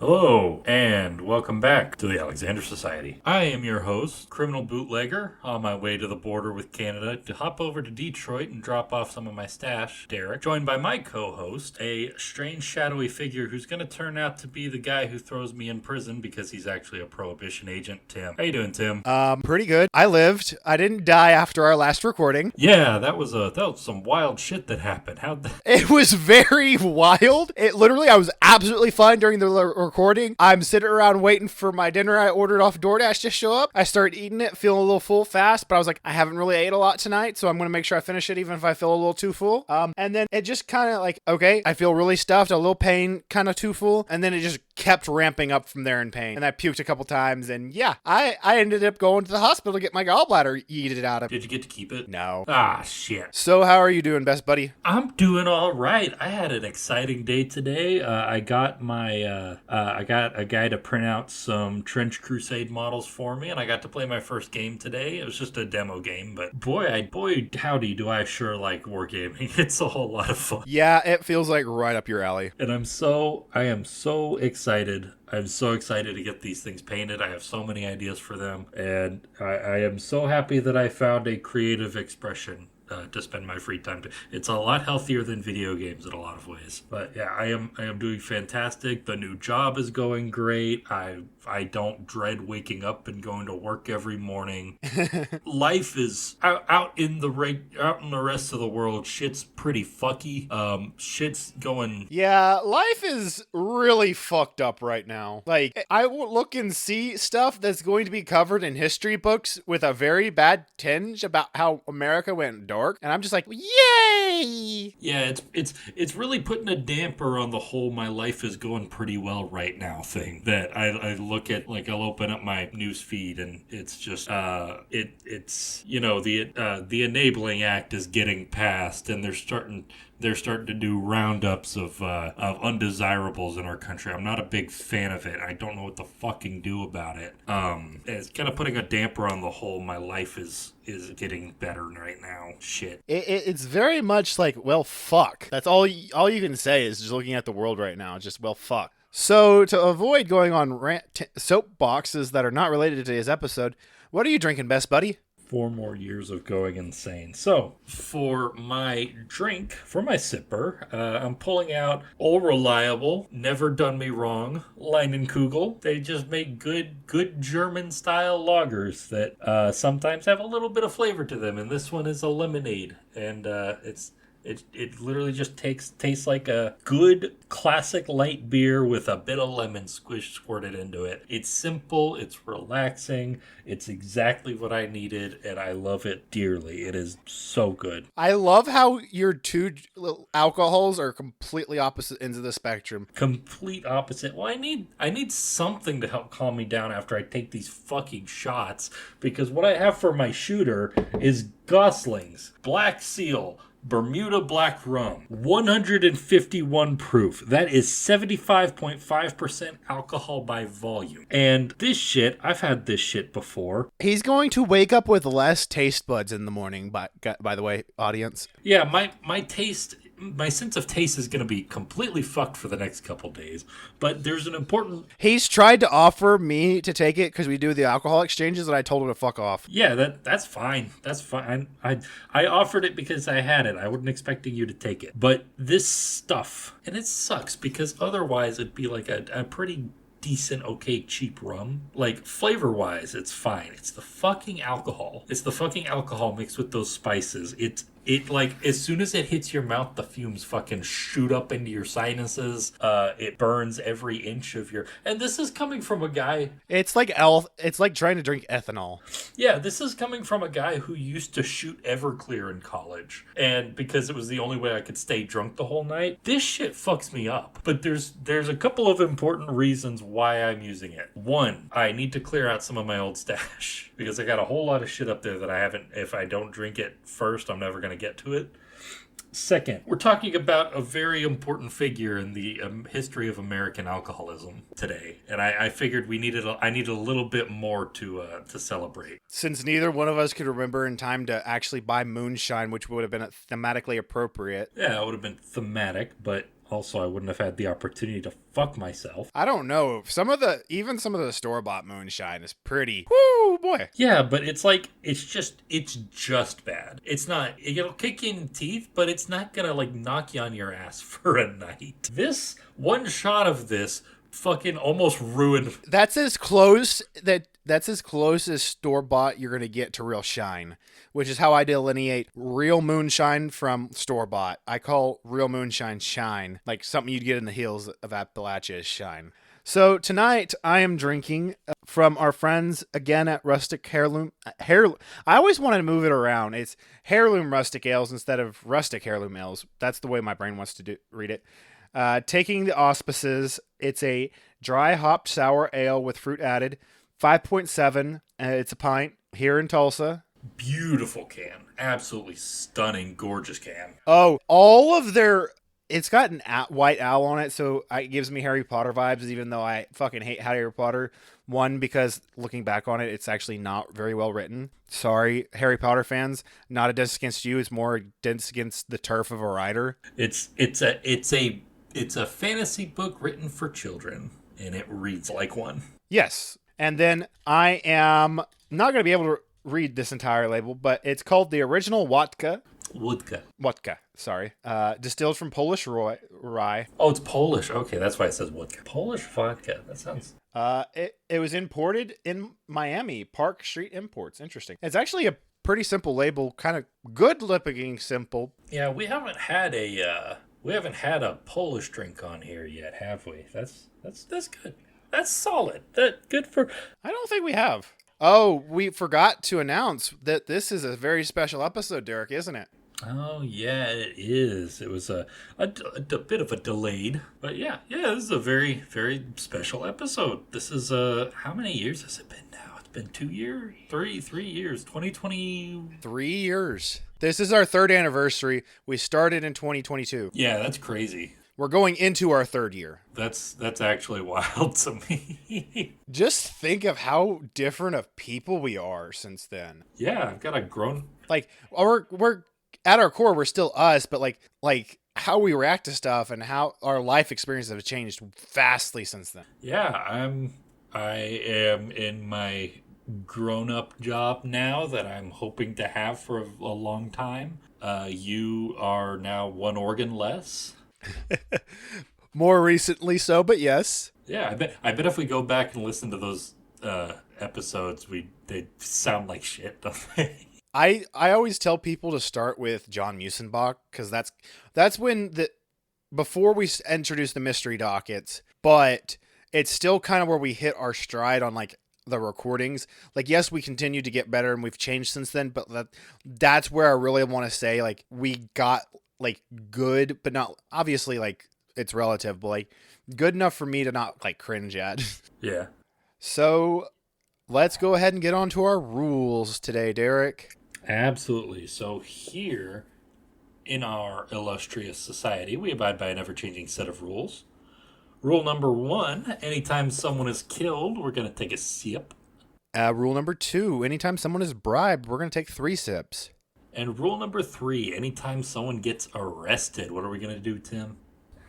Hello, and welcome back to the Alexander Society. I am your host, criminal bootlegger, on my way to the border with Canada to hop over to Detroit and drop off some of my stash, Derek, joined by my co-host, a strange shadowy figure who's going to turn out to be the guy who throws me in prison because he's actually a Prohibition agent, Tim. How you doing, Tim? Pretty good. I lived. I didn't die after our last recording. Yeah, that was some wild shit that happened. How'd that... It was very wild. I was absolutely fine during the recording. I'm sitting around waiting for my dinner I ordered off DoorDash to show up. I started eating it, feeling a little full fast, but I was like, I haven't really ate a lot tonight, so I'm going to make sure I finish it even if I feel a little too full. And then it just kind of like, okay, I feel really stuffed, a little pain, kind of too full, and then it just kept ramping up from there in pain. And I puked a couple times, and yeah, I ended up going to the hospital to get my gallbladder yeeted out of. Did you get to keep it? No. Ah, shit. So how are you doing, best buddy? I'm doing all right. I had an exciting day today. I got I got a guy to print out some Trench Crusade models for me, and I got to play my first game today. It was just a demo game, but boy howdy, do I sure like wargaming. It's a whole lot of fun. Yeah, it feels like right up your alley. And I am so excited. I'm so excited to get these things painted. I have so many ideas for them, and I am so happy that I found a creative expression to spend my free time to. It's a lot healthier than video games in a lot of ways. But yeah, I am doing fantastic. The new job is going great. I don't dread waking up and going to work every morning. Life is out in the rest of the world. Shit's pretty fucky. Shit's going. Yeah, life is really fucked up right now. Like, I will look and see stuff that's going to be covered in history books with a very bad tinge about how America went dark, and I'm just like, yay! Yeah, it's really putting a damper on the whole "my life is going pretty well right now" thing. That I look at, like, I'll open up my news feed and it's just it's the Enabling Act is getting passed, and they're starting to do roundups of undesirables in our country. I'm not a big fan of it. I don't know what to fucking do about it. It's kind of putting a damper on the whole "my life is getting better right now" shit. It's very much like, well, fuck. That's all you can say is just looking at the world right now. Just, well, fuck. So to avoid going on soapboxes that are not related to today's episode, what are you drinking, best buddy? 4 more years of going insane. So, for my drink, for my sipper, I'm pulling out Old Reliable, Never Done Me Wrong, Leinenkugel. They just make good German-style lagers that sometimes have a little bit of flavor to them, and this one is a lemonade, and It literally just tastes like a good classic light beer with a bit of lemon squirted into it. It's simple, it's relaxing, it's exactly what I needed, and I love it dearly. It is so good. I love how your two alcohols are completely opposite ends of the spectrum. Complete opposite. Well, I need something to help calm me down after I take these fucking shots, because what I have for my shooter is Gosling's Black Seal Bermuda Black Rum, 151 proof. That is 75.5% alcohol by volume. And this shit, I've had this shit before. He's going to wake up with less taste buds in the morning, by the way, audience. Yeah, my sense of taste is going to be completely fucked for the next couple days. But there's an important... He's tried to offer me to take it because we do the alcohol exchanges, and I told him to fuck off. Yeah, that's fine. That's fine. I offered it because I had it. I wasn't expecting you to take it. But this stuff, and it sucks because otherwise it'd be like a pretty decent, okay, cheap rum. Like, flavor-wise, it's fine. It's the fucking alcohol. It's the fucking alcohol mixed with those spices. It like, as soon as it hits your mouth, the fumes fucking shoot up into your sinuses. It burns every inch of your... And this is coming from a guy... It's like trying to drink ethanol. Yeah, this is coming from a guy who used to shoot Everclear in college. And because it was the only way I could stay drunk the whole night, this shit fucks me up. But there's a couple of important reasons why I'm using it. One, I need to clear out some of my old stash, because I got a whole lot of shit up there that I haven't... If I don't drink it first, I'm never going to get to it. Second, we're talking about a very important figure in the history of American alcoholism today, and I figured I needed a little bit more to celebrate. Since neither one of us could remember in time to actually buy moonshine, which would have been thematically appropriate. Yeah, it would have been thematic, but Also, I wouldn't have had the opportunity to fuck myself. I don't know. Some of the store-bought moonshine is pretty. Woo, boy. Yeah, but it's like, it's just bad. It's not, it'll kick you in the teeth, but it's not gonna like knock you on your ass for a night. This, one shot of this fucking almost ruined. That's as close as store-bought you're going to get to real shine, which is how I delineate real moonshine from store-bought. I call real moonshine shine, like something you'd get in the hills of Appalachia is shine. So tonight I am drinking from our friends again at Rustic Heirloom. I always wanted to move it around. It's Heirloom Rustic Ales instead of Rustic Heirloom Ales. That's the way my brain wants to read it. Taking the auspices, it's a dry hopped sour ale with fruit added, 5.7. It's a pint here in Tulsa. Beautiful can. Absolutely stunning, gorgeous can. Oh, all of their... It's got an white owl on it, so it gives me Harry Potter vibes, even though I fucking hate Harry Potter. One, because looking back on it, it's actually not very well written. Sorry, Harry Potter fans. Not a diss against you. It's more a diss against the turf of a writer. It's a fantasy book written for children, and it reads like one. Yes. And then I am not going to be able to read this entire label, but it's called the Original Wodka. Wodka, sorry. Distilled from Polish rye. Oh, it's Polish. Okay, that's why it says wodka. Polish vodka. That sounds... It was imported in Miami, Park Street Imports. Interesting. It's actually a pretty simple label, kind of good looking simple. Yeah, we haven't had a Polish drink on here yet, have we? That's good. That's solid. That good for... I don't think we have. Oh, we forgot to announce that this is a very special episode, Derek, isn't it? Oh, yeah, it is. It was a bit of a delayed, but yeah, this is a very, very special episode. This is, how many years has it been now? It's been 2 years? 3 years, 2020... 3 years. This is our third anniversary. We started in 2022. Yeah, that's crazy. We're going into our third year. That's actually wild to me. Just think of how different of people we are since then. Yeah, I've got a grown... Like, we're at our core, we're still us, but like how we react to stuff and how our life experiences have changed vastly since then. Yeah, I am in my grown-up job now that I'm hoping to have for a long time. You are now one organ less. More recently so, but yes. Yeah, I bet if we go back and listen to those episodes, they sound like shit, don't they? I always tell people to start with John Musenbach, because that's when before we introduce the mystery dockets, but it's still kind of where we hit our stride on like the recordings. Like, yes, we continue to get better and we've changed since then, but that's where I really want to say like we got like good, but not obviously like it's relative, but like good enough for me to not like cringe at. Yeah. So let's go ahead and get on to our rules today, Derek. Absolutely. So here in our illustrious society, we abide by an ever-changing set of rules. Rule number 1, anytime someone is killed, we're going to take a sip. Rule number 2, anytime someone is bribed, we're going to take 3 sips. And rule number 3, anytime someone gets arrested, what are we going to do, Tim?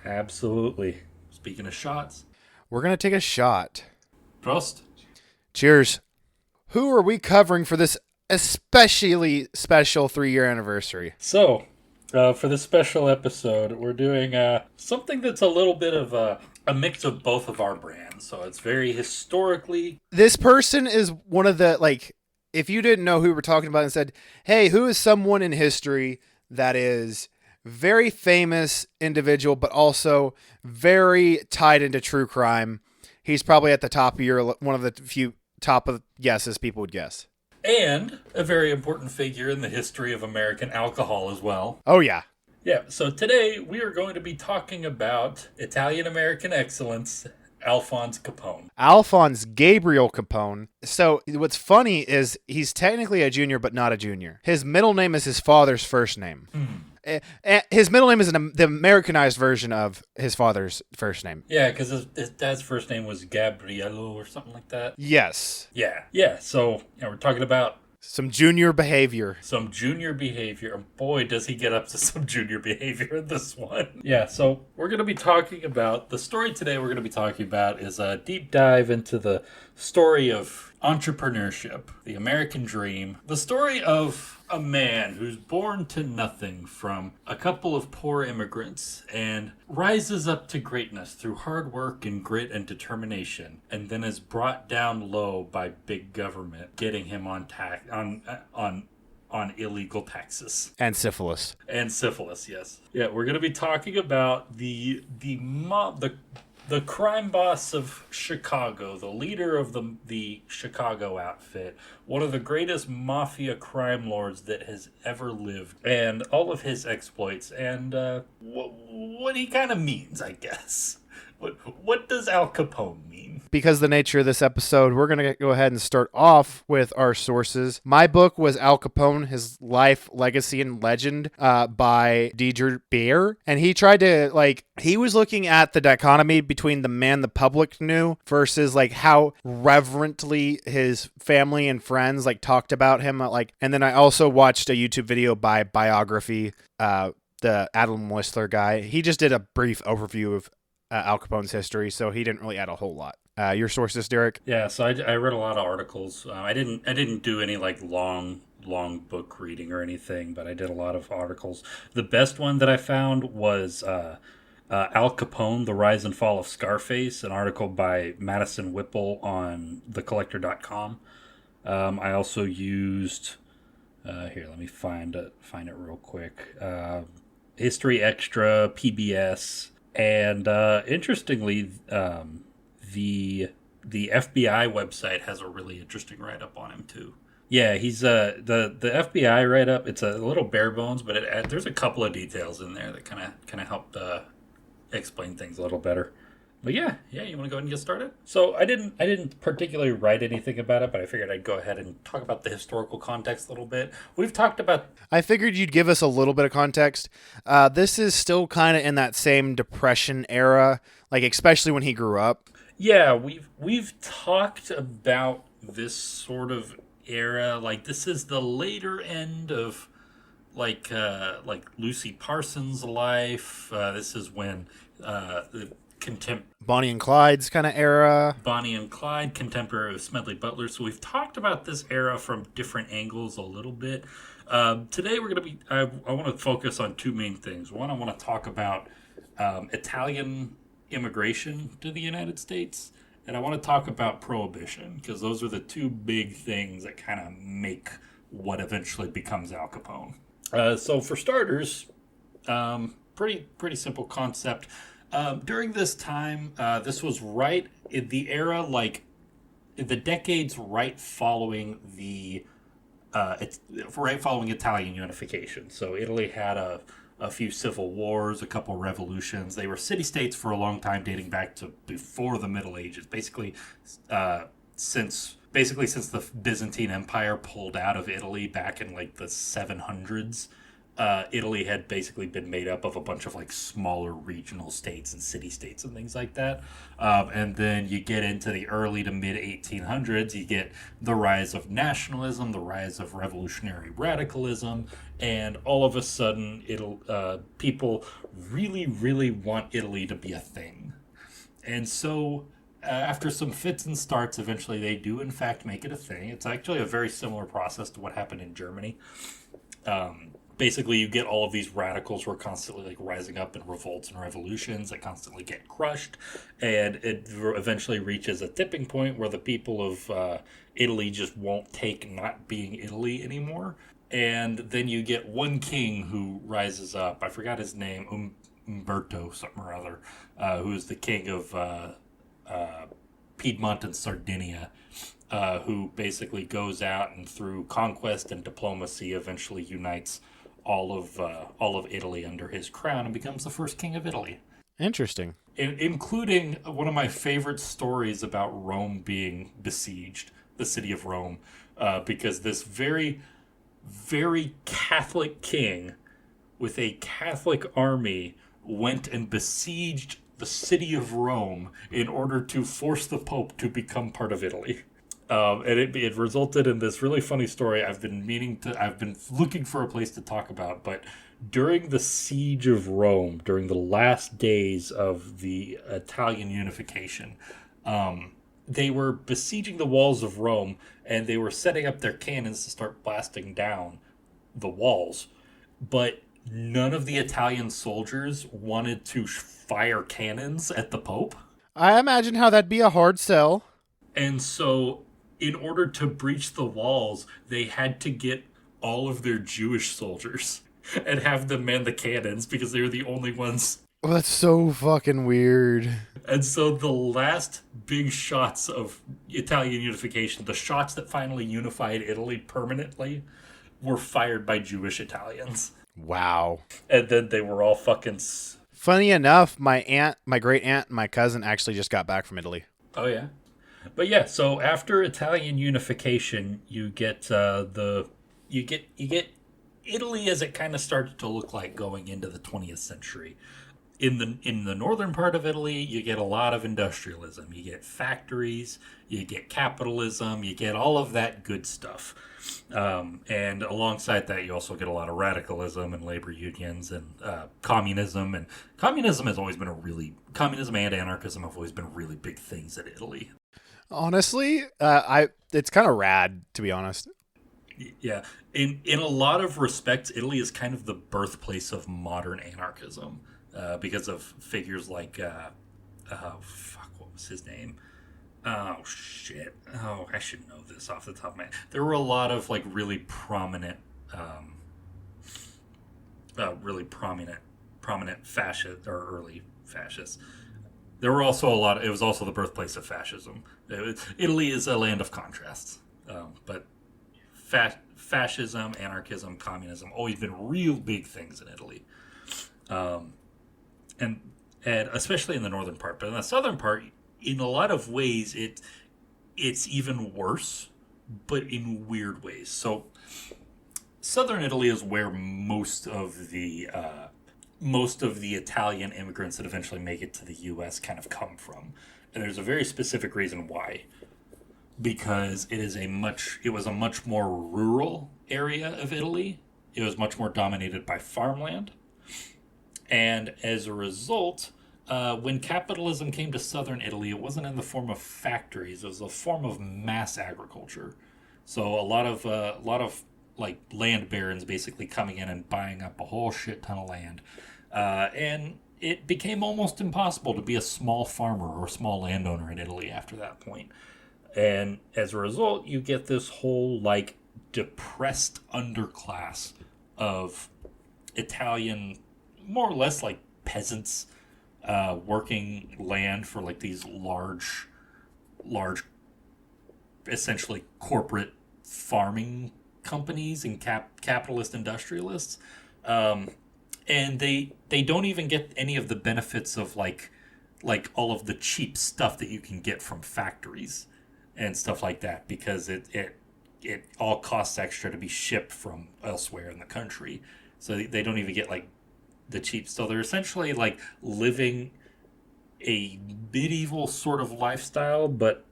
Absolutely. Speaking of shots, we're going to take a shot. Prost. Cheers. Who are we covering for this especially special 3-year anniversary? So, for this special episode, we're doing something that's a little bit of a mix of both of our brands. So it's very historically... This person is one of the, like, if you didn't know who we were talking about and said, hey, who is someone in history that is very famous individual, but also very tied into true crime, he's probably at the top of your, one of the few top of guesses people would guess. And a very important figure in the history of American alcohol as well. Oh, yeah. Yeah, so today we are going to be talking about Italian-American excellence, Alphonse Capone. Alphonse Gabriel Capone. So what's funny is he's technically a junior, but not a junior. His middle name is his father's first name. His middle name is the Americanized version of his father's first name. Yeah, because his dad's first name was Gabriello or something like that. Yes. Yeah. So we're talking about Some junior behavior. Some junior behavior. And boy, does he get up to some junior behavior in this one. Yeah, so we're going to be talking about, the story today we're going to be talking about is a deep dive into the story of entrepreneurship, the American dream, the story of a man who's born to nothing from a couple of poor immigrants and rises up to greatness through hard work and grit and determination, and then is brought down low by big government, getting him on illegal taxes. And syphilis. And syphilis, yes. Yeah, we're going to be talking about the crime boss of Chicago, the leader of the Chicago outfit, one of the greatest mafia crime lords that has ever lived, and all of his exploits, and what he kind of means, I guess. What does Al Capone mean? Because of the nature of this episode, we're going to go ahead and start off with our sources. My book was Al Capone, His Life, Legacy, and Legend by Deidre Beer. And he tried to, he was looking at the dichotomy between the man the public knew versus, how reverently his family and friends, talked about him. And then I also watched a YouTube video by Biography, the Adam Whistler guy. He just did a brief overview of Al Capone's history, so he didn't really add a whole lot. Your sources, Derek? Yeah, so I read a lot of articles. I didn't do any long book reading or anything, but I did a lot of articles. The best one that I found was Al Capone: The Rise and Fall of ScarFace, an article by Madison Whipple on thecollector.com. I also used here. Let me find it real quick. History Extra, PBS. And interestingly, the FBI website has a really interesting write-up on him too. Yeah, he's the FBI write-up. It's a little bare bones, but there's a couple of details in there that kind of help explain things a little better. But yeah, you want to go ahead and get started? So I didn't particularly write anything about it, but I figured I'd go ahead and talk about the historical context a little bit. We've talked about... I figured you'd give us a little bit of context. This is still kind of in that same Depression era, especially when he grew up. Yeah, we've talked about this sort of era. This is the later end of Lucy Parsons' life. This is when the Bonnie and Clyde's kind of era. Bonnie and Clyde, contemporary of Smedley Butler. So we've talked about this era from different angles a little bit. Today we're going to I want to focus on two main things. One, I want to talk about Italian immigration to the United States. And I want to talk about Prohibition, because those are the two big things that kind of make what eventually becomes Al Capone. So for starters, pretty simple concept. During this time, this was right in the era, the decades right following Italian unification. So Italy had a few civil wars, a couple revolutions. They were city-states for a long time, dating back to before the Middle Ages. Basically, since the Byzantine Empire pulled out of Italy back in the 700s. Italy had basically been made up of a bunch of smaller regional states and city-states and things like that. And then you get into the early to mid-1800s, you get the rise of nationalism, the rise of revolutionary radicalism, and all of a sudden people really, really want Italy to be a thing. And so after some fits and starts, eventually they do in fact make it a thing. It's actually a very similar process to what happened in Germany. Basically, you get all of these radicals who are constantly rising up in revolts and revolutions that constantly get crushed, and it eventually reaches a tipping point where the people of Italy just won't take not being Italy anymore. And then you get one king who rises up. I forgot his name, Umberto something or other, who is the king of Piedmont and Sardinia. Who basically goes out and through conquest and diplomacy eventually unites all of Italy under his crown and becomes the first king of Italy. Interesting. Including one of my favorite stories about Rome being besieged, the city of Rome, because this very, very Catholic king with a Catholic army went and besieged the city of Rome in order to force the Pope to become part of Ity. And it resulted in this really funny story. I've been looking for a place to talk about, but during the siege of Rome, during the last days of the Italian unification, they were besieging the walls of Rome, and they were setting up their cannons to start blasting down the walls. But none of the Italian soldiers wanted to fire cannons at the Pope. I imagine how that'd be a hard sell. And so, in order to breach the walls, they had to get all of their Jewish soldiers and have them man the cannons because they were the only ones. Well, that's so fucking weird. And so, the last big shots of Italian unification, the shots that finally unified Italy permanently, were fired by Jewish Italians. Wow. And then they were all fucking. Funny enough, my great aunt, and my cousin actually just got back from Italy. Oh, yeah. But yeah, so after Italian unification, you get you get Italy as it kind of started to look like going into the 20th century. In the northern part of Italy, you get a lot of industrialism. You get factories, you get capitalism, you get all of that good stuff. And alongside that, you also get a lot of radicalism and labor unions and communism. And communism and anarchism have always been really big things in Italy. Honestly, it's kind of rad, to be honest. Yeah, in a lot of respects, Italy is kind of the birthplace of modern anarchism because of figures like, what was his name? Oh shit! Oh, I should know this off the top of my head. There were a lot of like really prominent fascist or early fascists. There were also a lot. It was also the birthplace of fascism. Italy is a land of contrasts, but fascism, anarchism, communism always been real big things in Italy, and especially in the northern part. But in the southern part, in a lot of ways, it's even worse, but in weird ways. So, southern Italy is where most of the Italian immigrants that eventually make it to the U.S. kind of come from. And there's a very specific reason why. Because it was a much more rural area of Italy. It was much more dominated by farmland. And as a result, when capitalism came to southern Italy, it wasn't in the form of factories. It was a form of mass agriculture. So a lot of like land barons basically coming in and buying up a whole shit ton of land. And it became almost impossible to be a small farmer or small landowner in Italy after that point. And as a result, you get this whole like depressed underclass of Italian, more or less like peasants, working land for like these large, essentially corporate farming companies and capitalist industrialists. And they don't even get any of the benefits of like all of the cheap stuff that you can get from factories and stuff like that, because it all costs extra to be shipped from elsewhere in the country. So they don't even get like the cheap. So they're essentially like living a medieval sort of lifestyle, but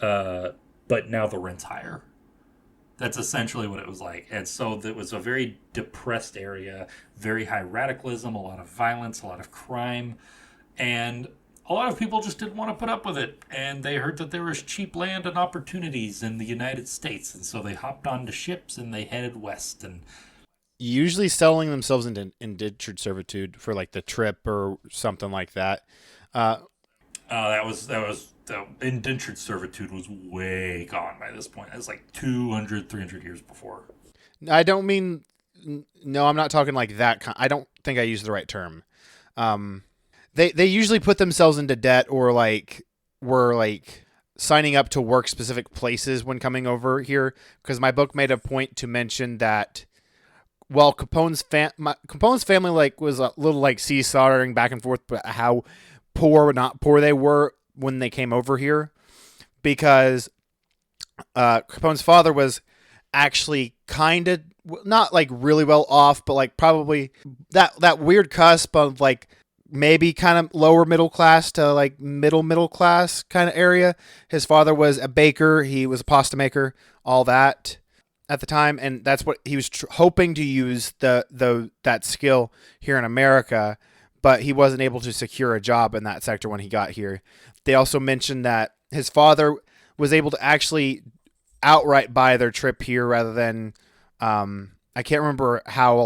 now the rent's higher. That's essentially what it was like. And so it was a very depressed area, very high radicalism, a lot of violence, a lot of crime. And a lot of people just didn't want to put up with it. And they heard that there was cheap land and opportunities in the United States. And so they hopped onto ships and they headed west. And usually selling themselves into indentured servitude for like the trip or something like that. The indentured servitude was way gone by this point. It was like 200, 300 years before. I don't mean, no, I'm not talking like that. I don't think I used the right term. They usually put themselves into debt or like were like signing up to work specific places when coming over here. Because my book made a point to mention that, well, Capone's family like was a little like seesawing back and forth, but how poor or not poor they were when they came over here, because Capone's father was actually kind of not like really well off, but like probably that weird cusp of like maybe kind of lower middle class to like middle class kind of area. His father was a baker. He was a pasta maker, all that at the time. And that's what he was hoping to use that skill here in America, but he wasn't able to secure a job in that sector when he got here. They also mentioned that his father was able to actually outright buy their trip here rather than, I can't remember how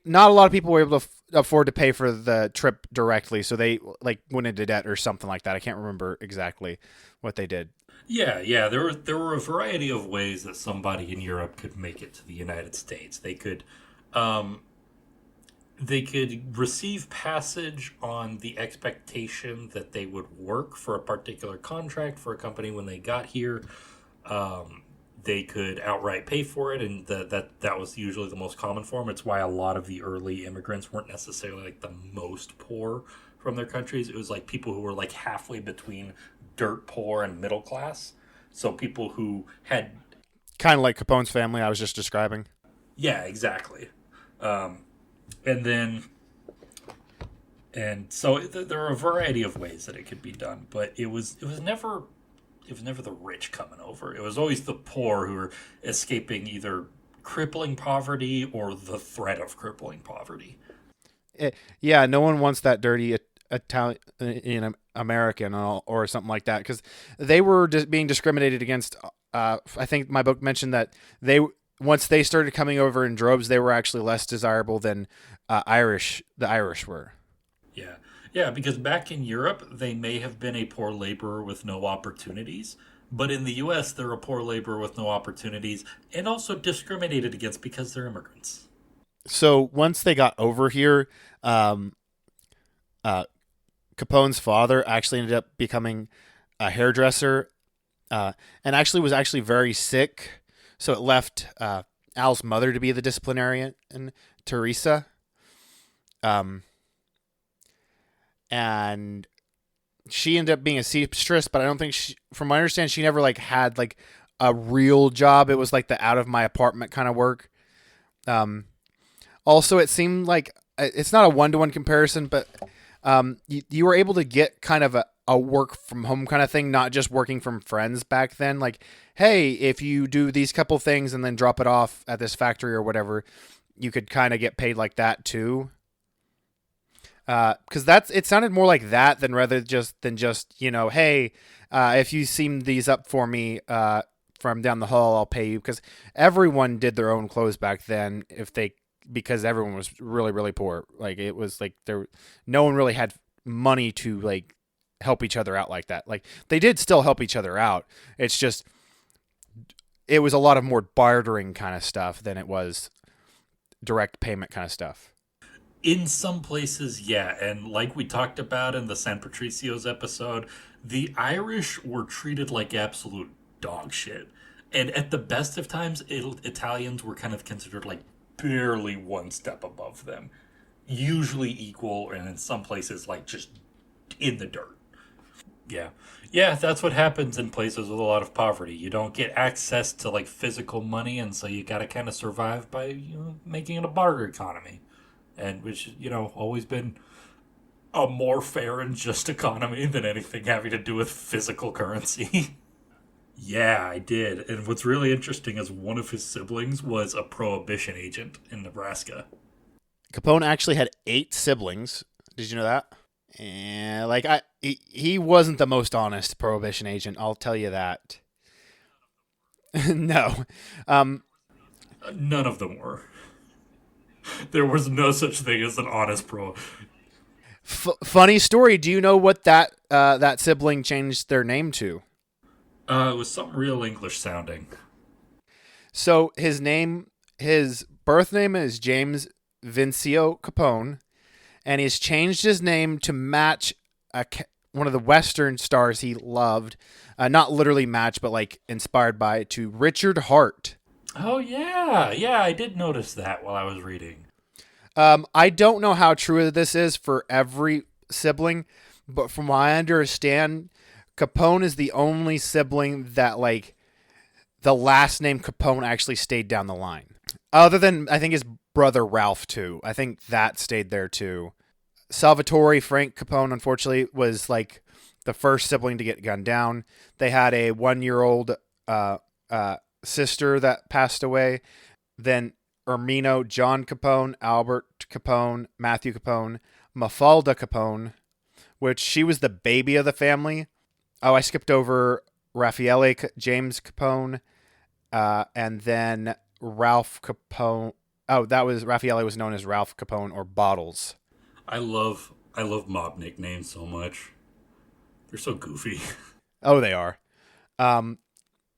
not a lot of people were able to afford to pay for the trip directly, so they like went into debt or something like that. I can't remember exactly what they did. Yeah. There were a variety of ways that somebody in Europe could make it to the United States. Um, they could receive passage on the expectation that they would work for a particular contract for a company when they got here. Um, they could outright pay for it, and that was usually the most common form. It's why a lot of the early immigrants weren't necessarily like the most poor from their countries. It was like people who were like halfway between dirt poor and middle class. So people who had, Kind of like Capone's family I was just describing. yeah, exactly. Um, and then and so there are a variety of ways that it could be done, but it was never the rich coming over. It was always the poor who were escaping either crippling poverty or the threat of crippling poverty. Yeah, no one wants that dirty Italian American or something like that because they were just being discriminated against. I think my book mentioned that they once they started coming over in droves, they were actually less desirable than Irish. The Irish were. Yeah. Yeah, because back in Europe, they may have been a poor laborer with no opportunities, but in the US, they're a poor laborer with no opportunities and also discriminated against because they're immigrants. So once they got over here, um, uh, Capone's father actually ended up becoming a hairdresser, and actually was actually very sick. So it left Al's mother to be the disciplinarian, and Teresa. Um, and she ended up being a seamstress, but I don't think from my understanding, she never like had like a real job. It was like the out of my apartment kind of work. Um, Also, it seemed like it's not a one-to-one comparison, but you were able to get kind of a work from home kind of thing, not just working from friends back then. Like, hey, if you do these couple things and then drop it off at this factory or whatever, you could kind of get paid like that too. Because it sounded more like that than just hey, if you seam these up for me from down the hall, I'll pay you. Because everyone did their own clothes back then, because everyone was really really poor. Like it was like no one really had money to like help each other out like that. Like they did still help each other out. It's just it was a lot of more bartering kind of stuff than it was direct payment kind of stuff. In some places, yeah, and like we talked about in the San Patricio's episode, the Irish were treated like absolute dog shit. And at the best of times, Italians were kind of considered like barely one step above them. Usually equal, and in some places, like just in the dirt. Yeah. Yeah, that's what happens in places with a lot of poverty. You don't get access to like physical money, and so you gotta kind of survive by making it a barter economy. And which, always been a more fair and just economy than anything having to do with physical currency. Yeah, I did. And what's really interesting is one of his siblings was a prohibition agent in Nebraska. Capone actually had 8 siblings. Did you know that? And like he wasn't the most honest prohibition agent. I'll tell you that. No. Um, None of them were. There was no such thing as an honest pro. Funny story. Do you know what that sibling changed their name to? It was something real English sounding. So his birth name is James Vincio Capone, and he's changed his name to match one of the Western stars he loved. Not literally match, but like inspired by, to Richard Hart. Oh, yeah. Yeah, I did notice that while I was reading. I don't know how true this is for every sibling, but from what I understand, Capone is the only sibling that like the last name Capone actually stayed down the line. Other than I think his brother Ralph too. I think that stayed there too. Salvatore Frank Capone, unfortunately, was like the first sibling to get gunned down. They had a 1-year-old sister that passed away. Then Ermino John Capone, Albert Capone, Matthew Capone, Mafalda Capone, which she was the baby of the family. Oh, I skipped over Raffaele James Capone, and then Ralph Capone. Oh, that was Raffaele was known as Ralph Capone or Bottles. I love mob nicknames so much. They're so goofy. Oh, they are.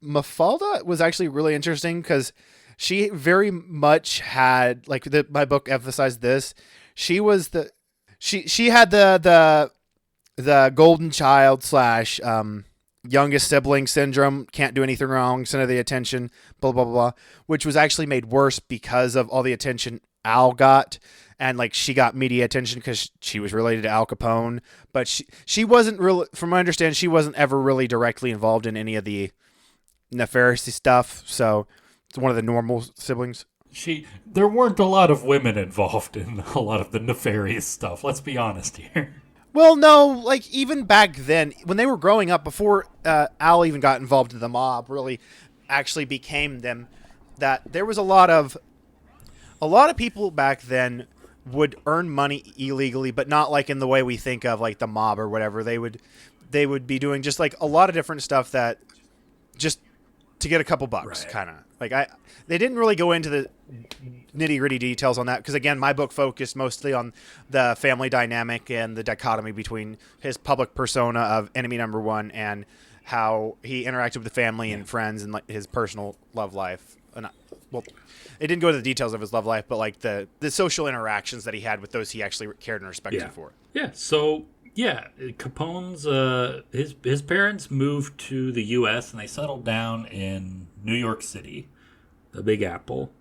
Mafalda was actually really interesting because she very much had like my book emphasized this. She was she had the golden child / youngest sibling syndrome, can't do anything wrong, center of the attention, blah, blah, blah, which was actually made worse because of all the attention Al got. And like she got media attention because she was related to Al Capone. But she wasn't really, from what I understand, she wasn't ever really directly involved in any of the nefarious stuff. So it's one of the normal siblings. There weren't a lot of women involved in a lot of the nefarious stuff. Let's be honest here. Well, no, like even back then, when they were growing up, before Al even got involved in the mob, really actually became them, that there was a lot of people back then would earn money illegally, but not like in the way we think of like the mob or whatever. They would be doing just like a lot of different stuff that just to get a couple bucks, Right. kind of like they didn't really go into the nitty gritty details on that because again, my book focused mostly on the family dynamic and the dichotomy between his public persona of enemy number one and how he interacted with the family and friends and like his personal love life. And well, it didn't go into the details of his love life, but like the social interactions that he had with those he actually cared and respected for. Yeah. So yeah, Capone's his parents moved to the U.S. and they settled down in New York City, the Big Apple.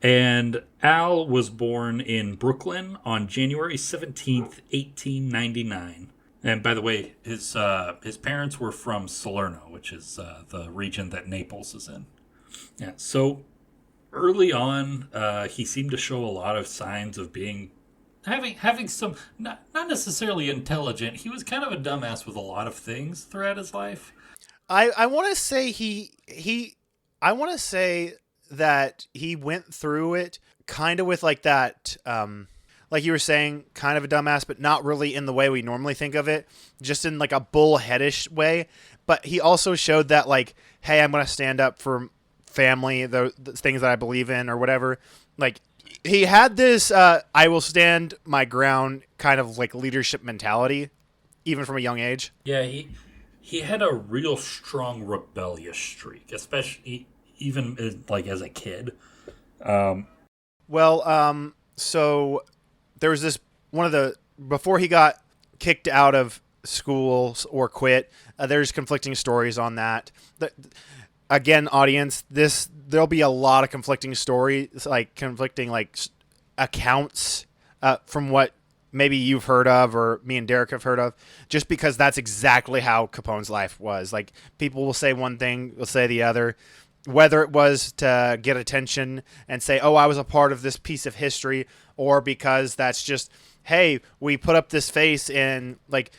And Al was born in Brooklyn on January 17th, 1899. And by the way, his parents were from Salerno, which is the region that Naples is in. Yeah. So early on, he seemed to show a lot of signs of being having some not necessarily intelligent. He was kind of a dumbass with a lot of things throughout his life. I want to say I want to say that he went through it kind of with like that, like you were saying, kind of a dumbass, but not really in the way we normally think of it, just in like a bullheadish way. But he also showed that like, hey, I'm going to stand up for family, the things that I believe in or whatever. Like he had this, I will stand my ground kind of like leadership mentality, even from a young age. Yeah, he had a real strong rebellious streak, especially even like as a kid. So there was this before he got kicked out of school or quit, there's conflicting stories on that. Again, audience, there'll be a lot of conflicting stories, like conflicting like accounts from what maybe you've heard of or me and Derek have heard of, just because that's exactly how Capone's life was. Like people will say one thing, will say the other. Whether it was to get attention and say, oh, I was a part of this piece of history, or because that's just, hey, we put up this face in like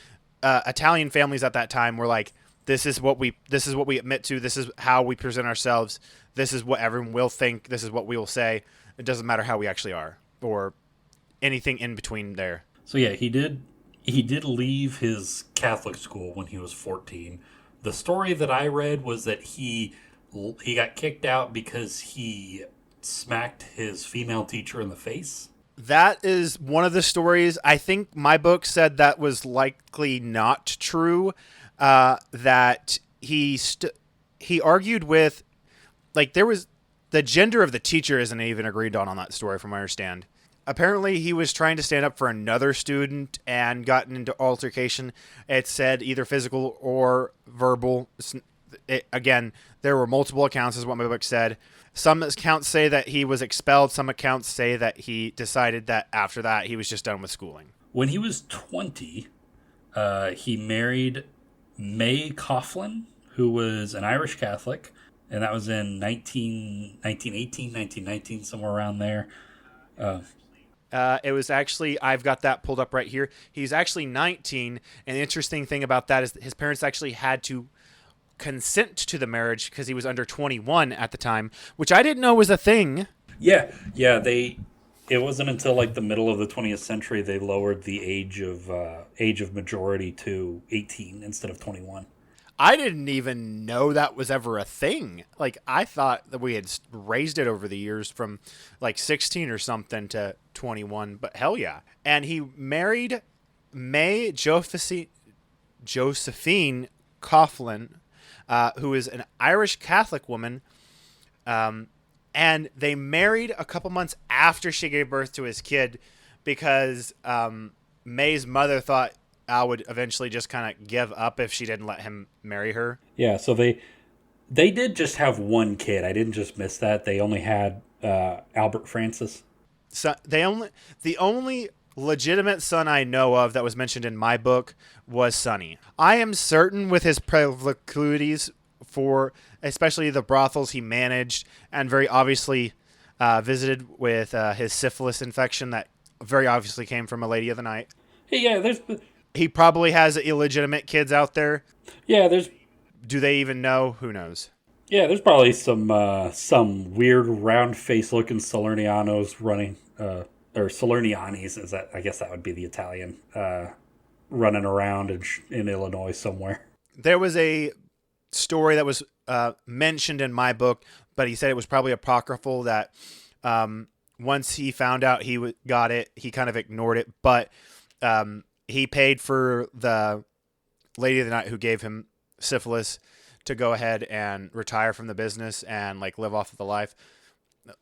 Italian families at that time were like, this is what we admit to. This is how we present ourselves. This is what everyone will think. This is what we will say. It doesn't matter how we actually are or anything in between there. So yeah, he did leave his Catholic school when he was 14. The story that I read was that he got kicked out because he smacked his female teacher in the face. That is one of the stories. I think my book said that was likely not true. That he argued with, like, there was the gender of the teacher isn't even agreed on that story, from what I understand. Apparently, he was trying to stand up for another student and gotten into altercation. It said either physical or verbal. Again, there were multiple accounts, is what my book said. Some accounts say that he was expelled. Some accounts say that he decided that after that he was just done with schooling. When he was 20, he married May Coughlin, who was an Irish Catholic, and that was in 1918, 1919, somewhere around there. It was actually, I've got that pulled up right here. He's actually 19, and the interesting thing about that is that his parents actually had to consent to the marriage because he was under 21 at the time, which I didn't know was a thing. Yeah, it wasn't until like the middle of the 20th century they lowered the age of majority to 18 instead of 21. I didn't even know that was ever a thing. Like, I thought that we had raised it over the years from like 16 or something to 21, but hell yeah. And he married May Josephine Coughlin, who is an Irish Catholic woman. And they married a couple months after she gave birth to his kid because May's mother thought Al would eventually just kind of give up if she didn't let him marry her. Yeah, so they did just have one kid. I didn't just miss that. They only had Albert Francis. So the only legitimate son I know of that was mentioned in my book was Sonny. I am certain with his proclivities for especially the brothels he managed and very obviously visited with his syphilis infection that very obviously came from a lady of the night. Yeah, He probably has illegitimate kids out there. Yeah, there's. Do they even know? Who knows? Yeah, there's probably some weird round face looking Salernianos running, or Salernianis, is that? I guess that would be the Italian, running around in Illinois somewhere. There was a story that was mentioned in my book, but he said it was probably apocryphal that once he found out he got it, he kind of ignored it, but he paid for the lady of the night who gave him syphilis to go ahead and retire from the business and like live off of the life,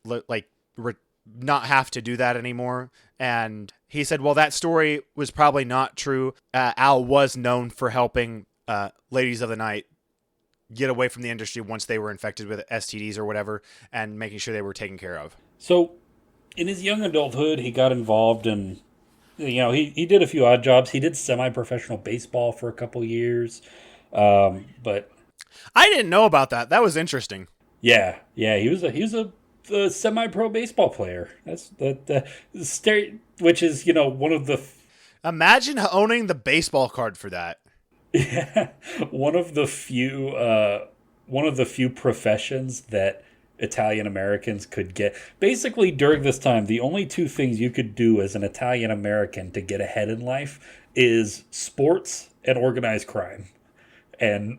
not have to do that anymore. And he said, well, that story was probably not true. Al was known for helping ladies of the night get away from the industry once they were infected with STDs or whatever and making sure they were taken care of. So in his young adulthood, he got involved in, he did a few odd jobs. He did semi-professional baseball for a couple years. But I didn't know about that. That was interesting. Yeah. He was a semi-pro baseball player. That's which is one of the. Imagine owning the baseball card for that. Yeah, one of the few professions that Italian Americans could get. Basically, during this time, the only two things you could do as an Italian American to get ahead in life is sports and organized crime. And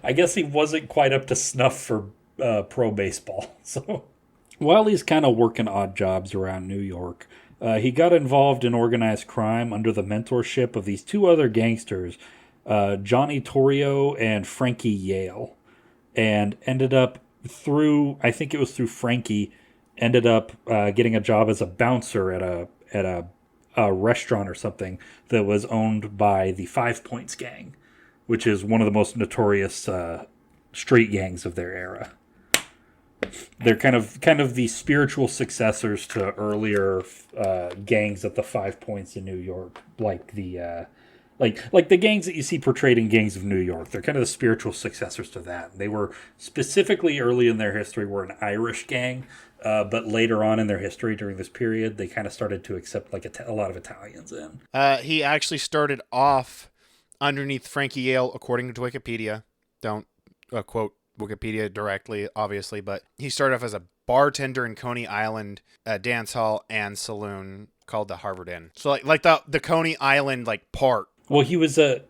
I guess he wasn't quite up to snuff for pro baseball. So while he's kind of working odd jobs around New York, he got involved in organized crime under the mentorship of these two other gangsters, Johnny Torrio and Frankie Yale, and ended up through Frankie, ended up getting a job as a bouncer at a restaurant or something that was owned by the 5 Points gang, which is one of the most notorious street gangs of their era. They're kind of the spiritual successors to earlier gangs at the 5 Points in New York, like the like the gangs that you see portrayed in Gangs of New York. They're kind of the spiritual successors to that. They were specifically early in their history were an Irish gang, but later on in their history during this period, they kind of started to accept like a lot of Italians in. He actually started off underneath Frankie Yale, according to Wikipedia. Don't quote Wikipedia directly, obviously, but he started off as a bartender in Coney Island dance hall and saloon called the Harvard Inn. So like the Coney Island part. Well, he was a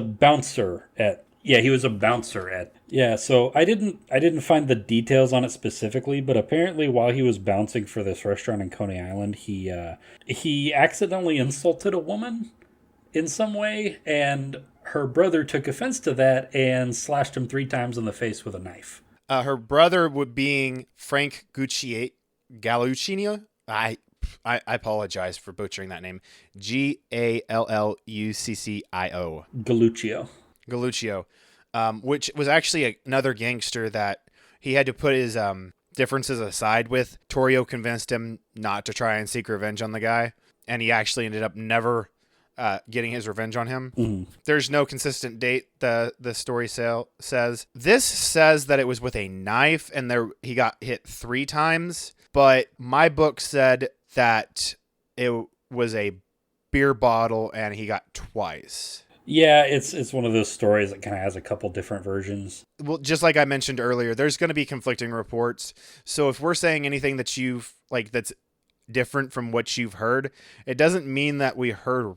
bouncer at. Yeah, he was a bouncer at. Yeah, so I didn't find the details on it specifically, but apparently while he was bouncing for this restaurant in Coney Island, he accidentally insulted a woman in some way, and her brother took offense to that and slashed him 3 times in the face with a knife. Her brother being Frank Galluccio. I apologize for butchering that name. Galluccio. Galluccio. Which was actually another gangster that he had to put his differences aside with. Torrio convinced him not to try and seek revenge on the guy, and he actually ended up never getting his revenge on him. Mm-hmm. There's no consistent date, the story says. This says that it was with a knife, and he got hit 3 times, but my book said that it was a beer bottle and he got twice. Yeah, it's one of those stories that kind of has a couple different versions. Well, just like I mentioned earlier, there's going to be conflicting reports. So if we're saying anything that you've like that's different from what you've heard, it doesn't mean that we heard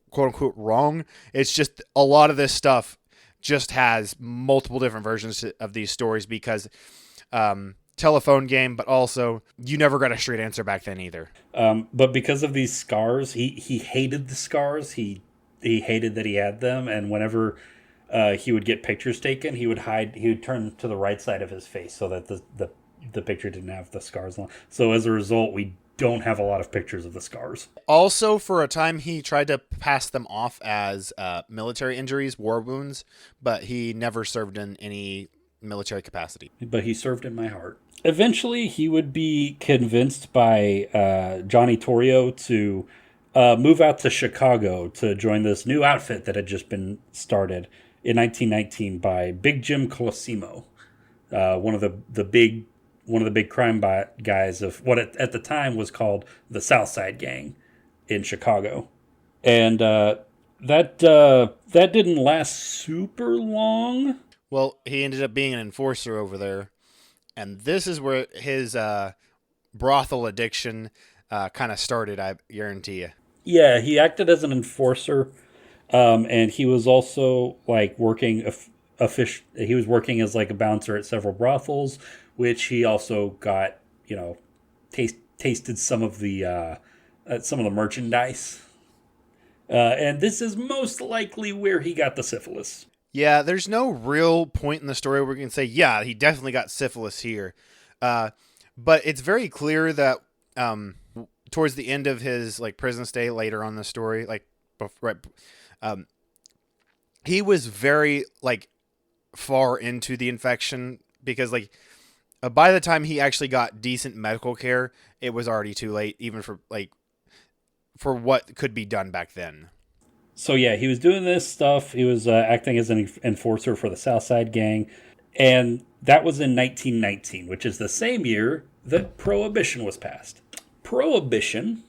quote unquote wrong. It's just a lot of this stuff just has multiple different versions of these stories because telephone game, but also you never got a straight answer back then either. But because of these scars, he hated the scars. He hated that he had them, and whenever he would get pictures taken, he would hide. He would turn to the right side of his face so that the picture didn't have the scars on. So as a result, we don't have a lot of pictures of the scars. Also, for a time, he tried to pass them off as military injuries, war wounds, but he never served in any military capacity. But he served in my heart. Eventually, he would be convinced by Johnny Torrio to move out to Chicago to join this new outfit that had just been started in 1919 by Big Jim Colosimo, one of the big crime guys of what at the time was called the South Side Gang in Chicago, and that didn't last super long. Well, he ended up being an enforcer over there, and this is where his brothel addiction kind of started, I guarantee you. Yeah, he acted as an enforcer, and he was also like working he was working as like a bouncer at several brothels, which he also got tasted some of the merchandise, and this is most likely where he got the syphilis. Yeah, there's no real point in the story where we can say, yeah, he definitely got syphilis here, but it's very clear that towards the end of his like prison stay later on the story, like right, he was very like far into the infection because like by the time he actually got decent medical care, it was already too late, even for what could be done back then. So yeah, he was doing this stuff. He was acting as an enforcer for the South Side Gang, and that was in 1919, which is the same year that Prohibition was passed. Prohibition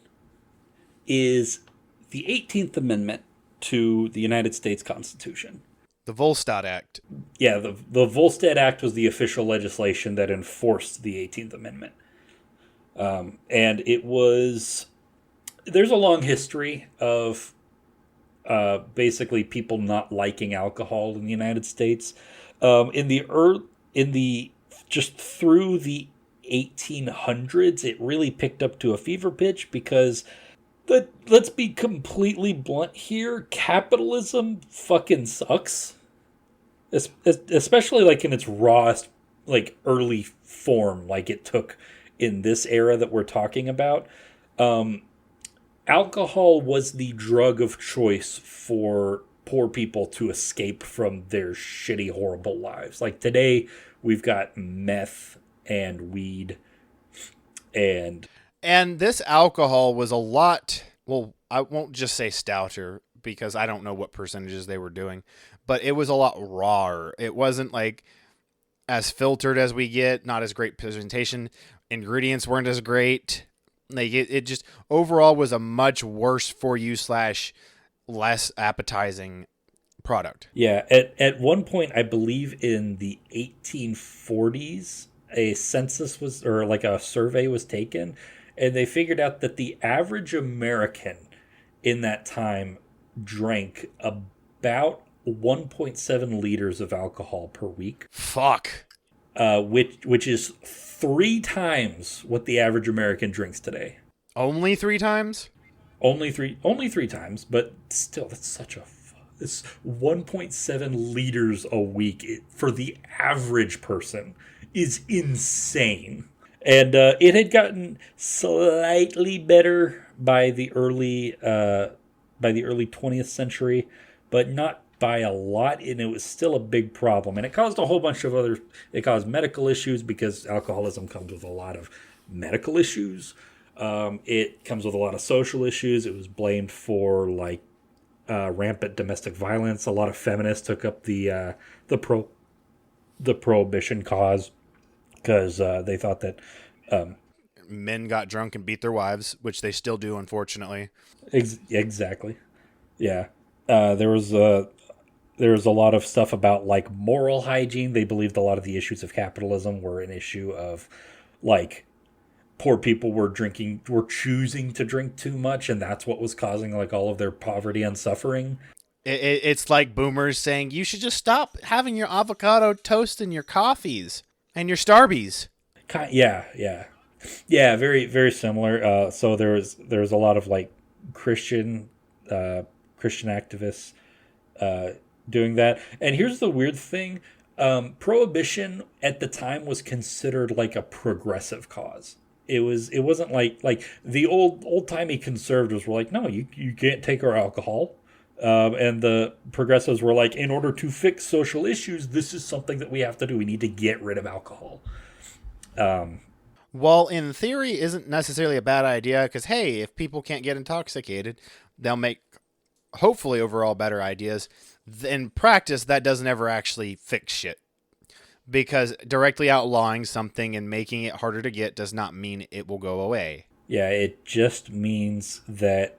is the 18th Amendment to the United States Constitution. The Volstead Act. Yeah, the Volstead Act was the official legislation that enforced the 18th Amendment. And it was... There's a long history of basically people not liking alcohol in the United States. Just through the 1800s, it really picked up to a fever pitch because, let's be completely blunt here, capitalism fucking sucks. Especially like in its rawest, like early form, like it took in this era that we're talking about. Alcohol was the drug of choice for poor people to escape from their shitty, horrible lives. Like today, we've got meth and weed and this alcohol was a lot, well, I won't just say stouter because I don't know what percentages they were doing, but it was a lot rawer. It wasn't like as filtered as we get, not as great presentation. Ingredients weren't as great. Like it just overall was a much worse for you / less appetizing product. Yeah, at one point, I believe in the 1840s, a census was, or like a survey was taken, and they figured out that the average American in that time drank about 1.7 liters of alcohol per week. Fuck. Which is 3 times what the average American drinks today. Only 3 times? Only three times, but still, that's such a... It's 1.7 liters a week for the average person is insane. And it had gotten slightly better by the early 20th century, but not by a lot, and it was still a big problem. And it caused a whole bunch of it caused medical issues because alcoholism comes with a lot of medical issues. It comes with a lot of social issues. It was blamed for like rampant domestic violence. A lot of feminists took up the prohibition cause because they thought that men got drunk and beat their wives, which they still do, unfortunately. Exactly. Yeah. There was a lot of stuff about like moral hygiene. They believed a lot of the issues of capitalism were an issue of like poor people were choosing to drink too much, and that's what was causing like all of their poverty and suffering. It's like boomers saying you should just stop having your avocado toast in your coffees and your Starbies. Yeah. Very, very similar. So there's a lot of like Christian activists doing that. And here's the weird thing: Prohibition at the time was considered like a progressive cause. It wasn't like the old timey conservatives were like, no, you can't take our alcohol. And the progressives were like, in order to fix social issues, this is something that we have to do. We need to get rid of alcohol. Well, in theory, isn't necessarily a bad idea because, hey, if people can't get intoxicated, they'll make, hopefully, overall better ideas. In practice, that doesn't ever actually fix shit. Because directly outlawing something and making it harder to get does not mean it will go away. Yeah, it just means that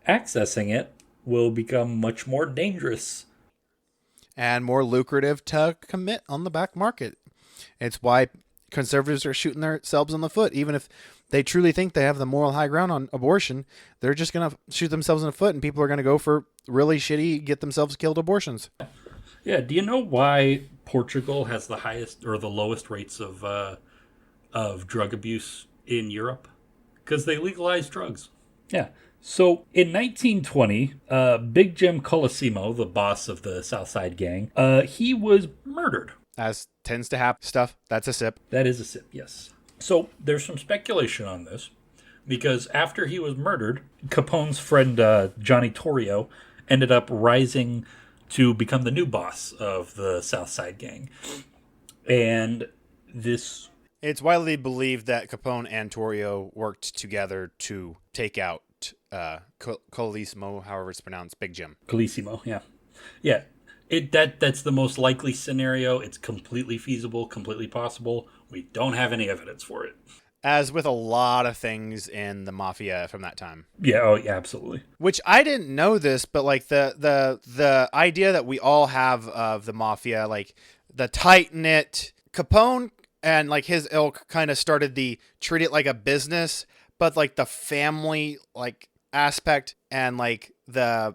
accessing it will become much more dangerous. And more lucrative to commit on the back market. It's why conservatives are shooting themselves in the foot. Even if they truly think they have the moral high ground on abortion, they're just going to shoot themselves in the foot, and people are going to go for really shitty, get themselves killed abortions. Yeah, do you know why Portugal has the highest or the lowest rates of drug abuse in Europe? Because they legalized drugs. Yeah. So in 1920, Big Jim Colosimo, the boss of the Southside Gang, he was murdered. As tends to happen, stuff. That's a sip. That is a sip, yes. So there's some speculation on this, because after he was murdered, Capone's friend Johnny Torrio ended up rising to become the new boss of the Southside Gang. And this... It's widely believed that Capone and Torrio worked together to take out Colosimo, however it's pronounced, Big Jim. Colosimo, yeah. Yeah. That's the most likely scenario. It's completely feasible, completely possible. We don't have any evidence for it. As with a lot of things in the mafia from that time. Yeah, yeah, absolutely. Which I didn't know this, but like the idea that we all have of the mafia, like the tight-knit Capone and like his ilk kind of started the treat it like a business, but like the family like aspect and like the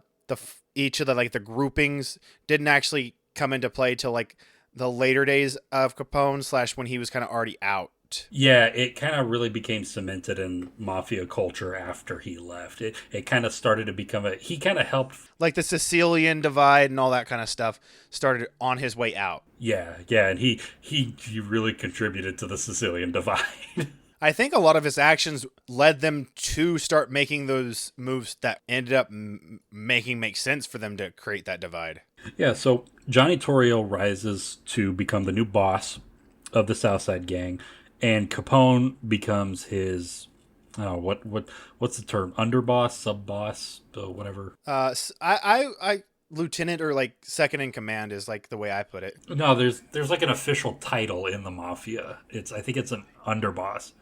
each of the like the groupings didn't actually come into play till like the later days of Capone / when he was kind of already out. Yeah, it kind of really became cemented in mafia culture after he left. It kind of started to become he kind of helped. Like the Sicilian divide and all that kind of stuff started on his way out. Yeah, and he really contributed to the Sicilian divide. I think a lot of his actions led them to start making those moves that ended up making make sense for them to create that divide. Yeah, so Johnny Torrio rises to become the new boss of the Southside Gang, and Capone becomes his what's the term? Underboss, sub-boss, whatever. I lieutenant or like second in command is like the way I put it. No, there's like an official title in the mafia. I think it's an underboss.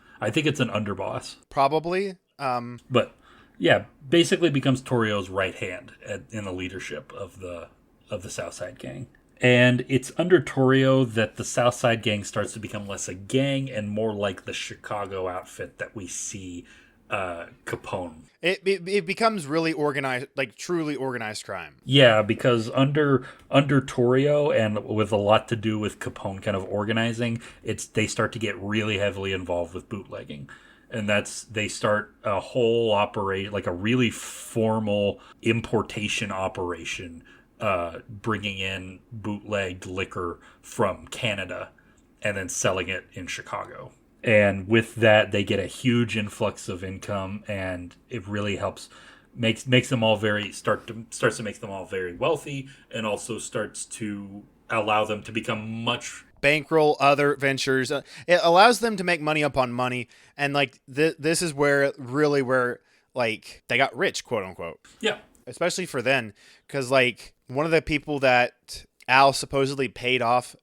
Probably. But yeah, basically becomes Torrio's right hand in the leadership of the Southside Gang. And it's under Torrio that the Southside Gang starts to become less a gang and more like the Chicago outfit that we see Capone. It becomes really organized, like truly organized crime. Yeah, because under Torrio and with a lot to do with Capone kind of organizing, they start to get really heavily involved with bootlegging. And they start a whole operate, like a really formal importation operation, bringing in bootlegged liquor from Canada and then selling it in Chicago. And with that, they get a huge influx of income, and it really helps makes them all starts to make them all very wealthy, and also starts to allow them to become much bankroll other ventures. It allows them to make money upon money, and like this is where like they got rich, quote unquote. Yeah, especially for then, because like one of the people that Al supposedly paid off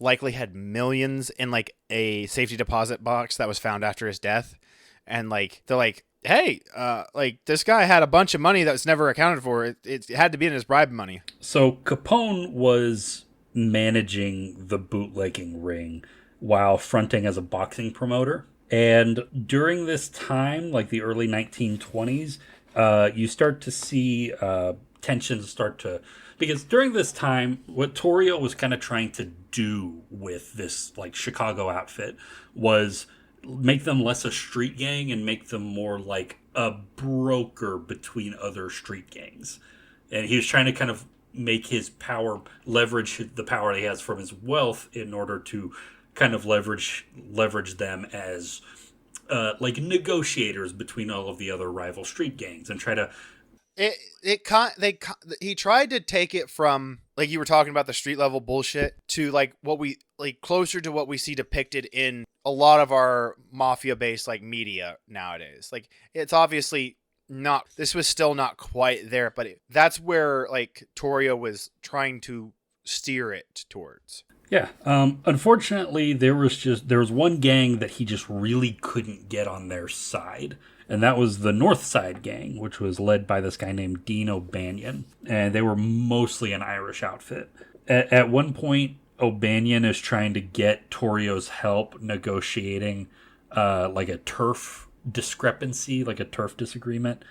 likely had millions in like a safety deposit box that was found after his death. and like they're like, hey, like this guy had a bunch of money that was never accounted for. It had to be in his bribe money. So Capone was managing the bootlegging ring while fronting as a boxing promoter. And during this time, like the early 1920s, you start to see tensions start to... Because during this time, what Torrio was kind of trying to do with this like Chicago outfit was make them less a street gang and make them more like a broker between other street gangs. And he was trying to kind of make his power, leverage the power he has from his wealth in order to kind of leverage them as like negotiators between all of the other rival street gangs and try to... He tried to take it from, like you were talking about, the street level bullshit to like what we like closer to what we see depicted in a lot of our mafia based like media nowadays. Like it's obviously not, this was still not quite there, but that's where like Torrio was trying to steer it towards. Yeah. Unfortunately, there was one gang that he just really couldn't get on their side. And that was the North Side Gang, which was led by this guy named Dean O'Banion. And they were mostly an Irish outfit. At one point, O'Banion is trying to get Torrio's help negotiating like a turf discrepancy, like a turf disagreement.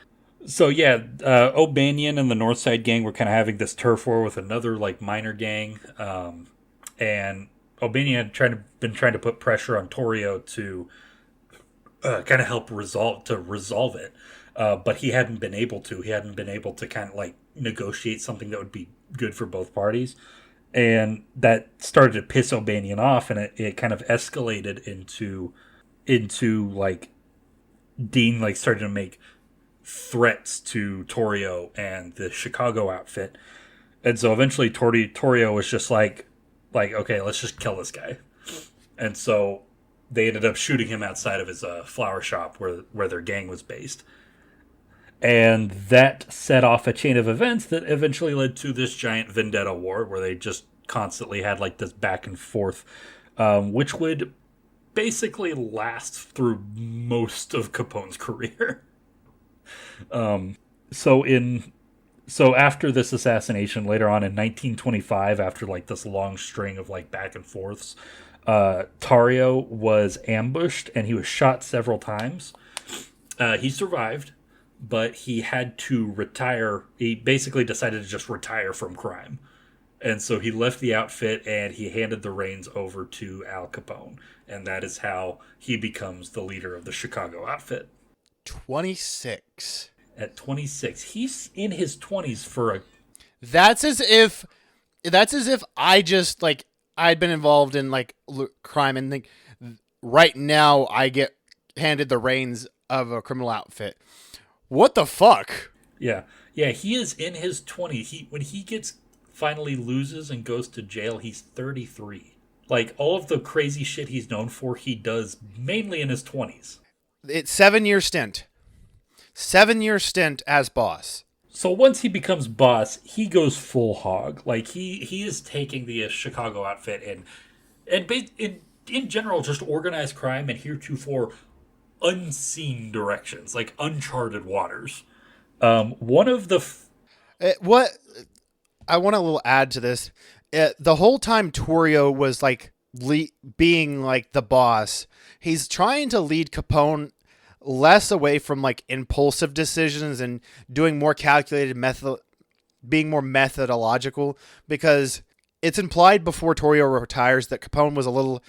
So yeah, O'Banion and the North Side Gang were kind of having this turf war with another like minor gang. And O'Banion had been trying to put pressure on Torrio to kind of help resolve it. But he hadn't been able to. He hadn't been able to kind of like negotiate something that would be good for both parties. And that started to piss O'Banion off, and it kind of escalated into like Dean like started to make threats to Torrio and the Chicago outfit. And so eventually Torrio was just like, okay, let's just kill this guy. And so they ended up shooting him outside of his flower shop where their gang was based. And that set off a chain of events that eventually led to this giant vendetta war where they just constantly had like this back and forth, which would basically last through most of Capone's career. So after this assassination, later on in 1925, after like this long string of like back and forths, Torrio was ambushed and he was shot several times. He survived, but he had to retire. He basically decided to just retire from crime. And so he left the outfit and he handed the reins over to Al Capone. And that is how he becomes the leader of the Chicago outfit. 26. At 26. He's in his 20s for a... That's as if I just, like, I'd been involved in, like, crime and think, right now I get handed the reins of a criminal outfit. What the fuck? Yeah. Yeah, he is in his 20s. When he finally loses and goes to jail, he's 33. Like, all of the crazy shit he's known for, he does mainly in his 20s. It's 7-year stint. 7-year stint as boss. So once he becomes boss, he goes full hog. Like, he is taking the Chicago outfit and in general, just organized crime and heretofore unseen directions, like uncharted waters. One of the... What... I want a little add to this. The whole time Torrio was like being like the boss, he's trying to lead Capone less away from like impulsive decisions and doing more calculated being more methodological, because it's implied before Torrio retires that Capone was a little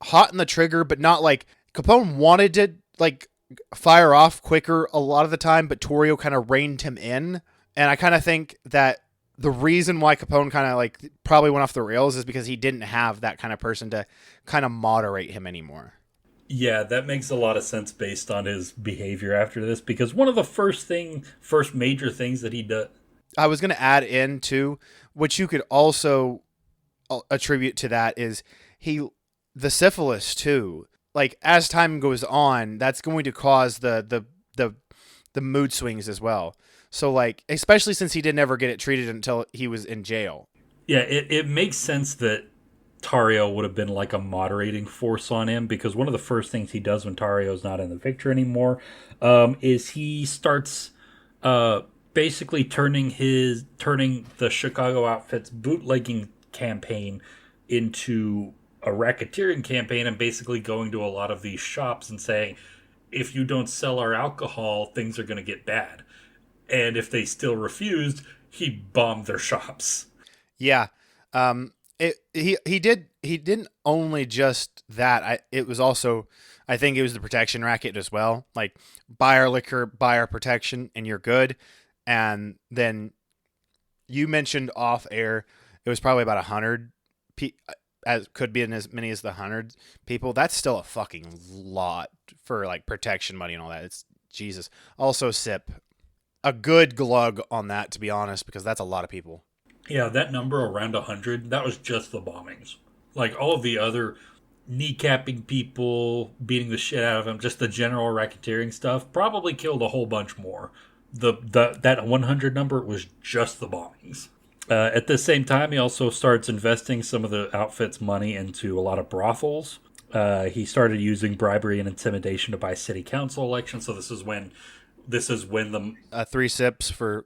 hot in the trigger, but not like Capone wanted to like fire off quicker a lot of the time, but Torrio kind of reined him in. And I kind of think that the reason why Capone kind of like probably went off the rails is because he didn't have that kind of person to kind of moderate him anymore. Yeah, that makes a lot of sense based on his behavior after this, because one of the first major things that he did... I was going to add in too, which you could also attribute to that, is the syphilis too. Like as time goes on, that's going to cause the mood swings as well. So, like, especially since he didn't ever get it treated until he was in jail. Yeah, it makes sense that Tario would have been like a moderating force on him, because one of the first things he does when Tario's not in the picture anymore is he starts basically turning the Chicago Outfit's bootlegging campaign into a racketeering campaign, and basically going to a lot of these shops and saying, if you don't sell our alcohol, things are going to get bad. And if they still refused, he bombed their shops. Yeah. He didn't only just that. It was also, I think it was the protection racket as well. Like, buy our liquor, buy our protection, and you're good. And then you mentioned off air, it was probably about 100 as could be in as many as the 100 people. That's still a fucking lot for like protection money and all that. It's Jesus. Also, sip a good glug on that, to be honest, because that's a lot of people. Yeah, that number around 100, that was just the bombings. Like, all of the other kneecapping people, beating the shit out of them, just the general racketeering stuff, probably killed a whole bunch more. That 100 number was just the bombings. At the same time, he also starts investing some of the outfit's money into a lot of brothels. He started using bribery and intimidation to buy city council elections. So this is when the 3 sips for,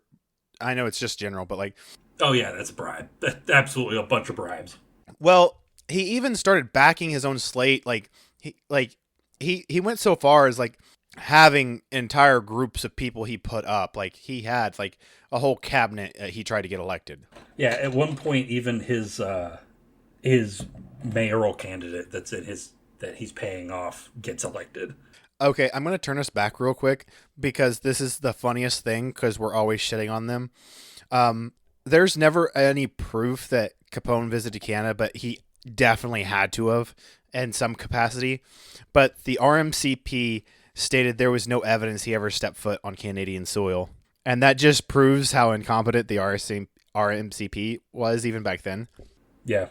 I know it's just general, but like, oh yeah, that's a bribe. That's absolutely a bunch of bribes. well, he even started backing his own slate. He went so far as like having entire groups of people he put up. Like, he had like a whole cabinet he tried to get elected. Yeah, at one point, even his mayoral candidate that he's paying off gets elected. Okay, I'm going to turn us back real quick because this is the funniest thing, because we're always shitting on them. There's never any proof that Capone visited Canada, but he definitely had to have in some capacity. But the RMCP stated there was no evidence he ever stepped foot on Canadian soil. And that just proves how incompetent the RMCP was even back then. Yeah.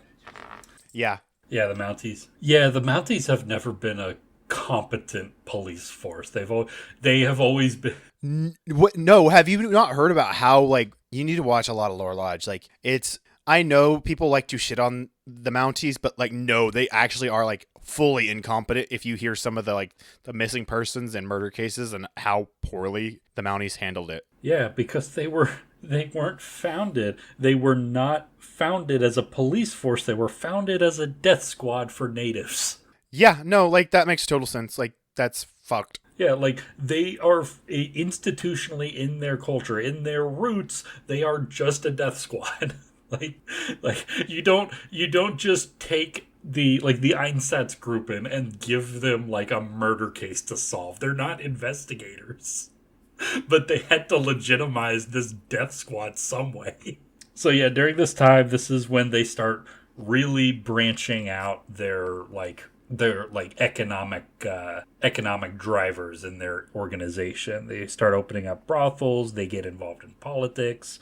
Yeah. Yeah, the Mounties. Yeah, the Mounties have never been a competent police force. They have always been. No, have you not heard about how, like, you need to watch a lot of Lore Lodge? Like, I know people like to shit on the Mounties, but like, no, they actually are like fully incompetent. If you hear some of the like the missing persons and murder cases and how poorly the Mounties handled it. Yeah, because they weren't founded. They were not founded as a police force. They were founded as a death squad for natives. Yeah, no, like, that makes total sense. Like, that's fucked. Yeah, like, they are institutionally, in their culture, in their roots, they are just a death squad. like you don't just take the Einsatzgruppen and give them like a murder case to solve. They're not investigators. But they had to legitimize this death squad some way. So yeah, during this time, this is when they start really branching out their economic drivers in their organization. They start opening up brothels. They get involved in politics.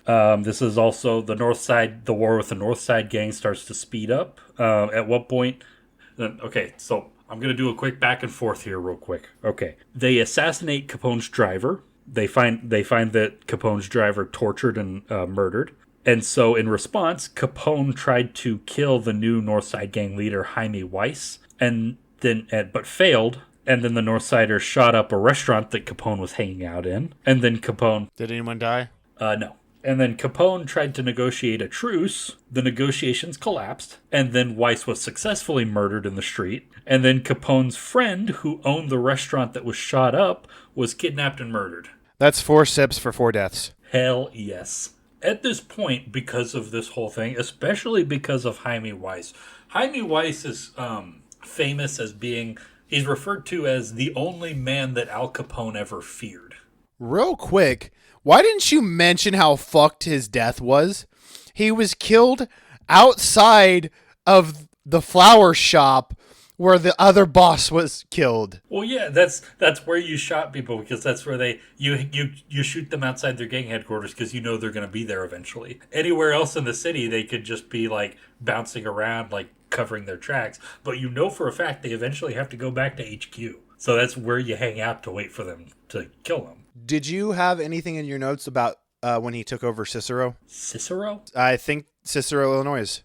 This is also the war with the North Side gang starts to speed up. At what point? Okay, so I'm going to do a quick back and forth here real quick. Okay. They assassinate Capone's driver. They find that Capone's driver tortured and murdered. And so in response, Capone tried to kill the new Northside gang leader, Jaime Weiss, but failed. And then the Northsiders shot up a restaurant that Capone was hanging out in. And then Capone... Did anyone die? No. And then Capone tried to negotiate a truce. The negotiations collapsed. And then Weiss was successfully murdered in the street. And then Capone's friend, who owned the restaurant that was shot up, was kidnapped and murdered. That's 4 sips for 4 deaths. Hell yes. At this point, because of this whole thing, especially because of Jaime Weiss is famous as being... He's referred to as the only man that Al Capone ever feared. Real quick, why didn't you mention how fucked his death was? He was killed outside of the flower shop where the other boss was killed. Well, yeah, that's where you shot people, because that's where you shoot them outside their gang headquarters because you know they're going to be there eventually. Anywhere else in the city, they could just be like bouncing around, like covering their tracks. But you know for a fact they eventually have to go back to HQ. So that's where you hang out to wait for them to kill them. Did you have anything in your notes about when he took over Cicero? Cicero? I think Cicero, Illinois.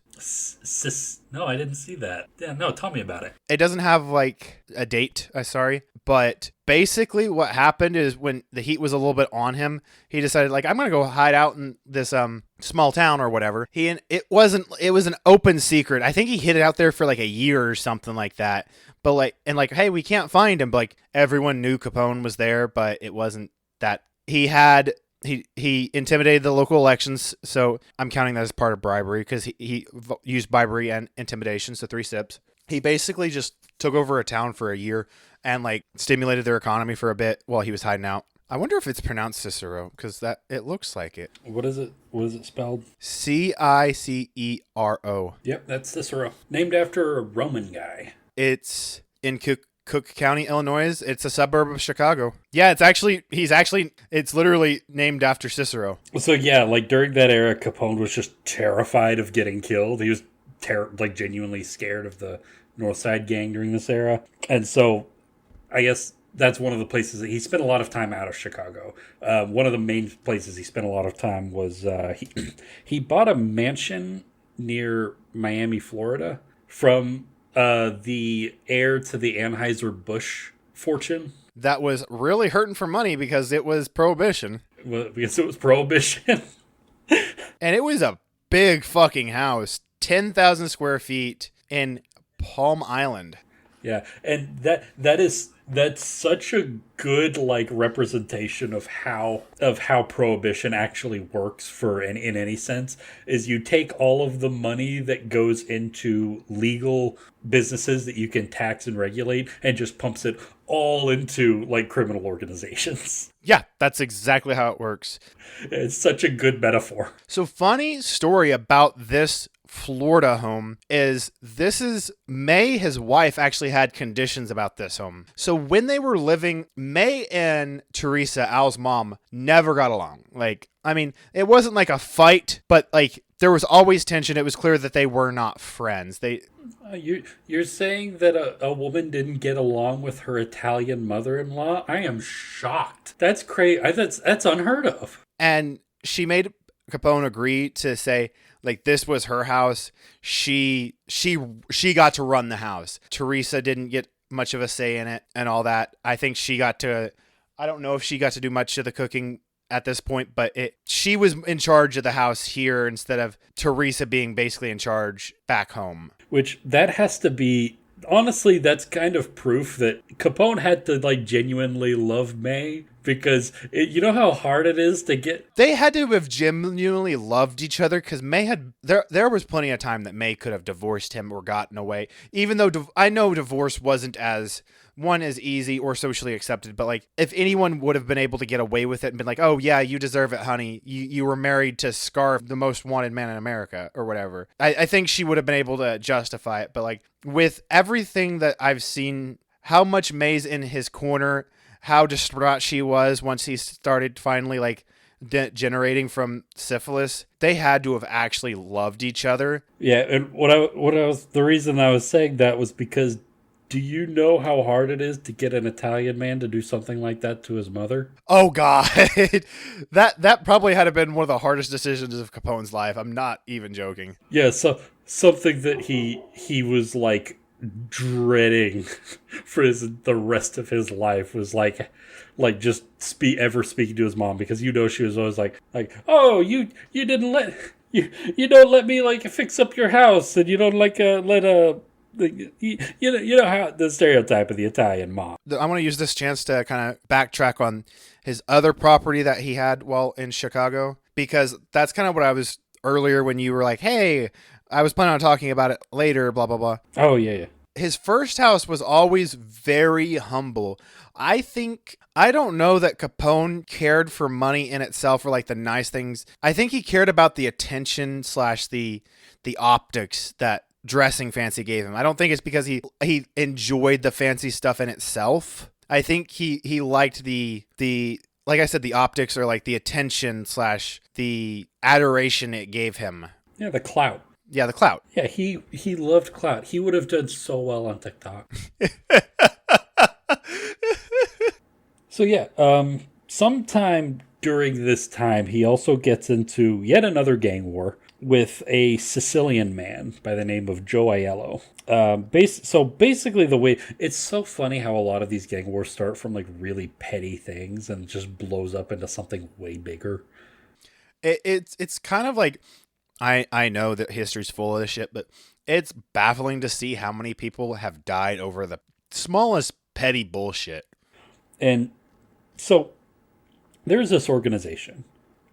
No, I didn't see that. Yeah, no, tell me about it. It doesn't have like a date, sorry, but basically what happened is when the heat was a little bit on him, he decided like I'm gonna go hide out in this small town or whatever. It was an open secret. I think he hid it out there for like a year or something like that. But like hey, we can't find him. But, like everyone knew Capone was there, but it wasn't that he intimidated the local elections, so I'm counting that as part of bribery because he used bribery and intimidation, so 3 steps. He basically just took over a town for a year and like stimulated their economy for a bit while he was hiding out. I wonder if it's pronounced Cicero because that it looks like it. What is it? What is it spelled? Cicero. Yep, that's Cicero. Named after a Roman guy. It's in Cook County, Illinois. It's a suburb of Chicago. Yeah, it's literally named after Cicero. So yeah, like during that era, Capone was just terrified of getting killed. He was genuinely scared of the North Side gang during this era. And so I guess that's one of the places that he spent a lot of time out of Chicago. One of the main places he spent a lot of time was he bought a mansion near Miami, Florida from the heir to the Anheuser-Busch fortune. That was really hurting for money because it was Prohibition. Well, because it was Prohibition. And it was a big fucking house. 10,000 square feet in Palm Island. Yeah, and that's such a good like representation of how Prohibition actually works in any sense. Is you take all of the money that goes into legal businesses that you can tax and regulate and just pumps it all into like criminal organizations. Yeah, that's exactly how it works. It's such a good metaphor. So funny story about this Florida home is May, his wife, actually had conditions about this home. So when they were living, May and Teresa, Al's mom, never got along. Like, I mean, it wasn't like a fight, but like there was always tension. It was clear that they were not friends. You're saying that a woman didn't get along with her Italian mother-in-law? I am shocked. That's crazy. That's unheard of. And she made Capone agree to say, like, this was her house. She got to run the house. Teresa didn't get much of a say in it and all that. I think I don't know if she got to do much of the cooking at this point, but she was in charge of the house here instead of Teresa being basically in charge back home. Which that has to be, honestly, that's kind of proof that Capone had to like genuinely love May, because you know how hard it is to get. They had to have genuinely loved each other because May had there was plenty of time that May could have divorced him or gotten away. Even though I know divorce wasn't as easy or socially accepted, but like if anyone would have been able to get away with it and been like, oh yeah, you deserve it, honey, you were married to Scarf, the most wanted man in America or whatever, I think she would have been able to justify it. But like with everything that I've seen, how much May's in his corner, how distraught she was once he started finally like degenerating from syphilis, they had to have actually loved each other. Yeah, and the reason I was saying that was because, do you know how hard it is to get an Italian man to do something like that to his mother? Oh God, that probably had been one of the hardest decisions of Capone's life. I'm not even joking. Yeah, so something that he was like dreading for the rest of his life was like just speaking to his mom, because you know she was always like oh, you didn't let you don't let me like fix up your house, and you don't like you know how the stereotype of the Italian mom. I want to use this chance to kind of backtrack on his other property that he had while in Chicago, because that's kind of what I was earlier when you were like, hey, I was planning on talking about it later, blah, blah, blah. Oh, yeah. His first house was always very humble. I don't know that Capone cared for money in itself or like the nice things. I think he cared about the attention / the optics that dressing fancy gave him. I don't think it's because he enjoyed the fancy stuff in itself. I think he liked the like I said, the optics or like the attention / the adoration it gave him. Yeah, the clout. Yeah, the clout. Yeah, he loved clout. He would have done so well on TikTok. So yeah, sometime during this time, he also gets into yet another gang war with a Sicilian man by the name of Joe Aiello. So basically, the way it's so funny how a lot of these gang wars start from like really petty things and just blows up into something way bigger. It's kind of like I know that history's full of this shit, but it's baffling to see how many people have died over the smallest petty bullshit. And so there's this organization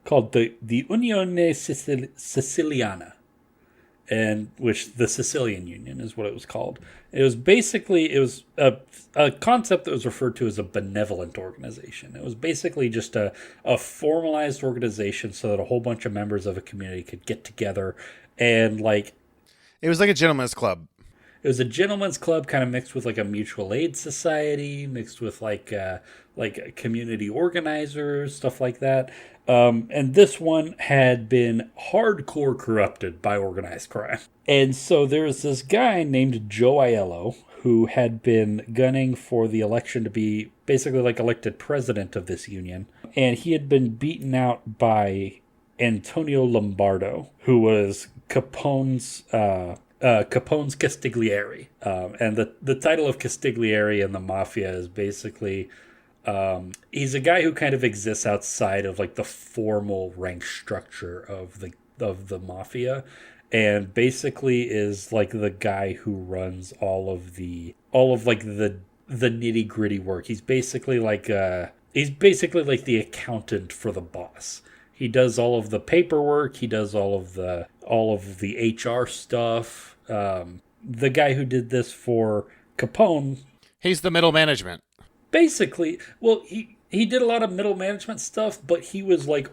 called the Unione Siciliana, and which the Sicilian Union is what it was called. It was a concept that was referred to as a benevolent organization. It was basically just a formalized organization so that a whole bunch of members of a community could get together and like It was like a gentleman's club. it was a gentleman's club kind of mixed with like a mutual aid society, mixed with like community organizers, stuff like that. And this one had been hardcore corrupted by organized crime. And so there's this guy named Joe Aiello who had been gunning for the election to be basically like elected president of this union. And he had been beaten out by Antonio Lombardo, who was Capone's Castigliere. And the title of Castigliere in the mafia is basically he's a guy who kind of exists outside of like the formal rank structure of the mafia, and basically is like the guy who runs all of the nitty gritty work. He's basically like the accountant for the boss. He does all of the paperwork. He does all of the HR stuff. The guy who did this for Capone, He's the middle management. basically, well, he did a lot of middle management stuff, but he was like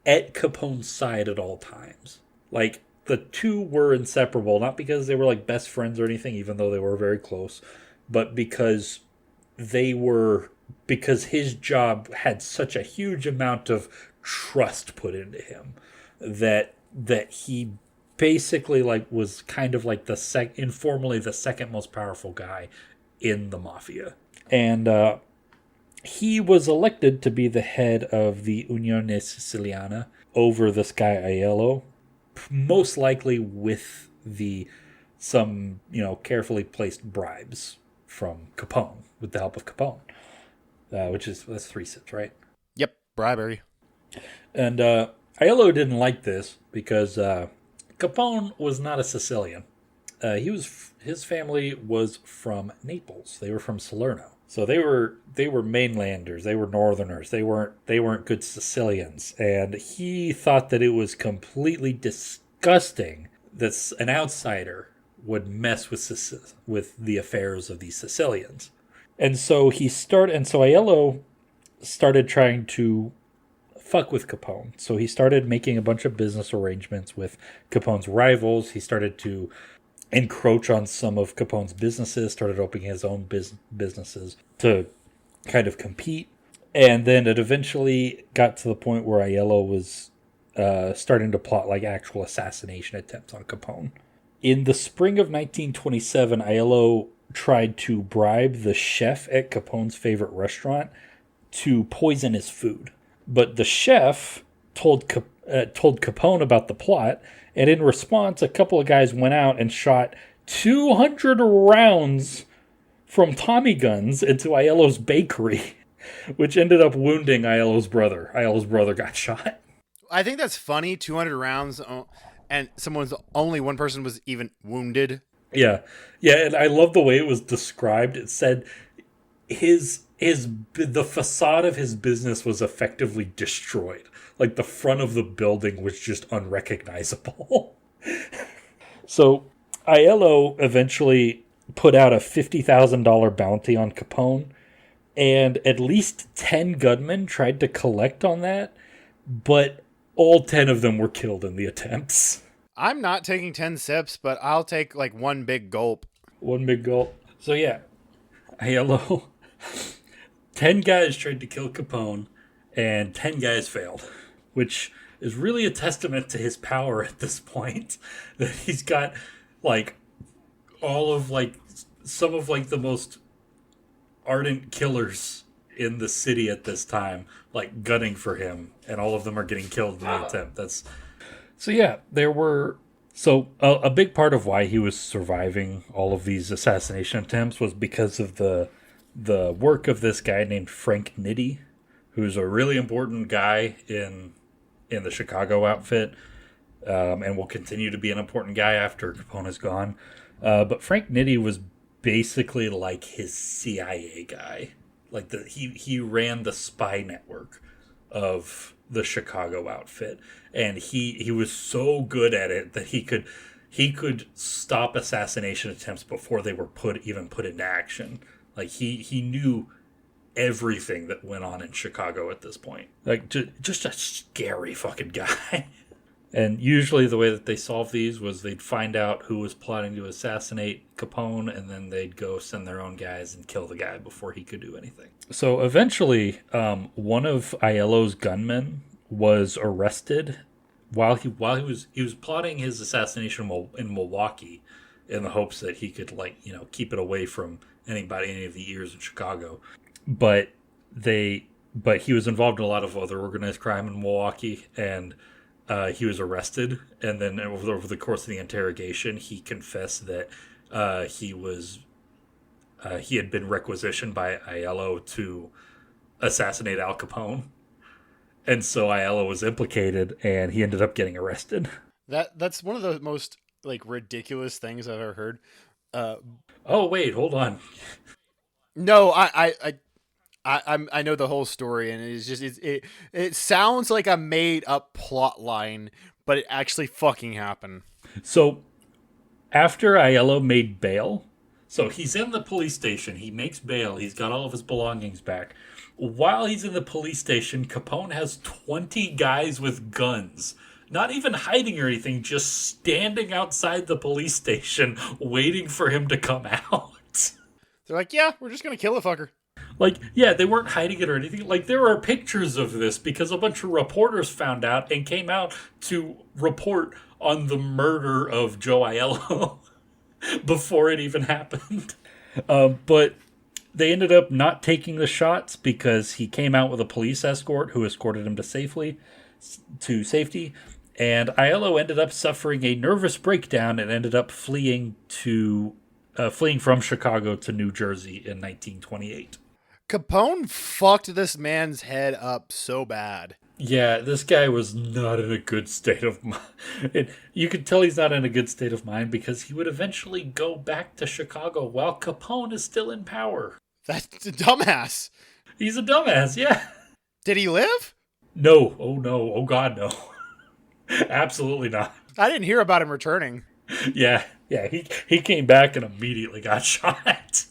at Capone's side at all times. Like the two were inseparable, not because they were like best friends or anything, even though they were very close, but because his job had such a huge amount of trust put into him that he basically like was kind of like informally the second most powerful guy in the mafia. And he was elected to be the head of the Unione Siciliana over this guy Aiello, most likely with some carefully placed bribes from Capone, with the help of Capone, that's 3 sips, right? Yep, bribery. And Aiello didn't like this because Capone was not a Sicilian. His family was from Naples. They were from Salerno. So they were mainlanders. They were northerners. They weren't good Sicilians. And he thought that it was completely disgusting that an outsider would mess with the affairs of these Sicilians. And so Aiello started trying to fuck with Capone. So he started making a bunch of business arrangements with Capone's rivals. He started to encroach on some of Capone's businesses, started opening his own businesses to kind of compete. And then it eventually got to the point where Aiello was starting to plot like actual assassination attempts on Capone. In the spring of 1927, Aiello tried to bribe the chef at Capone's favorite restaurant to poison his food. But the chef told Capone about the plot, and in response, a couple of guys went out and shot 200 rounds from Tommy guns into Aiello's bakery, which ended up wounding Aiello's brother. Aiello's brother got shot. I think that's funny. 200 rounds, and only one person was even wounded. Yeah, and I love the way it was described. It said the facade of his business was effectively destroyed. Like the front of the building was just unrecognizable. So Aiello eventually put out a $50,000 bounty on Capone, and at least 10 gunmen tried to collect on that, but all 10 of them were killed in the attempts. I'm not taking 10 sips, but I'll take like one big gulp. One big gulp. So yeah, Aiello, 10 guys tried to kill Capone, and 10 guys failed, which is really a testament to his power at this point, that he's got like all of like some of like the most ardent killers in the city at this time like gunning for him, and all of them are getting killed in the attempt. It's So yeah, there were. So a big part of why he was surviving all of these assassination attempts was because of the work of this guy named Frank Nitti, who's a really important guy in the Chicago outfit, and will continue to be an important guy after Capone is gone. But Frank Nitti was basically like his CIA guy. Like he ran the spy network of the Chicago outfit, and he was so good at it that he could stop assassination attempts before they were put into action. Like he knew everything that went on in Chicago at this point. Like just a scary fucking guy. And usually the way that they solved these was they'd find out who was plotting to assassinate Capone, and then they'd go send their own guys and kill the guy before he could do anything. So eventually, one of Aiello's gunmen was arrested while he was plotting his assassination in Milwaukee, in the hopes that he could keep it away from any of the ears in Chicago. But he was involved in a lot of other organized crime in Milwaukee, and he was arrested, and then over the course of the interrogation, he confessed that he had been requisitioned by Aiello to assassinate Al Capone, and so Aiello was implicated, and he ended up getting arrested. That's one of the most ridiculous things I've ever heard. Oh wait, hold on. No, I know the whole story, and it sounds like a made up plot line, but it actually fucking happened. So after Aiello made bail, so he's in the police station, he makes bail, he's got all of his belongings back. While he's in the police station, Capone has 20 guys with guns, not even hiding or anything, just standing outside the police station waiting for him to come out. They're like, yeah, we're just gonna kill the fucker. Like, yeah, they weren't hiding it or anything. Like, there are pictures of this because a bunch of reporters found out and came out to report on the murder of Joe Aiello before it even happened. But they ended up not taking the shots because he came out with a police escort who escorted him to safety. And Aiello ended up suffering a nervous breakdown and ended up fleeing from Chicago to New Jersey in 1928. Capone fucked this man's head up so bad. Yeah, this guy was not in a good state of mind. You could tell he's not in a good state of mind because he would eventually go back to Chicago while Capone is still in power. That's a dumbass. He's a dumbass, yeah. Did he live? No. Oh, no. Oh, God, no. Absolutely not. I didn't hear about him returning. Yeah. He came back and immediately got shot.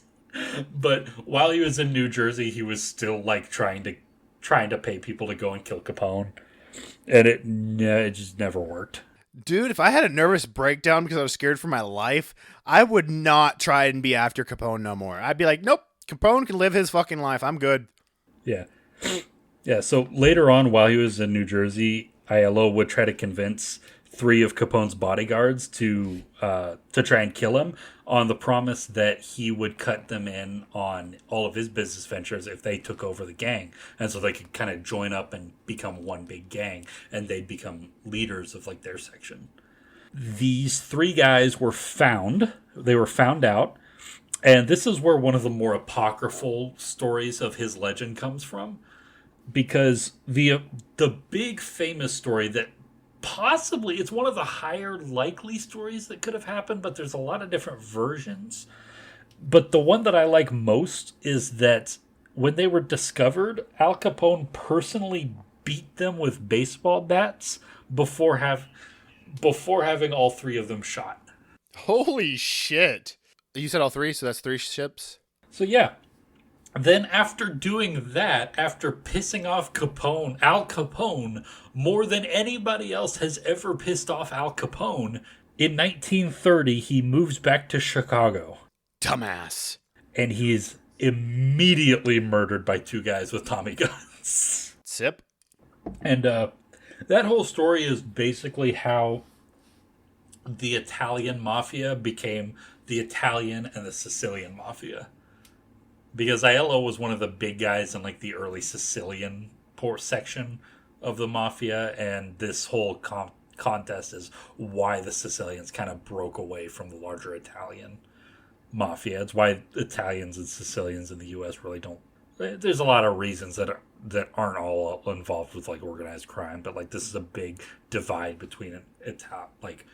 But while he was in New Jersey, he was still trying to pay people to go and kill Capone, and it just never worked. Dude, if I had a nervous breakdown because I was scared for my life, I would not try and be after Capone no more. I'd be like, nope, Capone can live his fucking life. I'm good. Yeah. So later on, while he was in New Jersey, Aiello would try to convince 3 of Capone's bodyguards to try and kill him on the promise that he would cut them in on all of his business ventures if they took over the gang. And so they could kind of join up and become one big gang, and they'd become leaders of their section. These 3 guys were found. They were found out. And this is where one of the more apocryphal stories of his legend comes from. Because the big famous story that possibly it's one of the higher likely stories that could have happened, but there's a lot of different versions. But the one that I like most is that when they were discovered, Al Capone personally beat them with baseball bats before having all 3 of them shot. Holy shit. You said all 3, so that's 3 ships? So yeah. Then after doing that, after pissing off Al Capone, more than anybody else has ever pissed off Al Capone, in 1930, he moves back to Chicago. Dumbass. And he is immediately murdered by 2 guys with Tommy guns. Sip. And that whole story is basically how the Italian mafia became the Italian and the Sicilian mafia. Because Aiello was one of the big guys in the early Sicilian port section of the mafia, and this whole contest is why the Sicilians kind of broke away from the larger Italian mafia. It's why Italians and Sicilians in the U.S. really don't. There's a lot of reasons that aren't all involved with like organized crime, but like this is a big divide between like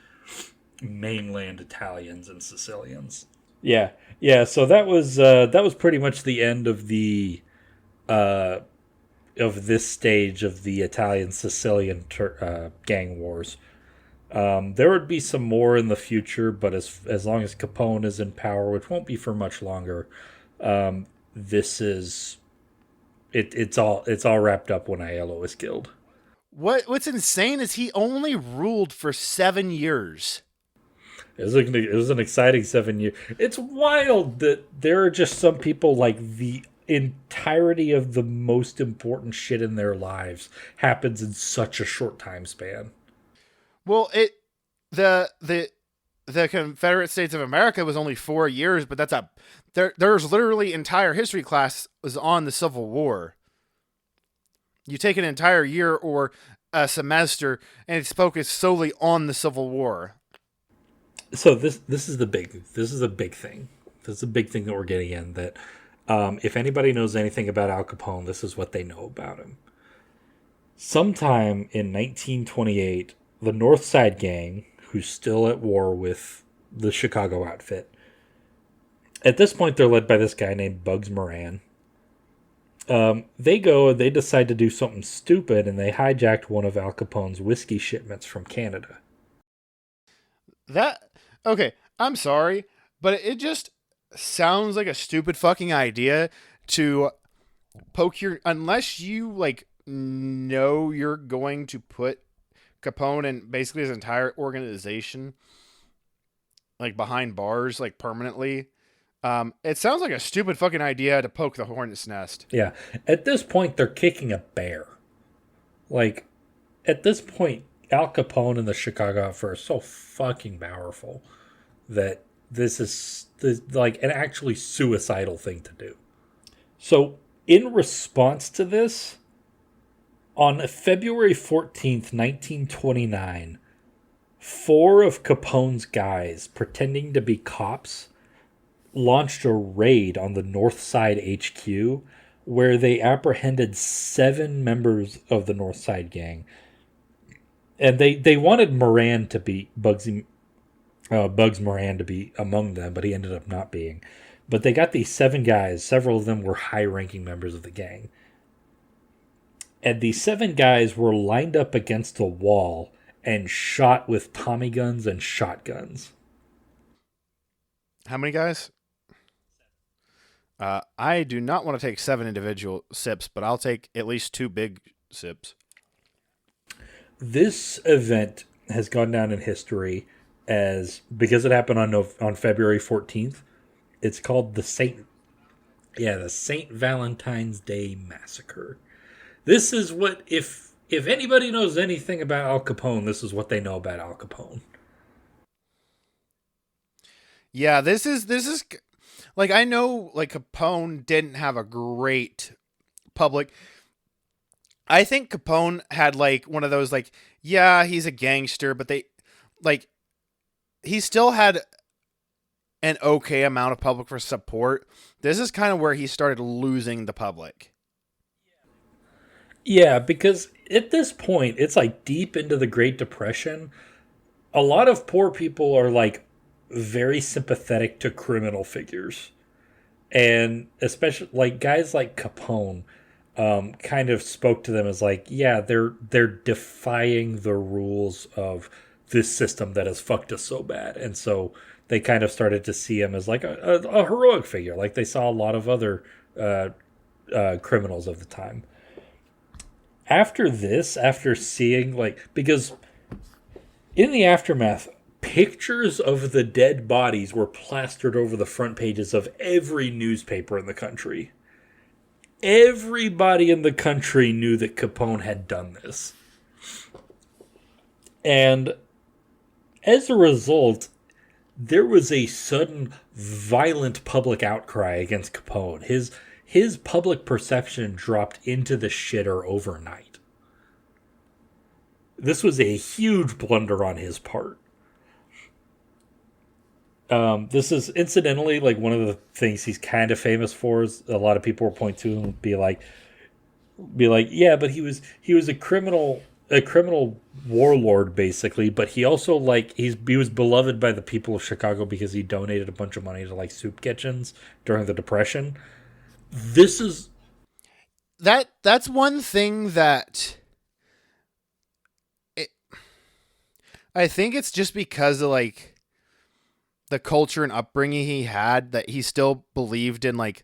mainland Italians and Sicilians. Yeah, yeah. So that was pretty much the end of the of this stage of the Italian Sicilian gang wars. There would be some more in the future, but as long as Capone is in power, which won't be for much longer, this is it's all wrapped up when Aiello was killed. What's insane is he only ruled for 7 years. It was an exciting 7 years. It's wild that there are just some people like the entirety of the most important shit in their lives happens in such a short time span. Well, the Confederate States of America was only 4 years, but there's literally entire history class was on the Civil War. You take an entire year or a semester, and it's focused solely on the Civil War. So this is a big thing. This is a big thing that we're getting in. That if anybody knows anything about Al Capone, this is what they know about him. Sometime in 1928, the North Side Gang, who's still at war with the Chicago outfit, at this point they're led by this guy named Bugs Moran. They decide to do something stupid, and they hijacked one of Al Capone's whiskey shipments from Canada. Okay, I'm sorry, but it just sounds like a stupid fucking idea to poke unless you like know you're going to put Capone and basically his entire organization like behind bars like permanently. It sounds like a stupid fucking idea to poke the hornet's nest. Yeah, at this point they're kicking a bear. Like at this point, Al Capone and the Chicago outfit are so fucking powerful that this is like an actually suicidal thing to do. So, in response to this, on February 14th, 1929, 4 of Capone's guys, pretending to be cops, launched a raid on the North Side HQ where they apprehended 7 members of the North Side Gang. And they wanted Moran to be Bugs Moran to be among them, but he ended up not being. But they got these 7 guys. Several of them were high-ranking members of the gang. And these 7 guys were lined up against a wall and shot with Tommy guns and shotguns. How many guys? I do not want to take 7 individual sips, but I'll take at least 2 big sips. This event has gone down in history as, because it happened on February 14th, it's called the Saint Valentine's Day Massacre. This is what, if anybody knows anything about Al Capone, this is what they know about Al Capone. Yeah, this is like, I know like Capone didn't have a great public. I think Capone had like one of those like, yeah, he's a gangster, but he still had an okay amount of public for support. This is kind of where he started losing the public. Yeah, because at this point, it's like deep into the Great Depression. A lot of poor people are like very sympathetic to criminal figures. And especially like guys like Capone kind of spoke to them as like, yeah, they're defying the rules of this system that has fucked us so bad. And so they kind of started to see him as like a heroic figure, like they saw a lot of other criminals of the time. After seeing like, because in the aftermath, pictures of the dead bodies were plastered over the front pages of every newspaper in the country. Everybody in the country knew that Capone had done this. And as a result, there was a sudden violent public outcry against Capone. His public perception dropped into the shitter overnight. This was a huge blunder on his part. This is incidentally like one of the things he's kind of famous for. Is a lot of people will point to him and be like, yeah, but he was a criminal warlord basically, but he also like he was beloved by the people of Chicago because he donated a bunch of money to like soup kitchens during the Depression. This is That's one thing that it, I think it's just because of like the culture and upbringing he had that he still believed in like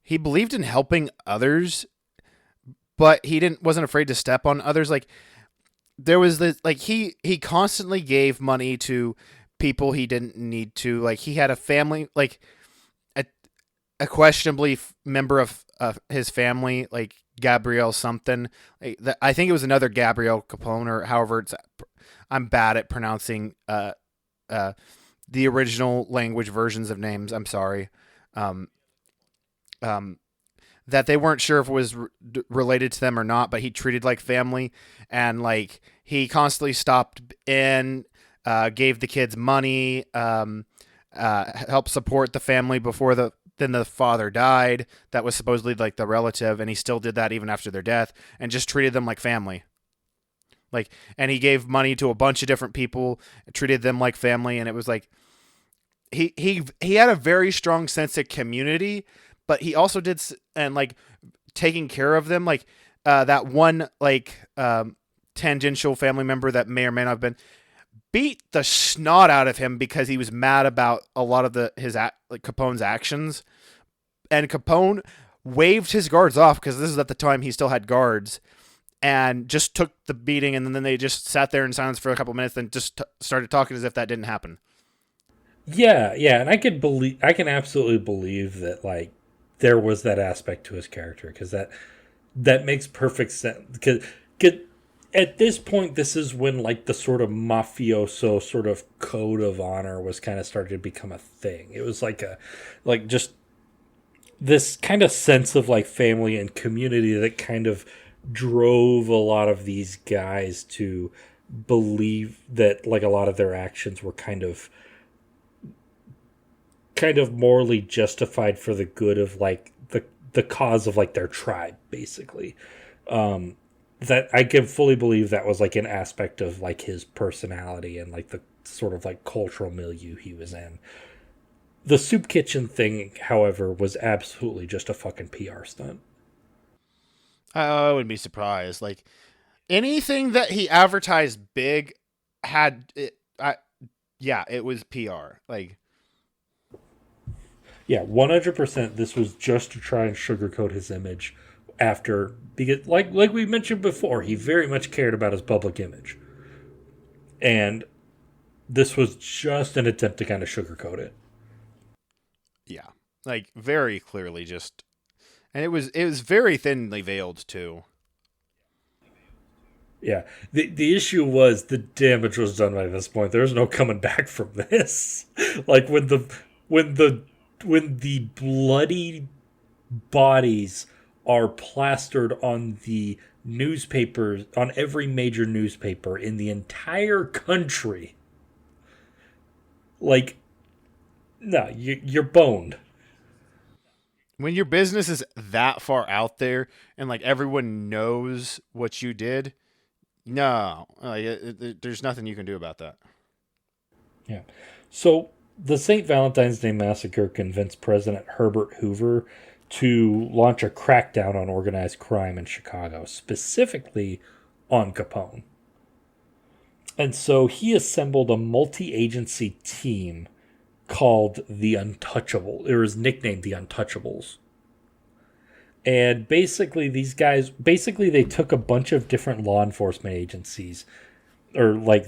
he believed in helping others, but he didn't wasn't afraid to step on others. Like there was this like he constantly gave money to people he didn't need to. Like he had a family like a questionably member of his family, like Gabrielle something. I think it was another Gabrielle Capone, or however it's. I'm bad at pronouncing the original language versions of names. I'm sorry. Um, that they weren't sure if it was related to them or not, but he treated like family, and like he constantly stopped in, gave the kids money, helped support the family before then the father died. That was supposedly like the relative, and he still did that even after their death, and just treated them like family. Like, and he gave money to a bunch of different people, treated them like family, and it was like he had a very strong sense of community, but he also did and like taking care of them, like that one like tangential family member that may or may not have been beat the snot out of him because he was mad about a lot of his Capone's actions, and Capone waved his guards off because this is at the time he still had guards, and just took the beating, and then they just sat there in silence for a couple of minutes, then just started talking as if that didn't happen. yeah, yeah, and I can absolutely believe that like there was that aspect to his character because that makes perfect sense because at this point, this is when like the sort of mafioso sort of code of honor was kind of starting to become a thing. It was like just this kind of sense of like family and community that kind of drove a lot of these guys to believe that like a lot of their actions were kind of morally justified for the good of like the cause of like their tribe basically. That I can fully believe that was like an aspect of like his personality and like the sort of like cultural milieu he was in. The soup kitchen thing, however, was absolutely just a fucking PR stunt. I wouldn't be surprised. Like anything that he advertised big had it. Yeah, it was PR. Like Yeah, 100%. This was just to try and sugarcoat his image after because like we mentioned before, he very much cared about his public image. And this was just an attempt to kind of sugarcoat it. yeah, like very clearly just, and it was very thinly veiled too. Yeah. The issue was the damage was done by this point. There's no coming back from this. Like when the when the bloody bodies are plastered on the newspapers on every major newspaper in the entire country. Like no, you're boned. When your business is that far out there and like everyone knows what you did, no, there's nothing you can do about that. Yeah. So the St. Valentine's Day Massacre convinced President Herbert Hoover to launch a crackdown on organized crime in Chicago, specifically on Capone. And so he assembled a multi agency team called the Untouchables. It was nicknamed the Untouchables. And basically, these guys, they took a bunch of different law enforcement agencies, or like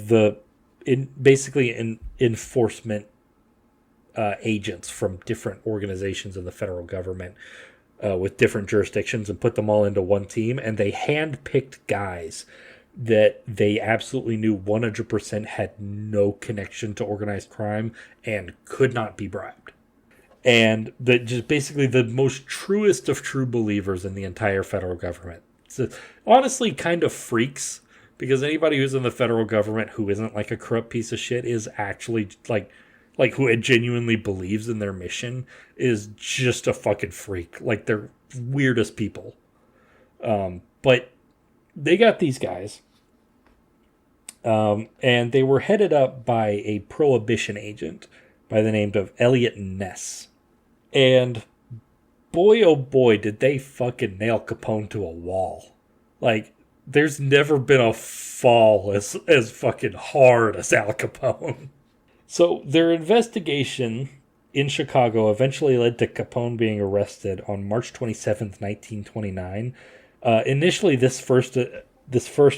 enforcement agents from different organizations in the federal government with different jurisdictions, and put them all into one team. And they handpicked guys that they absolutely knew 100% had no connection to organized crime and could not be bribed. And that just basically the most truest of true believers in the entire federal government. So honestly, kind of freaks because anybody who's in the federal government who isn't like a corrupt piece of shit is actually like who genuinely believes in their mission is just a fucking freak. Like they're weirdest people. But they got these guys. And they were headed up by a prohibition agent by the name of Elliot Ness. And boy, oh boy, did they fucking nail Capone to a wall. Like, there's never been a fall as fucking hard as Al Capone. So their investigation in Chicago eventually led to Capone being arrested on March 27th, 1929. Initially, this first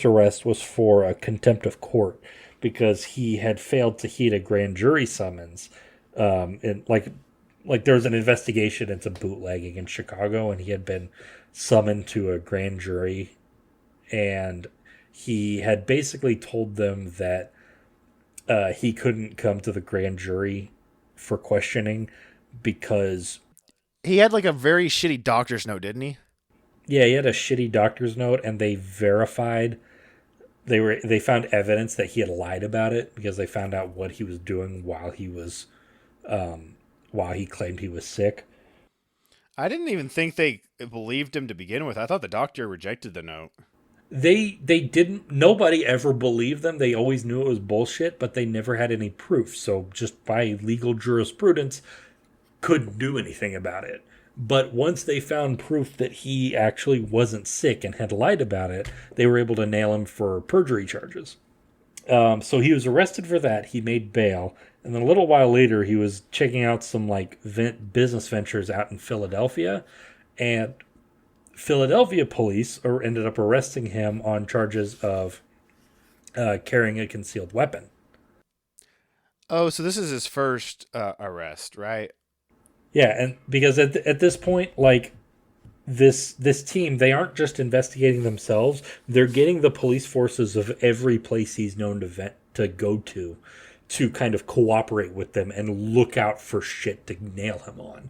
arrest was for a contempt of court because he had failed to heed a grand jury summons. And like there was an investigation into bootlegging in Chicago, and he had been summoned to a grand jury, and he had basically told them that he couldn't come to the grand jury for questioning because He had like a very shitty doctor's note, didn't he? yeah, he had a shitty doctor's note, and they verified they found evidence that he had lied about it because they found out what he was doing while he claimed he was sick. I didn't even think they believed him to begin with. I thought the doctor rejected the note. They didn't. Nobody ever believed them. They always knew it was bullshit, but they never had any proof. So just by legal jurisprudence, couldn't do anything about it. But once they found proof that he actually wasn't sick and had lied about it, they were able to nail him for perjury charges. So he was arrested for that. He made bail. And then a little while later, he was checking out some like business ventures out in Philadelphia. And Philadelphia police ended up arresting him on charges of carrying a concealed weapon. Oh, so this is his first arrest, right? Yeah, and because at this point, like this team, they aren't just investigating themselves; they're getting the police forces of every place he's known to go to kind of cooperate with them and look out for shit to nail him on.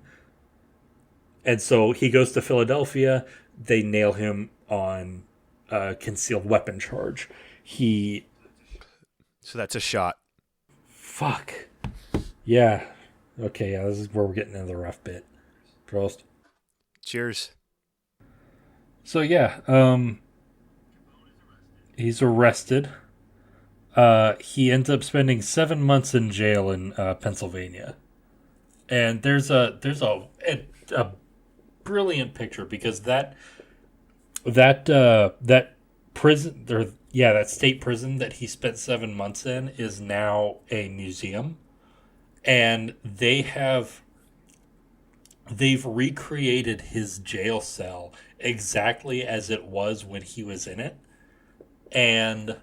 And so he goes to Philadelphia. They nail him on a concealed weapon charge. So that's a shot. Fuck. Yeah. Okay, yeah, this is where we're getting into the rough bit. Prost. Cheers. So yeah, he's arrested. He ends up spending 7 months in jail in Pennsylvania. And there's a brilliant picture because that prison that state prison that he spent 7 months in is now a museum, and they've recreated his jail cell exactly as it was when he was in it, and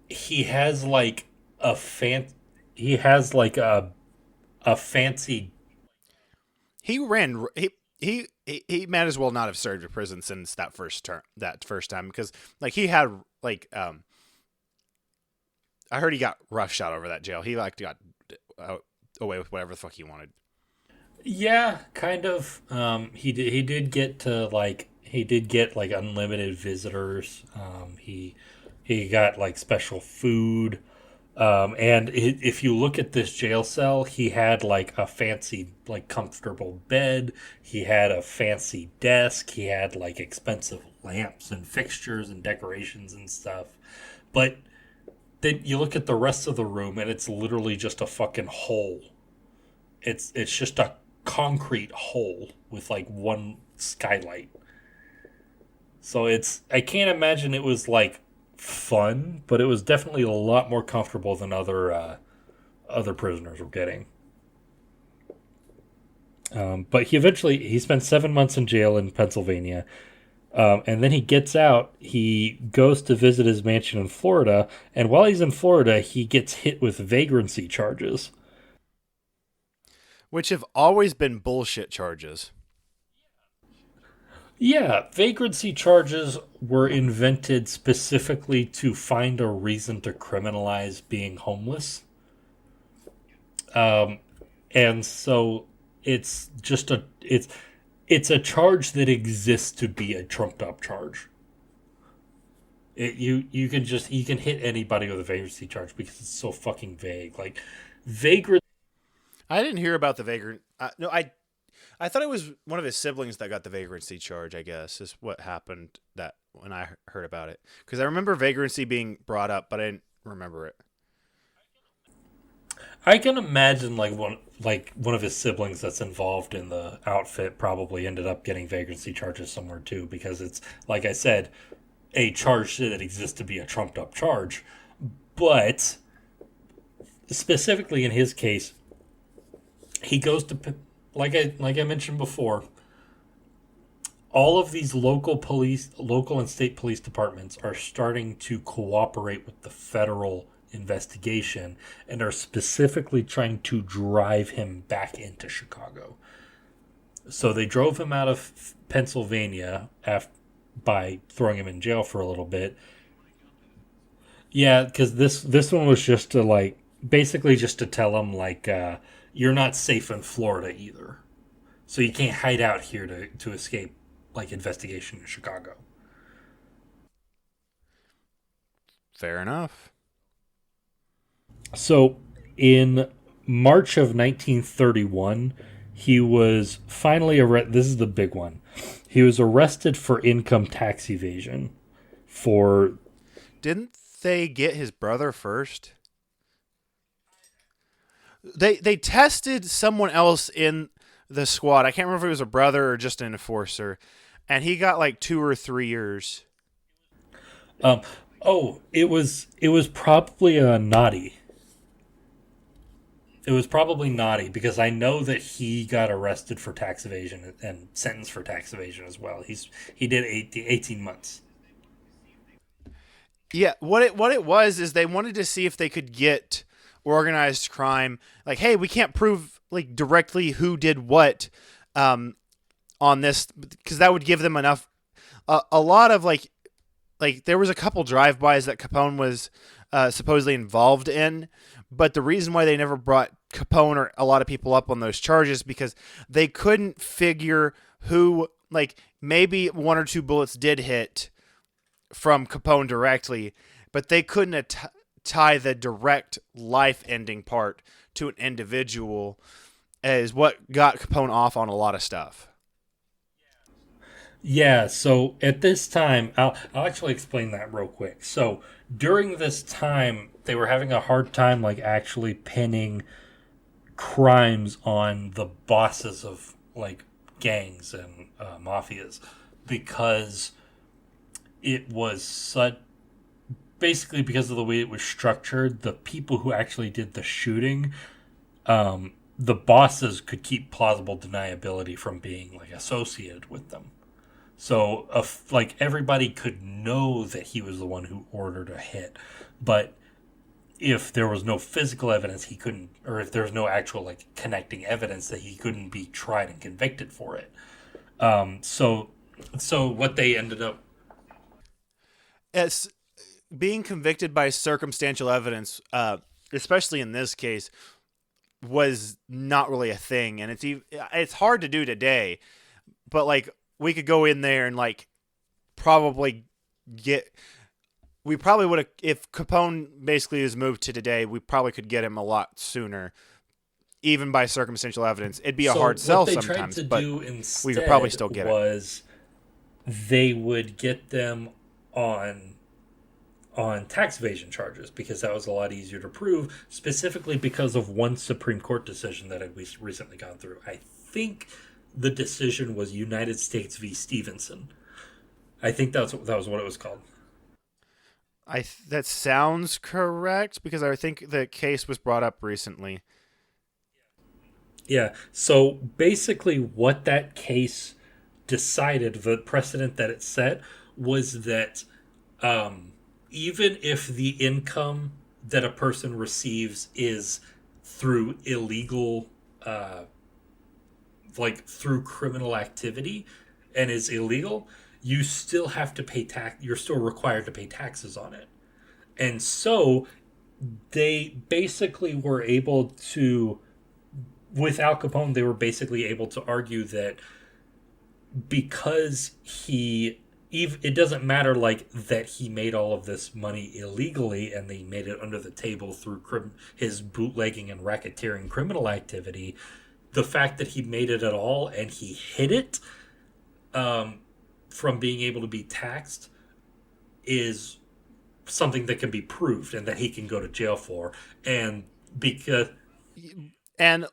he has like a fancy. He ran. He might as well not have served a prison since that first time because like he had like I heard he got roughshod over that jail. He like got away with whatever the fuck he wanted. Yeah, kind of. He did get unlimited visitors. He got like special food. And if you look at this jail cell, he had like a fancy, like comfortable bed. He had a fancy desk. He had like expensive lamps and fixtures and decorations and stuff. But then you look at the rest of the room and it's literally just a fucking hole. It's just a concrete hole with like one skylight. So I can't imagine it was like fun, but it was definitely a lot more comfortable than other prisoners were getting. But he spent 7 months in jail in Pennsylvania, and then he gets out. He goes to visit his mansion in Florida, and while he's in Florida, he gets hit with vagrancy charges, which have always been bullshit charges. Yeah, vagrancy charges were invented specifically to find a reason to criminalize being homeless. And so it's just it's a charge that exists to be a trumped up charge. You can just you can hit anybody with a vagrancy charge because it's so fucking vague. Like vagrant. I didn't hear about the vagrant. No, I thought it was one of his siblings that got the vagrancy charge. I guess is what happened that when I heard about it, because I remember vagrancy being brought up, but I didn't remember it. I can imagine like one of his siblings that's involved in the outfit probably ended up getting vagrancy charges somewhere too because it's like I said, a charge that exists to be a trumped up charge, but specifically in his case, he goes to like I mentioned before, all of these local and state police departments are starting to cooperate with the federal investigation and are specifically trying to drive him back into Chicago. So they drove him out of Pennsylvania by throwing him in jail for a little bit. Yeah, because this one was just to like basically just to tell him like you're not safe in Florida either, so you can't hide out here to escape like investigation in Chicago. Fair enough. So in March of 1931, he was finally arrested. This is the big one. He was arrested for income tax evasion. For Didn't they get his brother first? They tested someone else in the squad. I can't remember if it was a brother or just an enforcer, and he got like 2 or 3 years. um, it was probably a naughty. It was probably naughty because I know that he got arrested for tax evasion and sentenced for tax evasion as well. He did 18 months. Yeah, what it was is they wanted to see if they could get organized crime. Like, hey, we can't prove like directly who did what on this because that would give them enough. A lot of like there was a couple drive-bys that Capone was supposedly involved in, but the reason why they never brought Capone or a lot of people up on those charges because they couldn't figure who, like, maybe one or two bullets did hit from Capone directly, but they couldn't tie the direct life-ending part to an individual is what got Capone off on a lot of stuff. Yeah, so at this time, I'll actually explain that real quick. So during this time, they were having a hard time like actually pinning crimes on the bosses of like gangs and mafias because it was such basically because of the way it was structured. The people who actually did the shooting, the bosses could keep plausible deniability from being like associated with them. So, like everybody could know that he was the one who ordered a hit, but if there was no physical evidence, he couldn't, or if there was no actual like connecting evidence, that he couldn't be tried and convicted for it. So, what they ended up, It's being convicted by circumstantial evidence, especially in this case, was not really a thing, and it's hard to do today. But like we could go in there and like probably get. We probably would have if Capone basically is moved to today. We probably could get him a lot sooner, even by circumstantial evidence. It'd be a hard sell what they tried sometimes, to but do we could probably instead still get it. was they would get them on tax evasion charges because that was a lot easier to prove, specifically because of one Supreme Court decision that had recently gone through. I think the decision was United States v. Stevenson. I think that was what it was called. That sounds correct because I think the case was brought up recently. Yeah. So basically, what that case decided, the precedent that it set, was that even if the income that a person receives is through illegal, like through criminal activity and is illegal, you still have to pay tax. You're still required to pay taxes on it. And so they basically were able to, with Al Capone, they were basically able to argue that because he it doesn't matter like that he made all of this money illegally and they made it under the table through his bootlegging and racketeering criminal activity. The fact that he made it at all and he hid it from being able to be taxed is something that can be proved and that he can go to jail for. And because And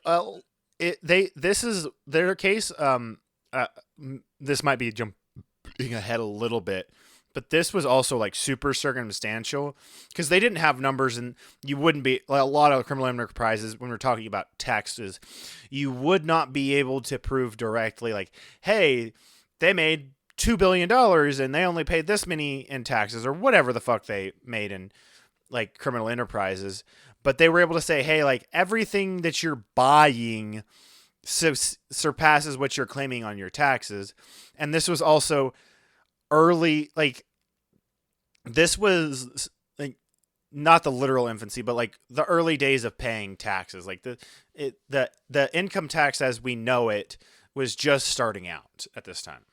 this is their case. This might be jumping ahead a little bit, but this was also like super circumstantial because they didn't have numbers, and you wouldn't be like, a lot of criminal enterprises when we're talking about taxes, you would not be able to prove directly like, hey, they made $2 billion and they only paid this many in taxes or whatever the fuck they made in like criminal enterprises. But they were able to say, hey, like everything that you're buying surpasses what you're claiming on your taxes. And this was also early, like this was like not the literal infancy, but like the early days of paying taxes. Like the income tax as we know it was just starting out at this time.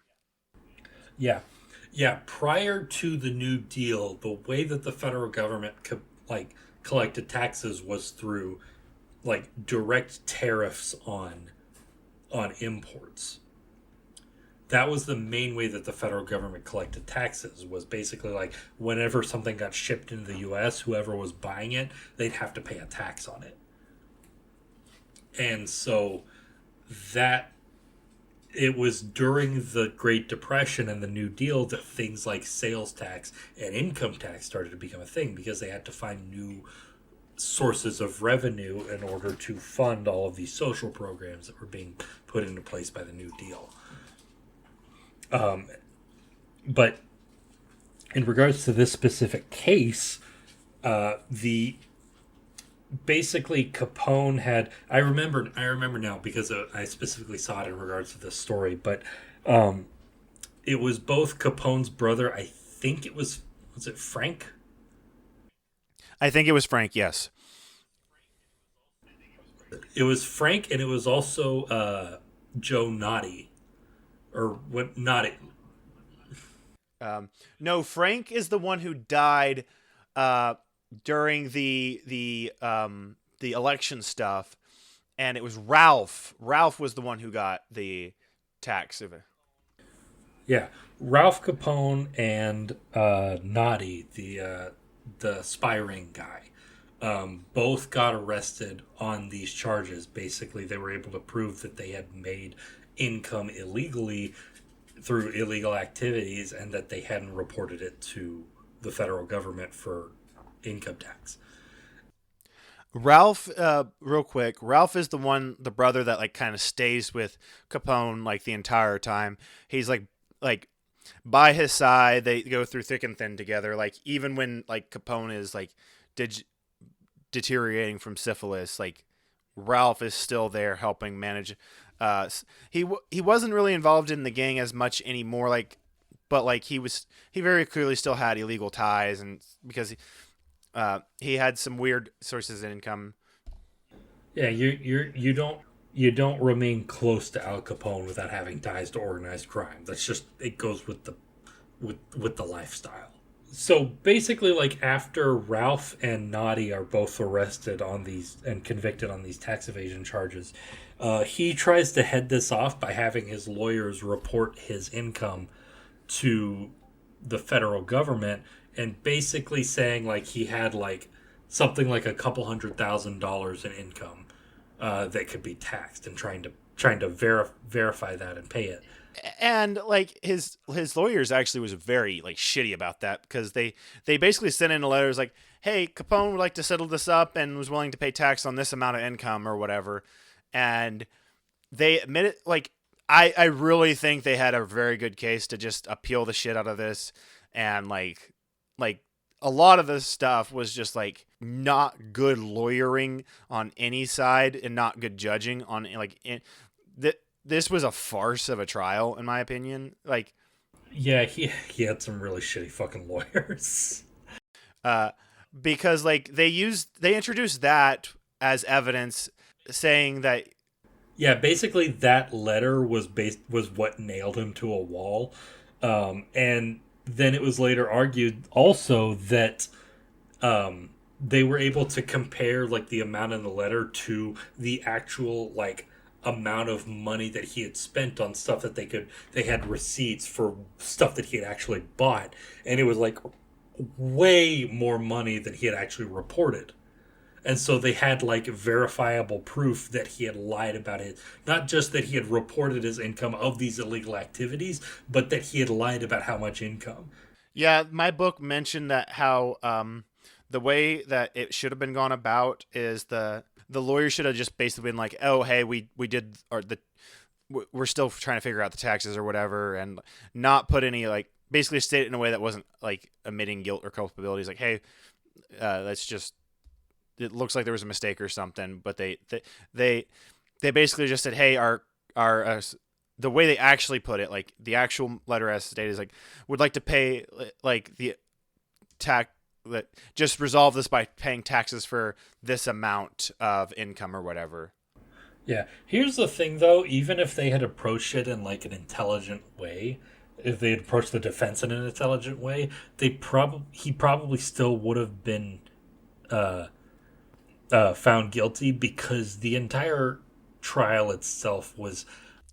yeah, yeah, prior to the New Deal, the way that the federal government collected taxes was through like direct tariffs on imports. That was the main way that the federal government collected taxes, was basically like whenever something got shipped into the US, whoever was buying it, they'd have to pay a tax on it. And so that it was during the Great Depression and the New Deal that things like sales tax and income tax started to become a thing, because they had to find new sources of revenue in order to fund all of these social programs that were being put into place by the New Deal. But in regards to this specific case, the basically Capone had, I remember now because I specifically saw it in regards to this story, but it was both Capone's brother. I think was it Frank? I think it was Frank, yes. It was Frank, and it was also Joe Naughty, or what? Naughty. No, Frank is the one who died during the election stuff, and it was Ralph. Ralph was the one who got the tax. Yeah, Ralph Capone and Naughty, the spy ring guy, both got arrested on these charges. Basically, they were able to prove that they had made income illegally through illegal activities and that they hadn't reported it to the federal government for income tax. Ralph, real quick, Ralph is the brother that like kind of stays with Capone like the entire time. He's like by his side. They go through thick and thin together. Like even when like Capone is like deteriorating from syphilis, like Ralph is still there helping manage. He wasn't really involved in the gang as much anymore. Like, but like he very clearly still had illegal ties, and because he had some weird sources of income. Yeah, you don't remain close to Al Capone without having ties to organized crime. That's just, it goes with the lifestyle. So basically, like after Ralph and Naughty are both arrested on these and convicted on these tax evasion charges, he tries to head this off by having his lawyers report his income to the federal government, and basically saying like he had like something like a couple $100,000 in income that could be taxed, and trying to verify that and pay it. And like his lawyers actually was very like shitty about that, because they basically sent in a letter like, hey, Capone would like to settle this up and was willing to pay tax on this amount of income or whatever, and they admitted like I really think they had a very good case to just appeal the shit out of this, and like a lot of this stuff was just like not good lawyering on any side and not good judging on like this was a farce of a trial, in my opinion. Like, yeah, he had some really shitty fucking lawyers. Because like they introduced that as evidence, saying that. Yeah, basically that letter was what nailed him to a wall. And then it was later argued also that they were able to compare like the amount in the letter to the actual like amount of money that he had spent on stuff that they had receipts for stuff that he had actually bought, and it was like way more money than he had actually reported. And so they had like verifiable proof that he had lied about it. Not just that he had reported his income of these illegal activities, but that he had lied about how much income. Yeah, my book mentioned that how the way that it should have been gone about is the lawyer should have just basically been like, oh hey, we did or the we're still trying to figure out the taxes or whatever, and not put any like basically state it in a way that wasn't like admitting guilt or culpability. It's like, hey, let's just it looks like there was a mistake or something, but they basically just said, hey, our the way they actually put it, like the actual letter as stated, is like would like to pay like the tax that just resolve this by paying taxes for this amount of income or whatever. Yeah. Here's the thing, though. Even if they had approached it in like an intelligent way, if they had approached the defense in an intelligent way, he probably still would have been uh, found guilty because the entire trial itself was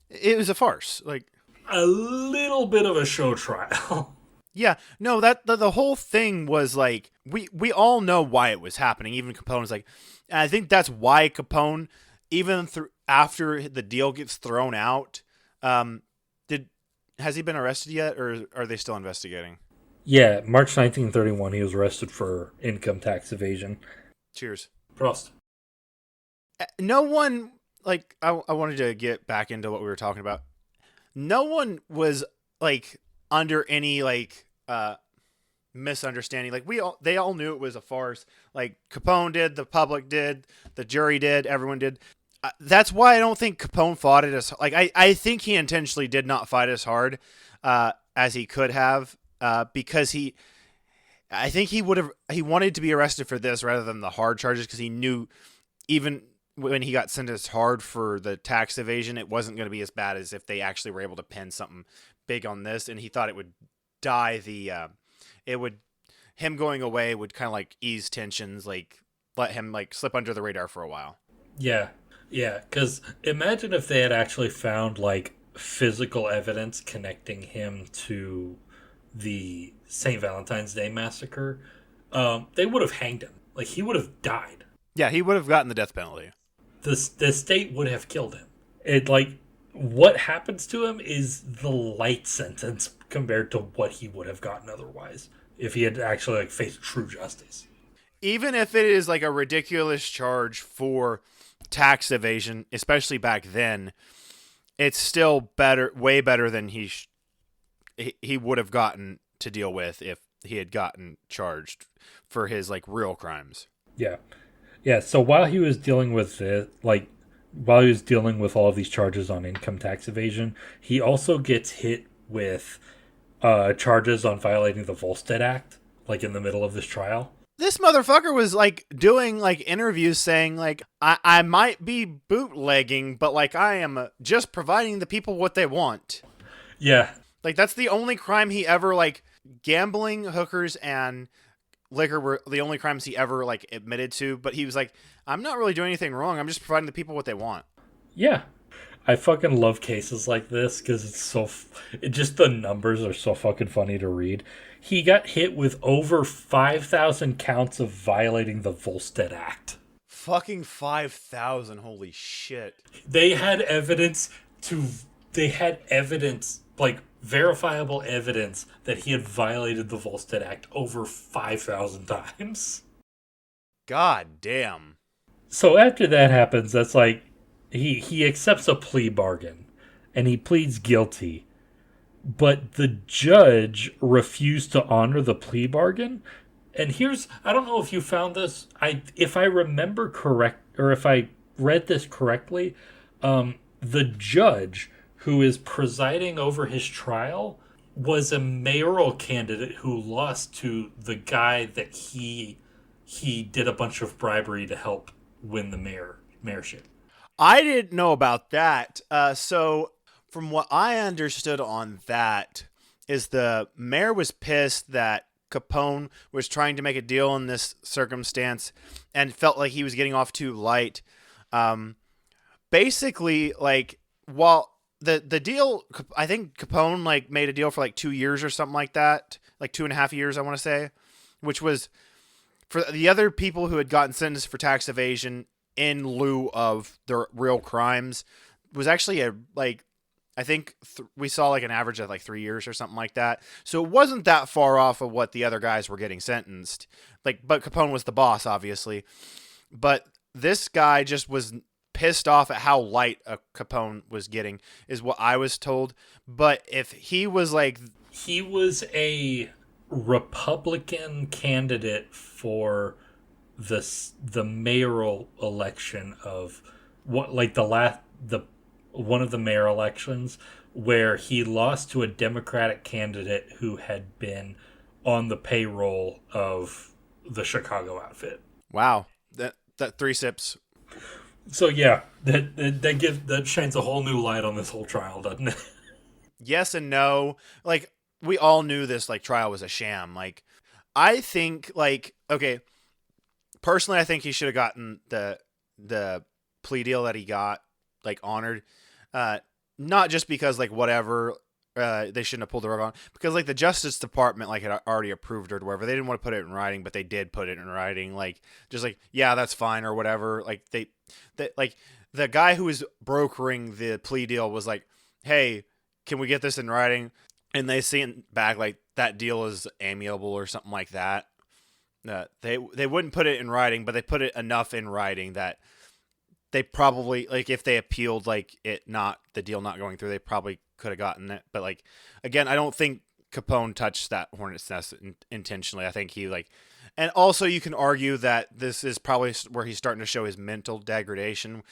It was a farce. Like, a little bit of a show trial. yeah, no, that the whole thing was like we all know why it was happening. Even Capone's like, and I think that's why Capone, even after the deal gets thrown out, did has he been arrested yet, or are they still investigating? Yeah, March 1931, he was arrested for income tax evasion. Cheers. Prost. No one like I wanted to get back into what we were talking about. No one was like under any like misunderstanding. Like they all knew it was a farce. Like Capone did, the public did, the jury did, everyone did. That's why I don't think Capone fought it as like I think he intentionally did not fight as hard as he could have because I think he wanted to be arrested for this rather than the hard charges because he knew even when he got sentenced hard for the tax evasion, it wasn't going to be as bad as if they actually were able to pin something big on this, and he thought it would dye the it would him going away would kind of like ease tensions, like let him like slip under the radar for a while. Yeah, yeah, because imagine if they had actually found like physical evidence connecting him to the St. Valentine's Day massacre. They would have hanged him. Like he would have died. Yeah, he would have gotten the death penalty. The state would have killed him. It like what happens to him is the light sentence compared to what he would have gotten otherwise if he had actually like faced true justice. Even if it is like a ridiculous charge for tax evasion, especially back then, it's still better, way better than he would have gotten to deal with if he had gotten charged for his like real crimes. Yeah. Yeah, so while he was dealing with it, like while he was dealing with all of these charges on income tax evasion, he also gets hit with charges on violating the Volstead Act, like in the middle of this trial. This motherfucker was like doing like interviews saying like I might be bootlegging, but like I am just providing the people what they want. Yeah. Like that's the only crime he ever like gambling, hookers, and liquor were the only crimes he ever like admitted to, but he was like, I'm not really doing anything wrong. I'm just providing the people what they want. Yeah. I fucking love cases like this because just the numbers are so fucking funny to read. He got hit with over 5,000 counts of violating the Volstead Act. Fucking 5,000. Holy shit. They had evidence like verifiable evidence that he had violated the Volstead Act over 5,000 times. God damn. So after that happens, that's like he accepts a plea bargain and he pleads guilty. But the judge refused to honor the plea bargain. And I don't know if you found this. If I remember correct, or if I read this correctly, the judge who is presiding over his trial was a mayoral candidate who lost to the guy that he did a bunch of bribery to help win the mayorship. I didn't know about that. So from what I understood on that, is the mayor was pissed that Capone was trying to make a deal in this circumstance and felt like he was getting off too light. Um, Basically, like, while the deal, I think Capone like made a deal for like 2 years or something like that, like 2.5 years, I want to say, which was for the other people who had gotten sentenced for tax evasion in lieu of their real crimes was actually a like I think we saw like an average of like 3 years or something like that. So it wasn't that far off of what the other guys were getting sentenced. Like, but Capone was the boss, obviously. But this guy just was pissed off at how light a Capone was getting, is what I was told. But if he was like, he was a Republican candidate for the mayoral election of what, like the one of the mayor elections, where he lost to a Democratic candidate who had been on the payroll of the Chicago outfit. wow, that 3 sips. So yeah, that shines a whole new light on this whole trial, doesn't it? Yes and no. Like, we all knew this like trial was a sham. Like, I think, like, okay, personally, I think he should have gotten the plea deal that he got like honored. Not just because like whatever, they shouldn't have pulled the rug on, because like the Justice Department like had already approved it or whatever. They didn't want to put it in writing, but they did put it in writing. Like, just like, yeah, that's fine or whatever. Like they like the guy who was brokering the plea deal was like, hey, can we get this in writing? And they sent back like, that deal is amiable or something like that. They wouldn't put it in writing, but they put it enough in writing that they probably, like, if they appealed like the deal not going through, they probably could have gotten it. But like, again, I don't think Capone touched that hornet's nest intentionally. I think he like, and also you can argue that this is probably where he's starting to show his mental degradation,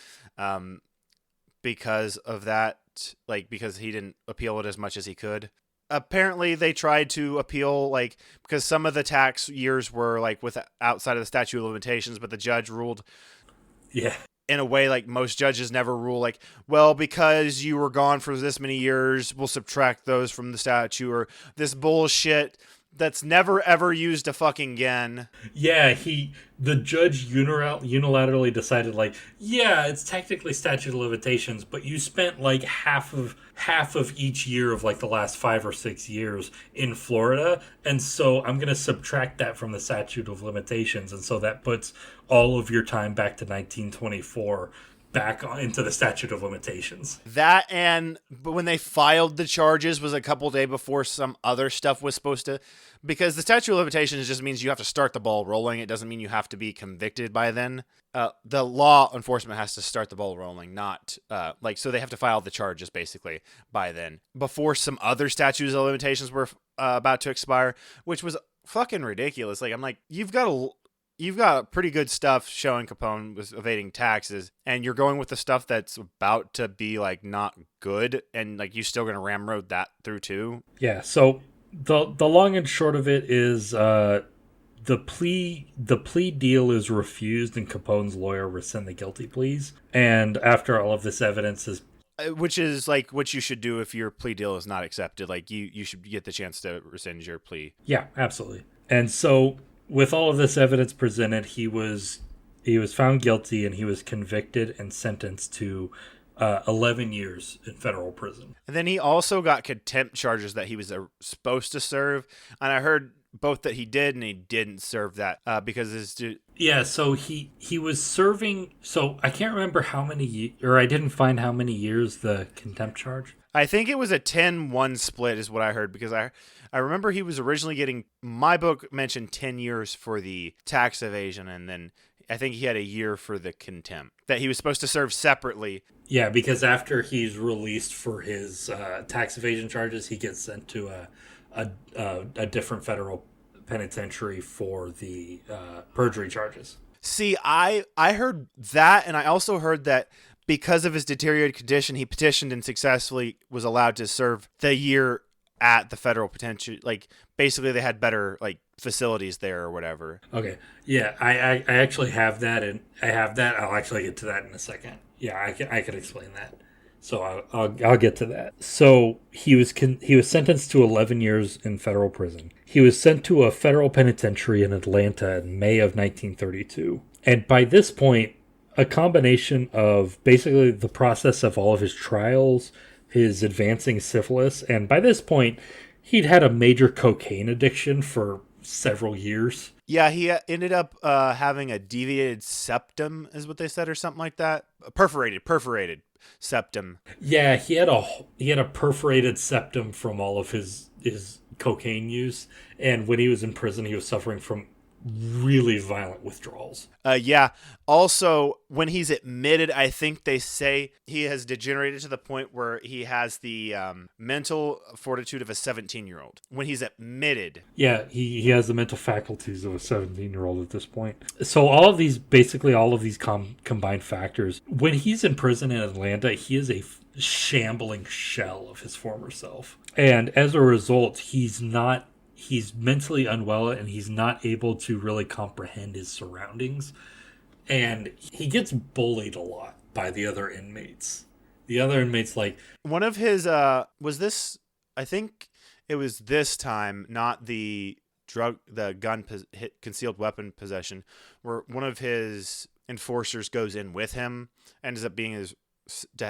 because of that, like, because he didn't appeal it as much as he could. Apparently they tried to appeal, like, because some of the tax years were like with outside of the statute of limitations, but the judge ruled, Yeah. in a way like most judges never rule, like, well, because you were gone for this many years, we'll subtract those from the statute, or this bullshit that's never ever used a fucking again. Yeah, the judge unilaterally decided, like, yeah, it's technically statute of limitations, but you spent like half of each year of like the last 5 or 6 years in Florida, and so I'm gonna subtract that from the statute of limitations, and so that puts all of your time back to 1924 back into the statute of limitations. That, and but when they filed the charges was a couple days before some other stuff was supposed to, because the statute of limitations just means you have to start the ball rolling. It doesn't mean you have to be convicted by then. The law enforcement has to start the ball rolling, not like, so they have to file the charges basically by then, before some other statutes of limitations were about to expire, which was fucking ridiculous. Like, I'm like, you've got pretty good stuff showing Capone was evading taxes, and you're going with the stuff that's about to be like not good, and like you still gonna ramrod that through too. Yeah. So the long and short of it is, the plea deal is refused, and Capone's lawyer rescind the guilty pleas. And after all of this evidence is, which is like what you should do if your plea deal is not accepted. Like, you should get the chance to rescind your plea. yeah, absolutely. And so, with all of this evidence presented, he was found guilty, and he was convicted and sentenced to 11 years in federal prison. And then he also got contempt charges that he was supposed to serve, and I heard both that he did and he didn't serve that because yeah. So he was serving. So I can't remember how many, or I didn't find how many years the contempt charge. I think it was a 10-1 split is what I heard, because I remember he was originally getting, my book mentioned 10 years for the tax evasion, and then I think he had a year for the contempt that he was supposed to serve separately. Yeah, because after he's released for his tax evasion charges, he gets sent to a different federal penitentiary for the perjury charges. See, I heard that, and I also heard that because of his deteriorated condition, he petitioned and successfully was allowed to serve the year at the federal penitentiary. Like, basically they had better like facilities there or whatever. Okay. Yeah, I actually have that, and I'll actually get to that in a second. Yeah, I could explain that. So I'll get to that. So he was sentenced to 11 years in federal prison. He was sent to a federal penitentiary in Atlanta in May of 1932. And by this point, a combination of basically the process of all of his trials, his advancing syphilis, and by this point, he'd had a major cocaine addiction for several years. Yeah, he ended up having a deviated septum, is what they said, or something like that. Perforated septum. Yeah, he had a perforated septum from all of his cocaine use, and when he was in prison, he was suffering from really violent withdrawals. Yeah. Also, when he's admitted, I think they say he has degenerated to the point where he has the mental fortitude of a 17-year-old. When he's admitted. Yeah, he has the mental faculties of a 17-year-old at this point. So all of these combined factors. When he's in prison in Atlanta, he is a shambling shell of his former self. And as a result, he's mentally unwell and he's not able to really comprehend his surroundings. And he gets bullied a lot by the other inmates. The other inmates, like... One of his, was this, I think it was this time, not the concealed weapon possession, where one of his enforcers goes in with him, ends up being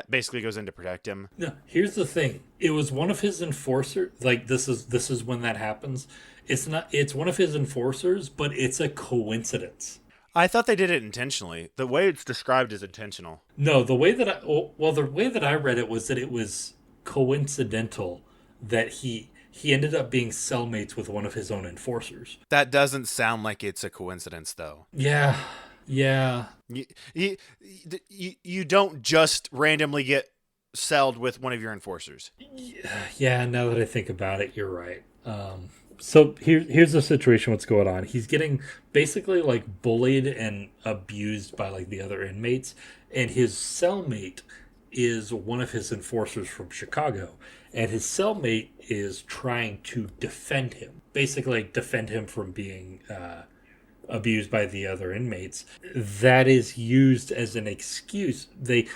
basically goes in to protect him. No, here's the thing. It was one of his enforcers. Like, this is when that happens. It's one of his enforcers, but it's a coincidence. I thought they did it intentionally. The way it's described is intentional. No, the way that I read it was that it was coincidental that he ended up being cellmates with one of his own enforcers. That doesn't sound like it's a coincidence, though. Yeah. You don't just randomly get celled with one of your enforcers. Yeah, now that I think about it, you're right. So here's the situation, what's going on. He's getting basically like bullied and abused by like the other inmates, and his cellmate is one of his enforcers from Chicago, and his cellmate is trying to defend him. Basically defend him from being abused by the other inmates. That is used as an excuse. The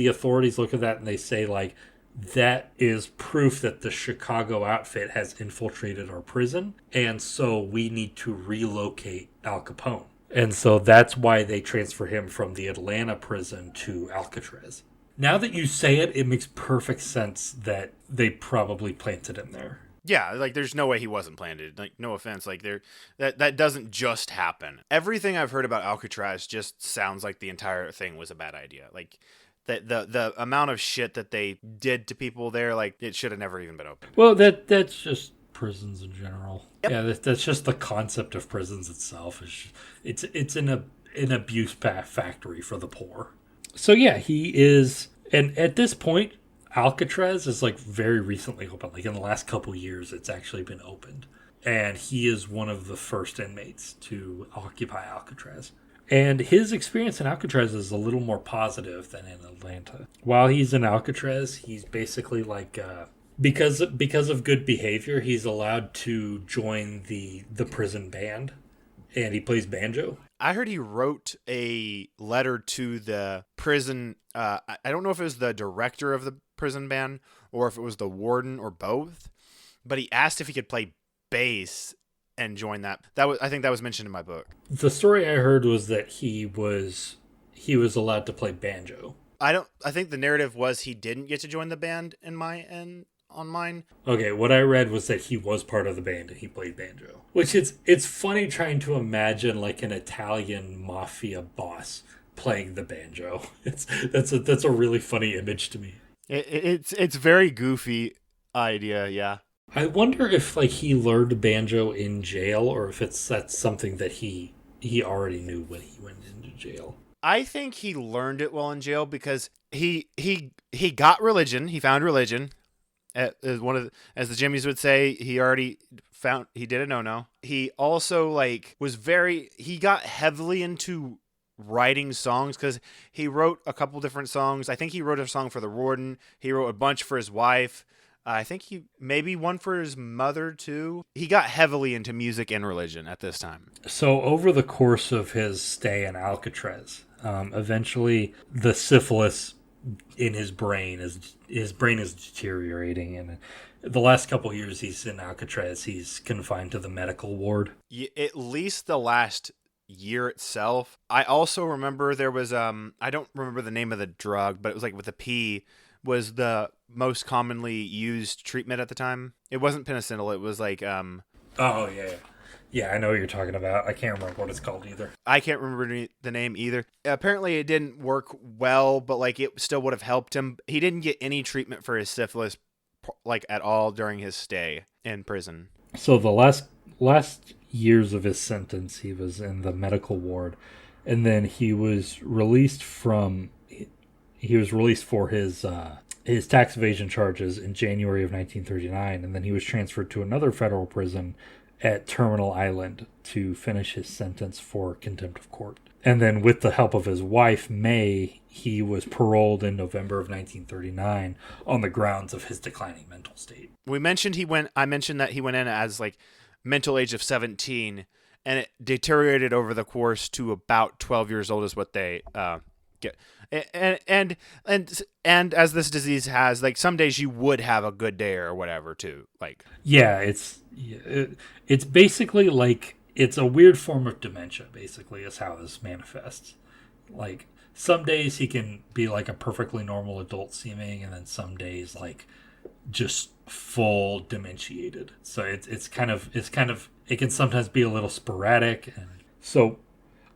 authorities look at that and they say, like, that is proof that the Chicago outfit has infiltrated our prison, and so we need to relocate Al Capone. And so that's why they transfer him from the Atlanta prison to Alcatraz. Now that you say it, it makes perfect sense that they probably planted him there. Yeah, like there's no way he wasn't planted. Like, no offense, like that doesn't just happen. Everything I've heard about Alcatraz just sounds like the entire thing was a bad idea. Like the amount of shit that they did to people there, like it should have never even been open. Well, that's just prisons in general. Yep. Yeah, that's just the concept of prisons itself. It's an abuse factory for the poor. So yeah, he is, and at this point, Alcatraz is like very recently opened. Like in the last couple years, it's actually been opened. And he is one of the first inmates to occupy Alcatraz. And his experience in Alcatraz is a little more positive than in Atlanta. While he's in Alcatraz, he's basically like, because of good behavior, he's allowed to join the prison band. And he plays banjo. I heard he wrote a letter to the prison. I don't know if it was the director of the prison band or if it was the warden or both, but he asked if he could play bass and join that. I think that was mentioned in my book. The story I heard was that he was allowed to play banjo. I think the narrative was he didn't get to join the band on mine. Okay, what I read was that he was part of the band and he played banjo. Which it's funny trying to imagine like an Italian mafia boss playing the banjo. That's a really funny image to me. It's very goofy idea, yeah. I wonder if like he learned banjo in jail or if that's something that he already knew when he went into jail. I think he learned it while in jail because he got religion. He found religion. As the Jimmies would say, he did a no-no. He also he got heavily into writing songs because he wrote a couple different songs. I think he wrote a song for the warden. He wrote a bunch for his wife. I think he maybe one for his mother too. He got heavily into music and religion at this time. So over the course of his stay in Alcatraz, eventually the syphilis in his brain. His brain is deteriorating, and the last couple of years he's in Alcatraz. He's confined to the medical ward. At least the last year itself. I also remember there was I don't remember the name of the drug, but it was like with a P, was the most commonly used treatment at the time. It wasn't penicillin. It was like Oh yeah. Yeah, I know what you're talking about. I can't remember what it's called either. I can't remember the name either. Apparently, it didn't work well, but like it still would have helped him. He didn't get any treatment for his syphilis, like at all during his stay in prison. So the last years of his sentence, he was in the medical ward, and then he was released for his tax evasion charges in January of 1939, and then he was transferred to another federal prison at Terminal Island to finish his sentence for contempt of court. And then with the help of his wife, May, he was paroled in November of 1939 on the grounds of his declining mental state. I mentioned that he went in as like mental age of 17, and it deteriorated over the course to about 12 years old is what they get. And as this disease has, like, some days you would have a good day or whatever too. Like, yeah, it's basically like, it's a weird form of dementia, basically, is how this manifests. Like, some days he can be like a perfectly normal adult seeming, and then some days like just full dementiated. So it can sometimes be a little sporadic. And so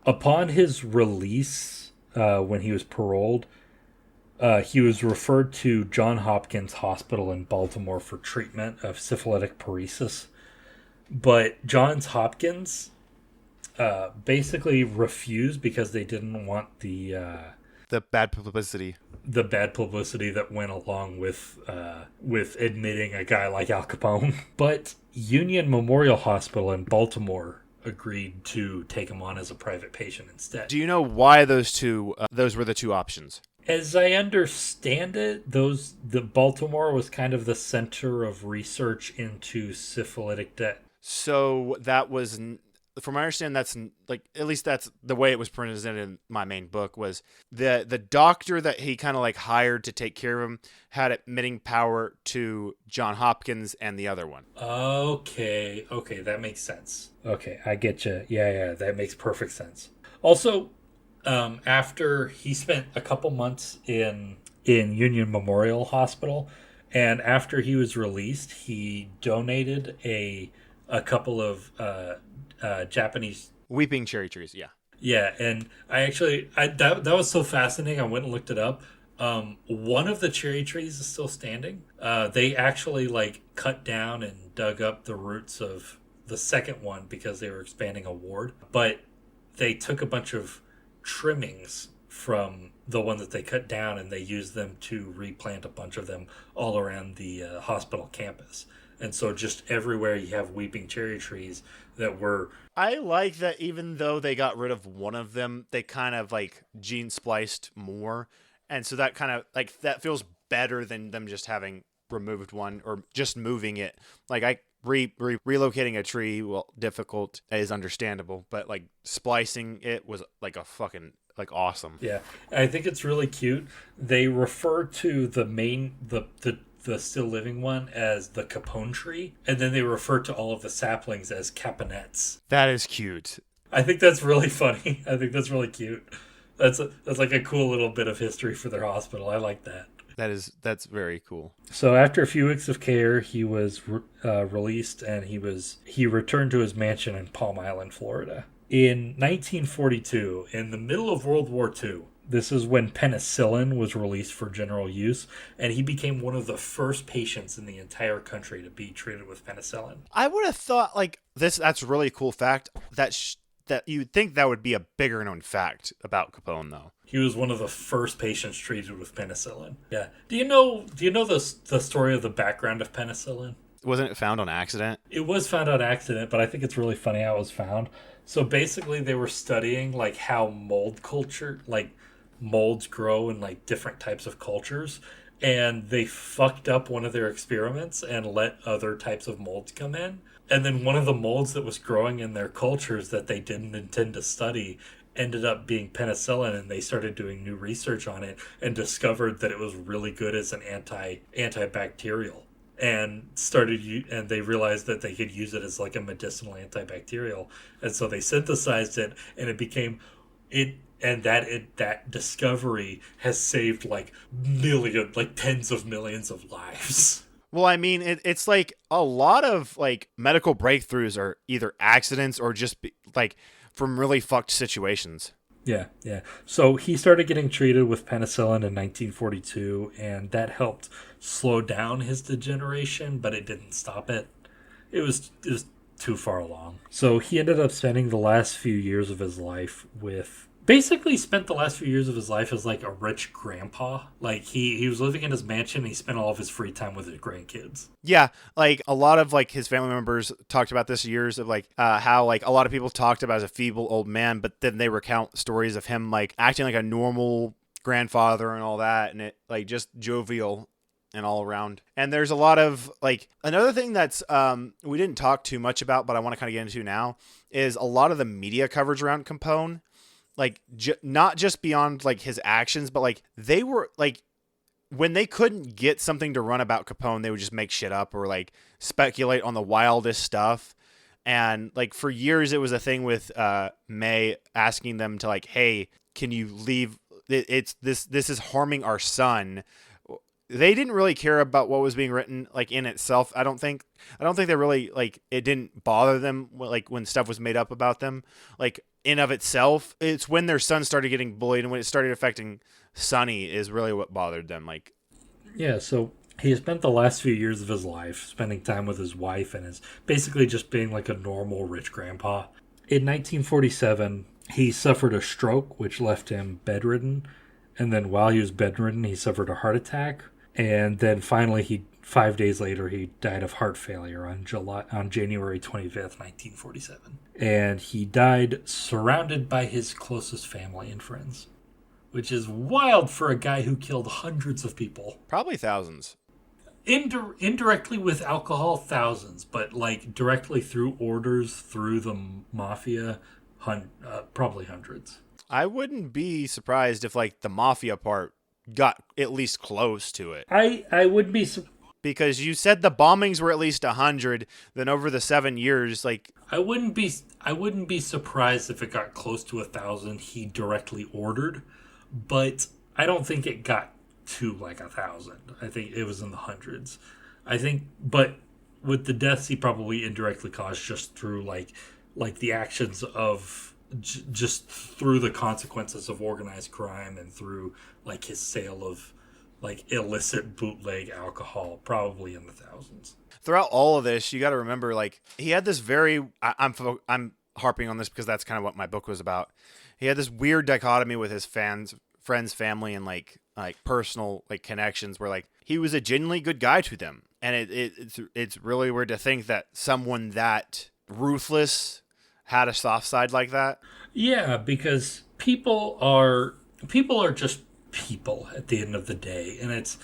upon his release, when he was paroled, he was referred to Johns Hopkins Hospital in Baltimore for treatment of syphilitic paresis. But Johns Hopkins basically refused because they didn't want the bad publicity. The bad publicity that went along with admitting a guy like Al Capone. But Union Memorial Hospital in Baltimore agreed to take him on as a private patient instead. Do you know why those were the two options? As I understand it, the Baltimore was kind of the center of research into syphilitic debt. So that was, from my understanding, that's like, at least that's the way it was presented in my main book, was the doctor that he kind of like hired to take care of him had admitting power to Johns Hopkins and the other one. Okay, that makes sense. Okay, I get you. Yeah, that makes perfect sense. Also, after he spent a couple months in Union Memorial Hospital, and after he was released, he donated a couple of Japanese weeping cherry trees. Yeah, and that was so fascinating. I went and looked it up. One of the cherry trees is still standing. They actually like cut down and dug up the roots of the second one because they were expanding a ward, but they took a bunch of trimmings from the one that they cut down, and they used them to replant a bunch of them all around the hospital campus. And so just everywhere you have weeping cherry trees that were... I like that even though they got rid of one of them, they kind of like gene spliced more. And so that kind of like, that feels better than them just having removed one or just moving it. Like relocating a tree, well, difficult is understandable, but like splicing it was like a fucking like awesome. Yeah, I think it's really cute. They refer to the still living one as the Capone tree, and then they refer to all of the saplings as caponets. That is cute. I think that's really funny. I think that's really cute. That's like a cool little bit of history for their hospital. I like that. That's very cool. So after a few weeks of care, he was released, and he returned to his mansion in Palm Island, Florida. In 1942, in the middle of World War II, this is when penicillin was released for general use, and he became one of the first patients in the entire country to be treated with penicillin. I would have thought like that's a really cool fact that you'd think that would be a bigger known fact about Capone, though. He was one of the first patients treated with penicillin. Yeah. Do you know the story of the background of penicillin? Wasn't it found on accident? It was found on accident, but I think it's really funny how it was found. So basically they were studying like how molds grow in like different types of cultures, and they fucked up one of their experiments and let other types of molds come in. And then one of the molds that was growing in their cultures that they didn't intend to study ended up being penicillin, and they started doing new research on it and discovered that it was really good as an antibacterial, and and they realized that they could use it as like a medicinal antibacterial, and so they synthesized it, and it became it and that discovery has saved like tens of millions of lives. Well, I mean, it's like a lot of like medical breakthroughs are either accidents or just like from really fucked situations. Yeah, yeah. So he started getting treated with penicillin in 1942, and that helped slow down his degeneration, but it didn't stop it. It was too far along. So he ended up spending the last few years of his life with basically spent the last few years of his life as like a rich grandpa. Like he was living in his mansion and he spent all of his free time with his grandkids. Yeah, like a lot of like his family members talked about this years of like how like a lot of people talked about as a feeble old man, but then they recount stories of him like acting like a normal grandfather and all that, and it like just jovial and all around. And there's a lot of like another thing that's we didn't talk too much about, but I want to kind of get into now is a lot of the media coverage around Capone. Like not just beyond like his actions, but like they were like when they couldn't get something to run about Capone, they would just make shit up or like speculate on the wildest stuff. And like for years, it was a thing with May asking them to like, "Hey, can you leave? It's this is harming our son." They didn't really care about what was being written like in itself. I don't think they really like it didn't bother them like when stuff was made up about them. Like in of itself, it's when their son started getting bullied and when it started affecting Sonny is really what bothered them. Like, yeah, so he spent the last few years of his life spending time with his wife and is basically just being like a normal rich grandpa. In 1947, he suffered a stroke, which left him bedridden. And then while he was bedridden, he suffered a heart attack. And then finally, 5 days later, he died of heart failure on January 25th, 1947. And he died surrounded by his closest family and friends, which is wild for a guy who killed hundreds of people. Probably thousands. Indirectly with alcohol, thousands, but like directly through orders through the mafia, probably hundreds. I wouldn't be surprised if like the mafia part got at least close to it. I would be because you said the bombings were at least 100. Then over the 7 years, like I wouldn't be surprised if it got close to 1,000 he directly ordered, but I don't think it got to like 1,000. I think it was in the hundreds. I think, but with the deaths he probably indirectly caused just through like the actions of just through the consequences of organized crime and through like his sale of like illicit bootleg alcohol, probably in the thousands. Throughout all of this, you got to remember, like he had this very. I'm harping on this because that's kind of what my book was about. He had this weird dichotomy with his friends, family, and like personal like connections, where like he was a genuinely good guy to them, and it's really weird to think that someone that ruthless had a soft side like that. Yeah, because people are just people at the end of the day, and it's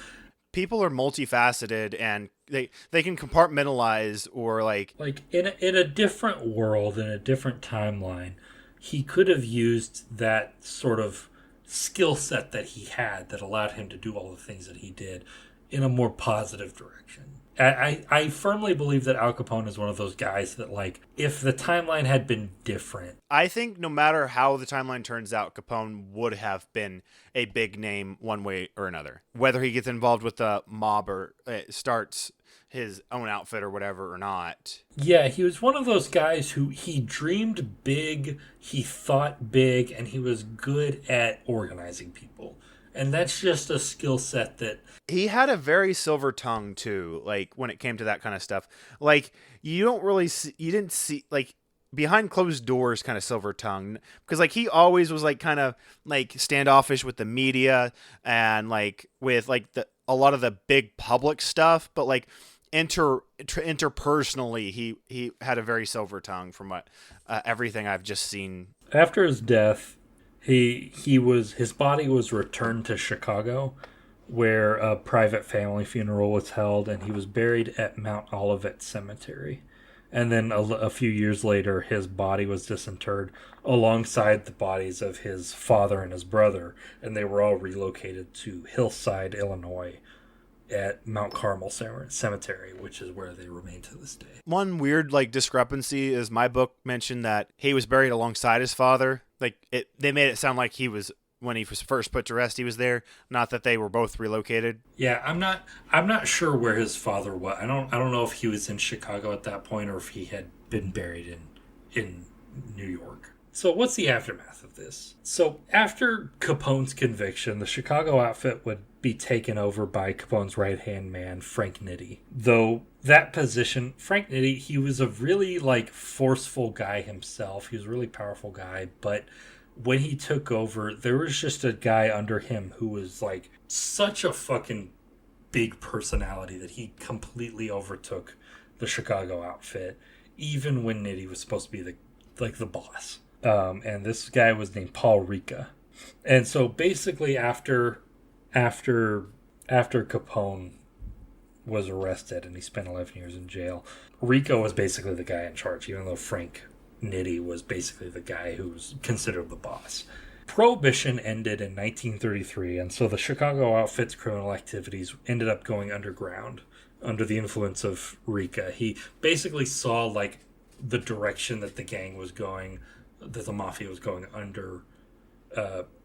people are multifaceted and they can compartmentalize or like in a different world, in a different timeline, he could have used that sort of skill set that he had that allowed him to do all the things that he did in a more positive direction. I firmly believe that Al Capone is one of those guys that, like, if the timeline had been different... I think no matter how the timeline turns out, Capone would have been a big name one way or another. Whether he gets involved with the mob or starts his own outfit or whatever or not. Yeah, he was one of those guys who he dreamed big, he thought big, and he was good at organizing people. And that's just a skill set that... He had a very silver tongue, too, like, when it came to that kind of stuff. Like, you don't really see... You didn't see, like, behind closed doors kind of silver tongue. Because, like, he always was, like, kind of, like, standoffish with the media and, like, with, like, a lot of the big public stuff. But, like, interpersonally, he had a very silver tongue from what everything I've just seen. After his death... His body was returned to Chicago, where a private family funeral was held, and he was buried at Mount Olivet Cemetery. And then a few years later, his body was disinterred alongside the bodies of his father and his brother, and they were all relocated to Hillside, Illinois, at Mount Carmel Cemetery, which is where they remain to this day. One weird discrepancy is my book mentioned that he was buried alongside his father. They made it sound like he was, when he was first put to rest, he was there, not that they were both relocated. Yeah, I'm not sure where his father was. I don't know if he was in Chicago at that point or if he had been buried in New York. So what's the aftermath of this? So after Capone's conviction, the Chicago outfit would be taken over by Capone's right-hand man, Frank Nitti. Though that position, Frank Nitti, he was a really forceful guy himself. He was a really powerful guy, but when he took over, there was just a guy under him who was such a fucking big personality that he completely overtook the Chicago outfit, even when Nitti was supposed to be the boss. And this guy was named Paul Ricca. And so basically after Capone was arrested and he spent 11 years in jail, Ricca was basically the guy in charge, even though Frank Nitti was basically the guy who was considered the boss. Prohibition ended in 1933, and so the Chicago outfit's criminal activities ended up going underground under the influence of Ricca. He basically saw the direction that the gang was going, that the mafia was going under,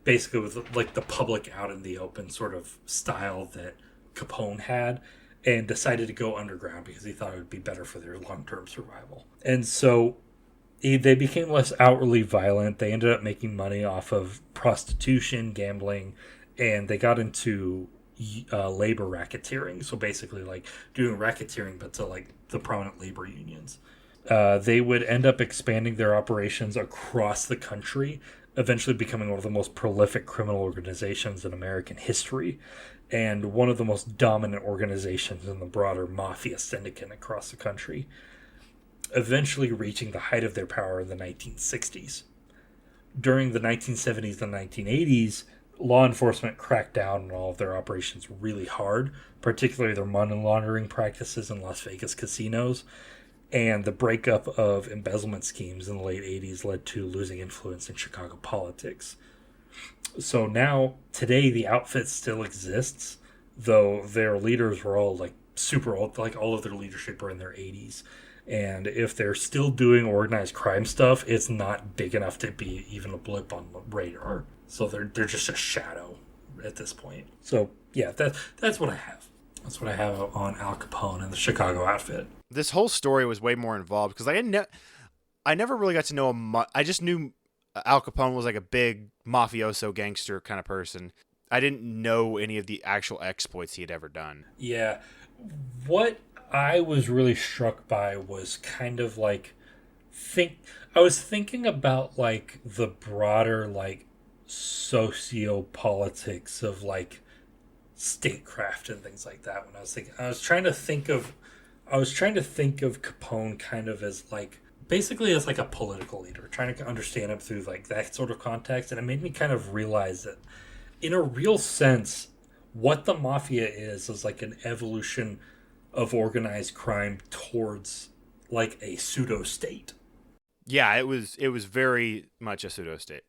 basically with the public out in the open sort of style that Capone had, and decided to go underground because he thought it would be better for their long-term survival. And so they became less outwardly violent. They ended up making money off of prostitution, gambling, and they got into labor racketeering. So basically doing racketeering, but to the prominent labor unions. They would end up expanding their operations across the country, eventually becoming one of the most prolific criminal organizations in American history, and one of the most dominant organizations in the broader mafia syndicate across the country, eventually reaching the height of their power in the 1960s. During the 1970s and 1980s, law enforcement cracked down on all of their operations really hard, particularly their money laundering practices in Las Vegas casinos. And the breakup of embezzlement schemes in the late 80s led to losing influence in Chicago politics. So now, today, the outfit still exists, though their leaders were all super old, all of their leadership are in their 80s. And if they're still doing organized crime stuff, it's not big enough to be even a blip on the radar. So they're just a shadow at this point. So yeah, that's what I have. That's what I have on Al Capone and the Chicago outfit. This whole story was way more involved because I never really got to know him. I just knew Al Capone was a big mafioso gangster kind of person. I didn't know any of the actual exploits he had ever done. Yeah. What I was really struck by was kind of I was thinking about the broader sociopolitics of statecraft and things like that when I was thinking. I was trying to think of Capone kind of as basically as a political leader, trying to understand him through that sort of context, and it made me kind of realize that in a real sense what the mafia is an evolution of organized crime towards a pseudo state. Yeah, it was very much a pseudo state.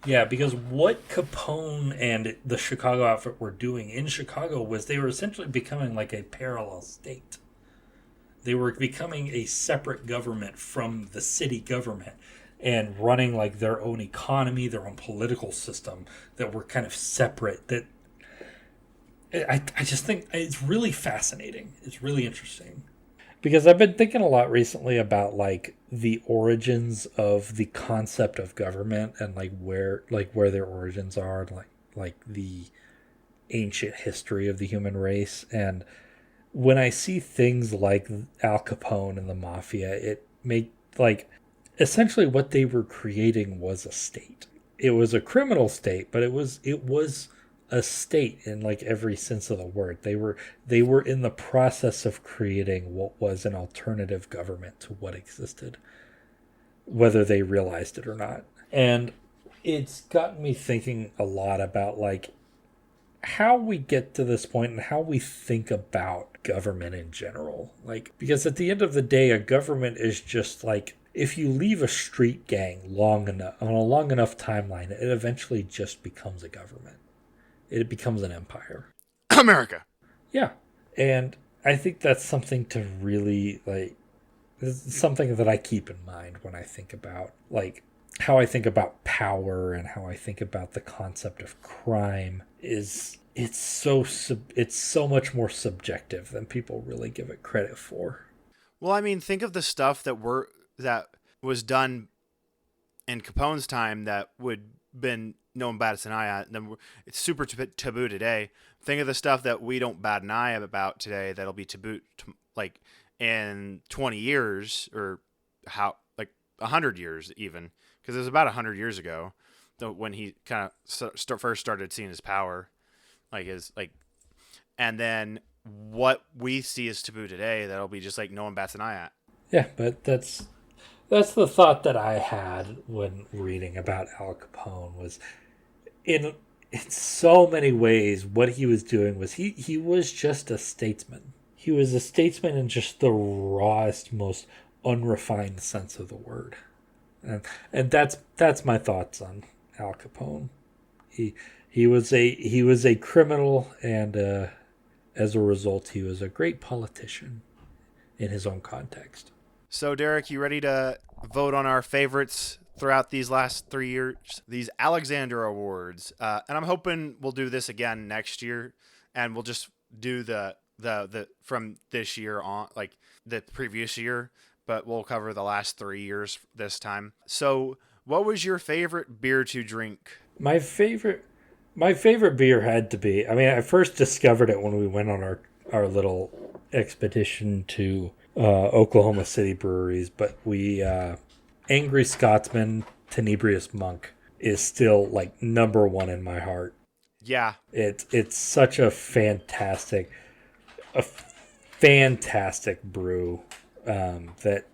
Yeah, because what Capone and the Chicago outfit were doing in Chicago was they were essentially becoming a parallel state. They were becoming a separate government from the city government and running their own economy, their own political system that were kind of separate. That I just think it's really fascinating. It's really interesting. Because I've been thinking a lot recently about the origins of the concept of government and where their origins are, and the ancient history of the human race. And when I see things like Al Capone and the mafia, it made essentially what they were creating was a state. It was a criminal state, but it was a state in every sense of the word. They were in the process of creating what was an alternative government to what existed, whether they realized it or not. And it's gotten me thinking a lot about how we get to this point and how we think about government in general. Like, because at the end of the day, a government is just like, if you leave a street gang long enough on a long enough timeline, it eventually just becomes a government. It becomes an empire. America. Yeah. And I think that's something to really like, it's something that I keep in mind when I think about like how I think about power and how I think about the concept of crime is it's so much more subjective than people really give it credit for. Well, I mean, think of the stuff that was done in Capone's time that would been no one bats an eye at. And it's super taboo today. Think of the stuff that we don't bat an eye about today that'll be taboo like in 20 years or how like 100 years even, because it was about 100 years ago when he kind of first started seeing his power, like his like, and then what we see as taboo today that'll be just like no one bats an eye at. Yeah, but that's the thought that I had when reading about Al Capone was in so many ways what he was doing was he was just a statesman. He was a statesman in just the rawest, most unrefined sense of the word. And that's my thoughts on Al Capone. He was a criminal, and as a result, he was a great politician in his own context. So, Derek, you ready to vote on our favorites throughout these last 3 years? These Alexander Awards, and I'm hoping we'll do this again next year, and we'll just do the from this year on, like the previous year, but we'll cover the last 3 years this time. So, what was your favorite beer to drink? My favorite beer had to be, I mean, I first discovered it when we went on our little expedition to Oklahoma City breweries, but we Angry Scotsman Tenebrious Monk is still like number one in my heart. Yeah, it's such a fantastic brew that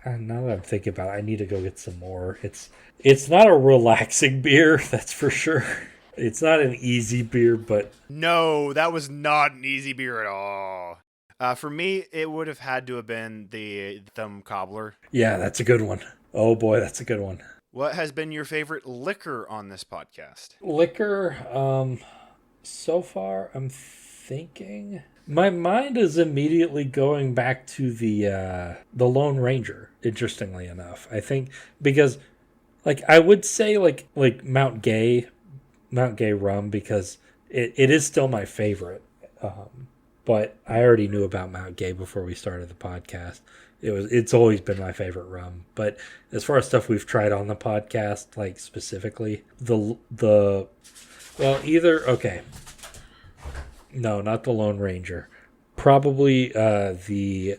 now that I'm thinking about it, I need to go get some more. It's not a relaxing beer, that's for sure. It's not an easy beer, but no, that was not an easy beer at all. For me, it would have had to have been the Thumb Cobbler. Yeah, that's a good one. Oh boy, that's a good one. What has been your favorite liquor on this podcast? Liquor, so far, I'm thinking my mind is immediately going back to the Lone Ranger. Interestingly enough, I think because, like, I would say like Mount Gay rum because it is still my favorite. But I already knew about Mount Gay before we started the podcast. It's always been my favorite rum. But as far as stuff we've tried on the podcast, like specifically no, not the Lone Ranger. Probably the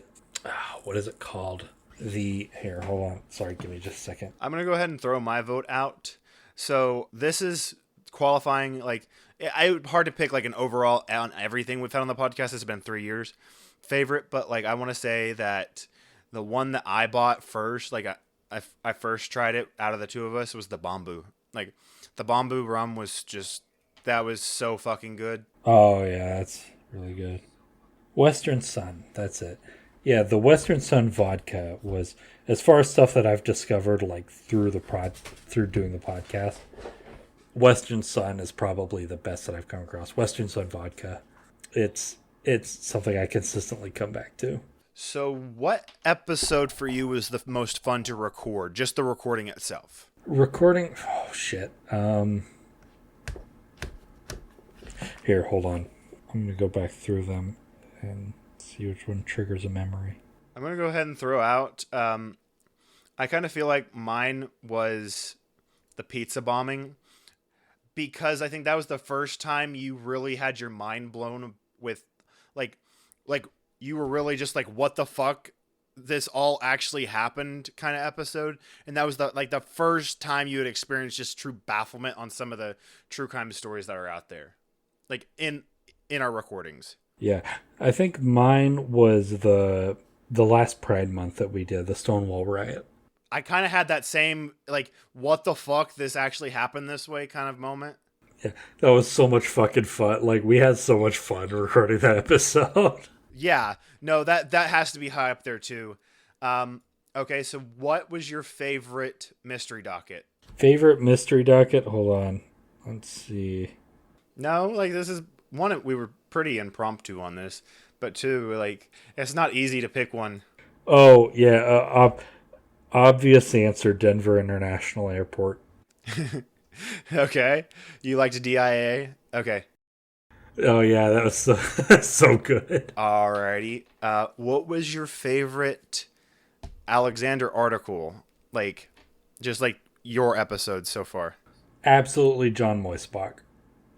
what is it called? Here, hold on. Sorry, give me just a second. I'm gonna go ahead and throw my vote out. So this is qualifying, like, hard to pick like an overall on everything we've had on the podcast. It's been 3 years favorite, but like I want to say that the one that I bought first, like I first tried it out of the two of us, was the Bamboo. Like the Bamboo rum that was so fucking good. Oh yeah, that's really good. Western Sun, that's it. Yeah, the Western Sun vodka was, as far as stuff that I've discovered like through doing the podcast, Western Sun is probably the best that I've come across. Western Sun vodka. It's something I consistently come back to. So what episode for you was the most fun to record? Just the recording itself. Recording? Oh, shit. Here, hold on. I'm going to go back through them and see which one triggers a memory. I'm going to go ahead and throw out, I kind of feel like mine was the pizza bombing, because I think that was the first time you really had your mind blown with, like you were really just like, what the fuck? This all actually happened kind of episode. And that was the first time you had experienced just true bafflement on some of the true crime stories that are out there, like in our recordings. Yeah, I think mine was the last Pride Month that we did, the Stonewall riot. I kind of had that same, like, what the fuck, this actually happened this way kind of moment. That was so much fucking fun. Like, we had so much fun recording that episode. Yeah, no, that has to be high up there too. Um, okay, so what was your favorite mystery docket? Favorite mystery docket? Hold on. Let's see. No, like this is one. We were pretty impromptu on this, but two, like it's not easy to pick one. Oh, yeah. Obvious answer, Denver International Airport. Okay, you liked DIA. Okay, Oh, yeah, that was so, so good. alrighty. What was your favorite Alexander article? Like, just like your episode so far. Absolutely John Moisbach.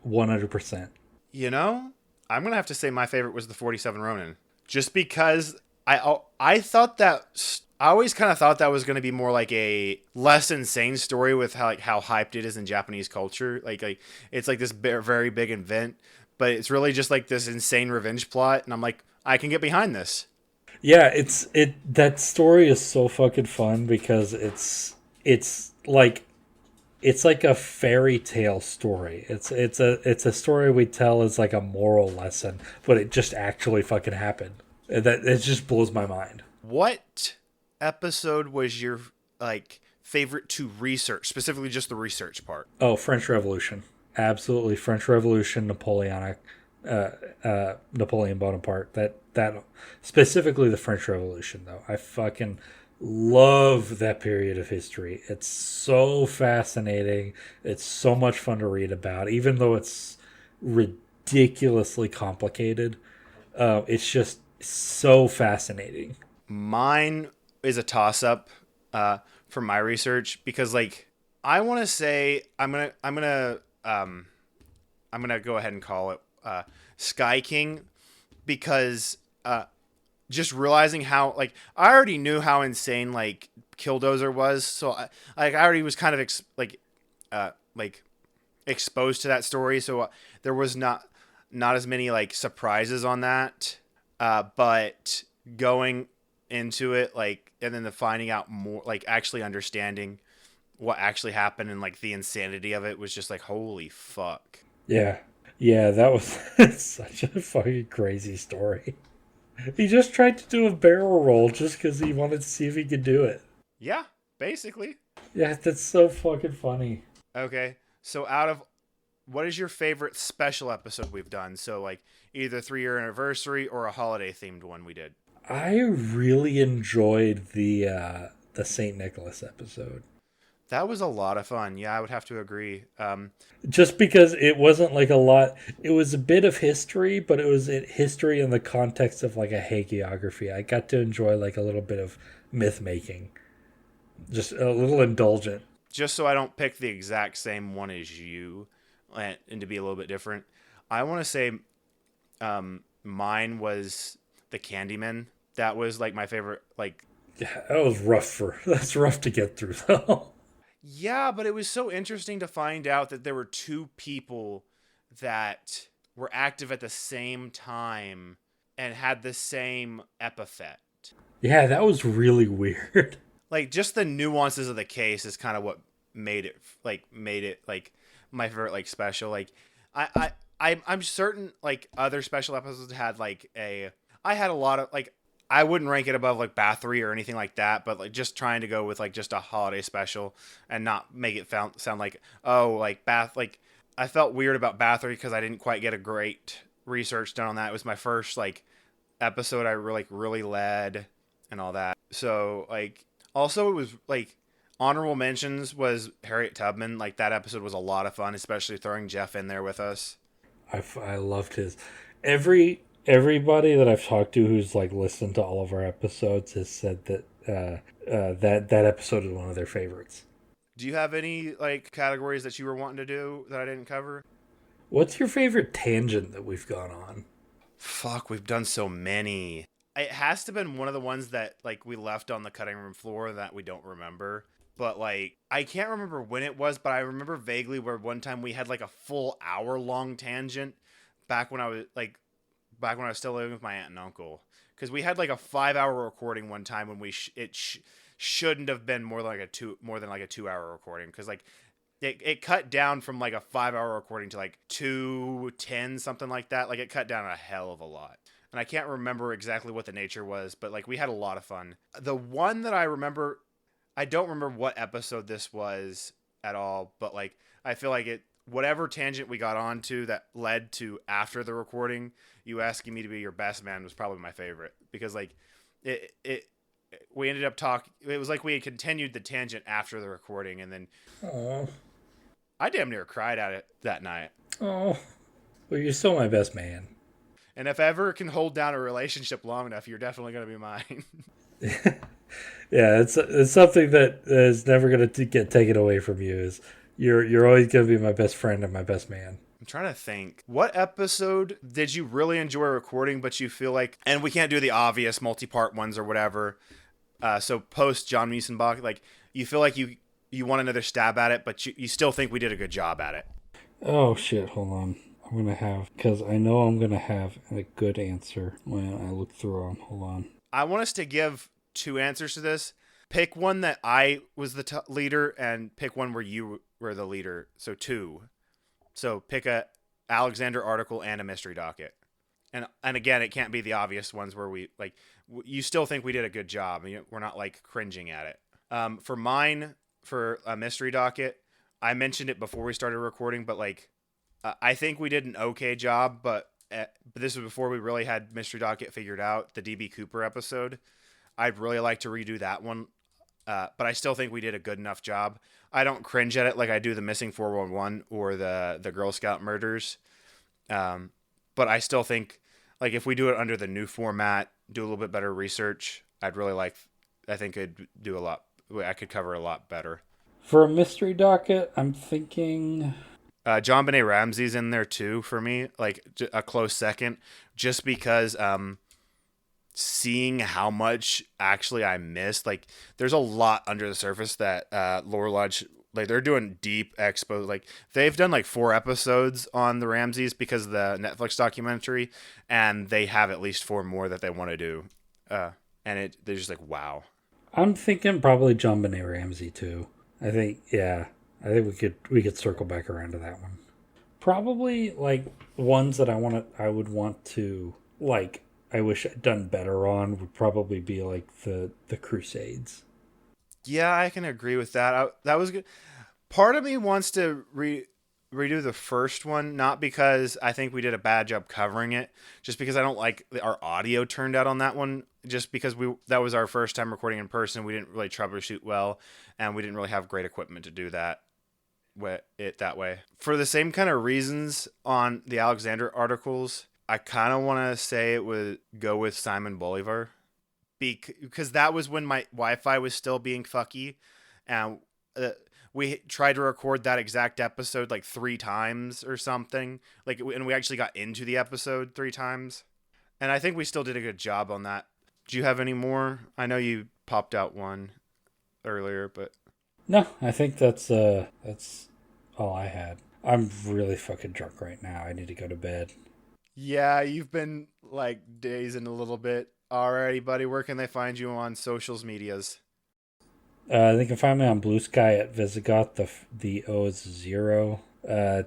100%. You know, I'm gonna have to say my favorite was the 47 Ronin, just because I thought that I always kind of thought that was gonna be more like a less insane story with how hyped it is in Japanese culture. Like it's like this very big event, but it's really just like this insane revenge plot, and I'm like, I can get behind this. Yeah, that story is so fucking fun because it's like it's like a fairy tale story. It's a story we tell as like a moral lesson, but it just actually fucking happened. That it just blows my mind. What episode was your like favorite to research, specifically just the research part? Oh, French Revolution. Absolutely French Revolution, Napoleonic Napoleon Bonaparte. That specifically the French Revolution though. I fucking love that period of history. It's so fascinating. It's so much fun to read about, even though it's ridiculously complicated. It's just so fascinating. Mine is a toss up for my research because like I want to say I'm gonna go ahead and call it Sky King because just realizing how like I already knew how insane like Killdozer was, so I already was kind of like exposed to that story, so there was not as many like surprises on that. But going into it like and then the finding out more like actually understanding what actually happened and like the insanity of it was just like holy fuck. Yeah. Yeah, that was such a fucking crazy story. He just tried to do a barrel roll just because he wanted to see if he could do it. Yeah, basically. Yeah, that's so fucking funny. Okay, so out of what is your favorite special episode we've done? So like either 3-year anniversary or a holiday themed one we did. I really enjoyed the Saint Nicholas episode. That was a lot of fun. Yeah, I would have to agree. Just because it wasn't like a lot, it was a bit of history, but it was history in the context of like a hagiography. I got to enjoy like a little bit of myth making, just a little indulgent. Just so I don't pick the exact same one as you, and to be a little bit different, I want to say mine was the Candyman. That was like my favorite. Like, Yeah, that was rough that's rough to get through though. yeah, but it was so interesting to find out that there were two people that were active at the same time and had the same epithet. Yeah, that was really weird. Like just the nuances of the case is kind of what made it like my favorite like special. Like I'm certain like other special episodes had like I had a lot of like I wouldn't rank it above like Bathory or anything like that, but like just trying to go with like just a holiday special and not make it sound like oh like Bath like I felt weird about Bathory because I didn't quite get a great research done on that. It was my first like episode I really led and all that. So like also it was like honorable mentions was Harriet Tubman. Like that episode was a lot of fun, especially throwing Jeff in there with us. I loved his everybody that I've talked to who's like listened to all of our episodes has said that that episode is one of their favorites. Do you have any like categories that you were wanting to do that I didn't cover? What's your favorite tangent that we've gone on? Fuck, we've done so many. It has to have been one of the ones that like we left on the cutting room floor that we don't remember. But like I can't remember when it was, but I remember vaguely where one time we had like a full hour long tangent back when I was still living with my aunt and uncle. Because we had like a 5-hour recording one time when shouldn't have been more than like a 2-hour recording. Because like it cut down from like a 5-hour recording to like 2:10, something like that. Like it cut down a hell of a lot. And I can't remember exactly what the nature was, but like we had a lot of fun. The one that I remember, I don't remember what episode this was at all, but like I feel like it, whatever tangent we got onto that led to after the recording, you asking me to be your best man was probably my favorite, because like it we ended up talking. It was like we had continued the tangent after the recording, and then Oh, I damn near cried at it that night. oh. Well, you're still my best man. And if I ever can hold down a relationship long enough, you're definitely going to be mine. Yeah, it's something that is never going to get taken away from you. Is you're always going to be my best friend and my best man. I'm trying to think. What episode did you really enjoy recording, but you feel like, and we can't do the obvious multi-part ones or whatever. So post John Musenbach, like you feel like you want another stab at it, but you still think we did a good job at it. Oh shit! Hold on. I'm gonna have, because I know I'm gonna have a good answer when I look through them. Hold on. I want us to give 2 answers to this. Pick one that I was the leader, and pick one where you were the leader. So 2. So pick a Alexander article and a mystery docket. And again, it can't be the obvious ones where we like you still think we did a good job. We're not like cringing at it. For mine, for a mystery docket, I mentioned it before we started recording, but like I think we did an okay job. But this was before we really had mystery docket figured out. The DB Cooper episode, I'd really like to redo that one. But I still think we did a good enough job. I don't cringe at it like I do the Missing 411 or the Girl Scout murders. But I still think, like, if we do it under the new format, do a little bit better research, I think it'd do a lot. I could cover a lot better. For a mystery docket, I'm thinking. John Benet Ramsey's in there too for me, like a close second, just because seeing how much actually I missed. Like, there's a lot under the surface that Lore Lodge, like, they're doing deep expo. Like, they've done like 4 episodes on the Ramseys because of the Netflix documentary, and they have at least 4 more that they want to do. And they're just like, wow. I'm thinking probably John Benet Ramsey too. I think we could circle back around to that one. Probably like ones that I would want to, like, I wish I'd done better on would probably be like the Crusades. Yeah, I can agree with that. That was good. Part of me wants to redo the first one, not because I think we did a bad job covering it, just because I don't like our audio turned out on that one. Just because that was our first time recording in person, we didn't really troubleshoot well, and we didn't really have great equipment to do that. That way. For the same kind of reasons on the Alexander articles, I kind of want to say it would go with Simon Bolivar, because that was when my Wi-Fi was still being fucky, and we tried to record that exact episode like 3 times or something. Like, and we actually got into the episode 3 times, and I think we still did a good job on that. Do you have any more? I know you popped out one earlier, but No, I think that's all I had. I'm really fucking drunk right now. I need to go to bed. yeah, you've been like dazing a little bit. Alrighty, buddy. Where can they find you on socials medias? They can find me on Blue Sky at Visigoth. The O is 0.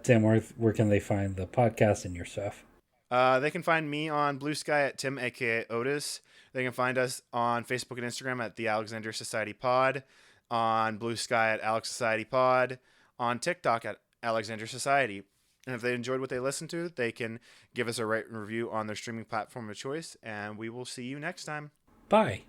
Tim, where can they find the podcast and your stuff? They can find me on Blue Sky at Tim, aka Otis. They can find us on Facebook and Instagram at the Alexander Society Pod, on Blue Sky at Alex Society Pod, on TikTok at Alexander Society. And if they enjoyed what they listened to, they can give us a rate and review on their streaming platform of choice, and we will see you next time. Bye.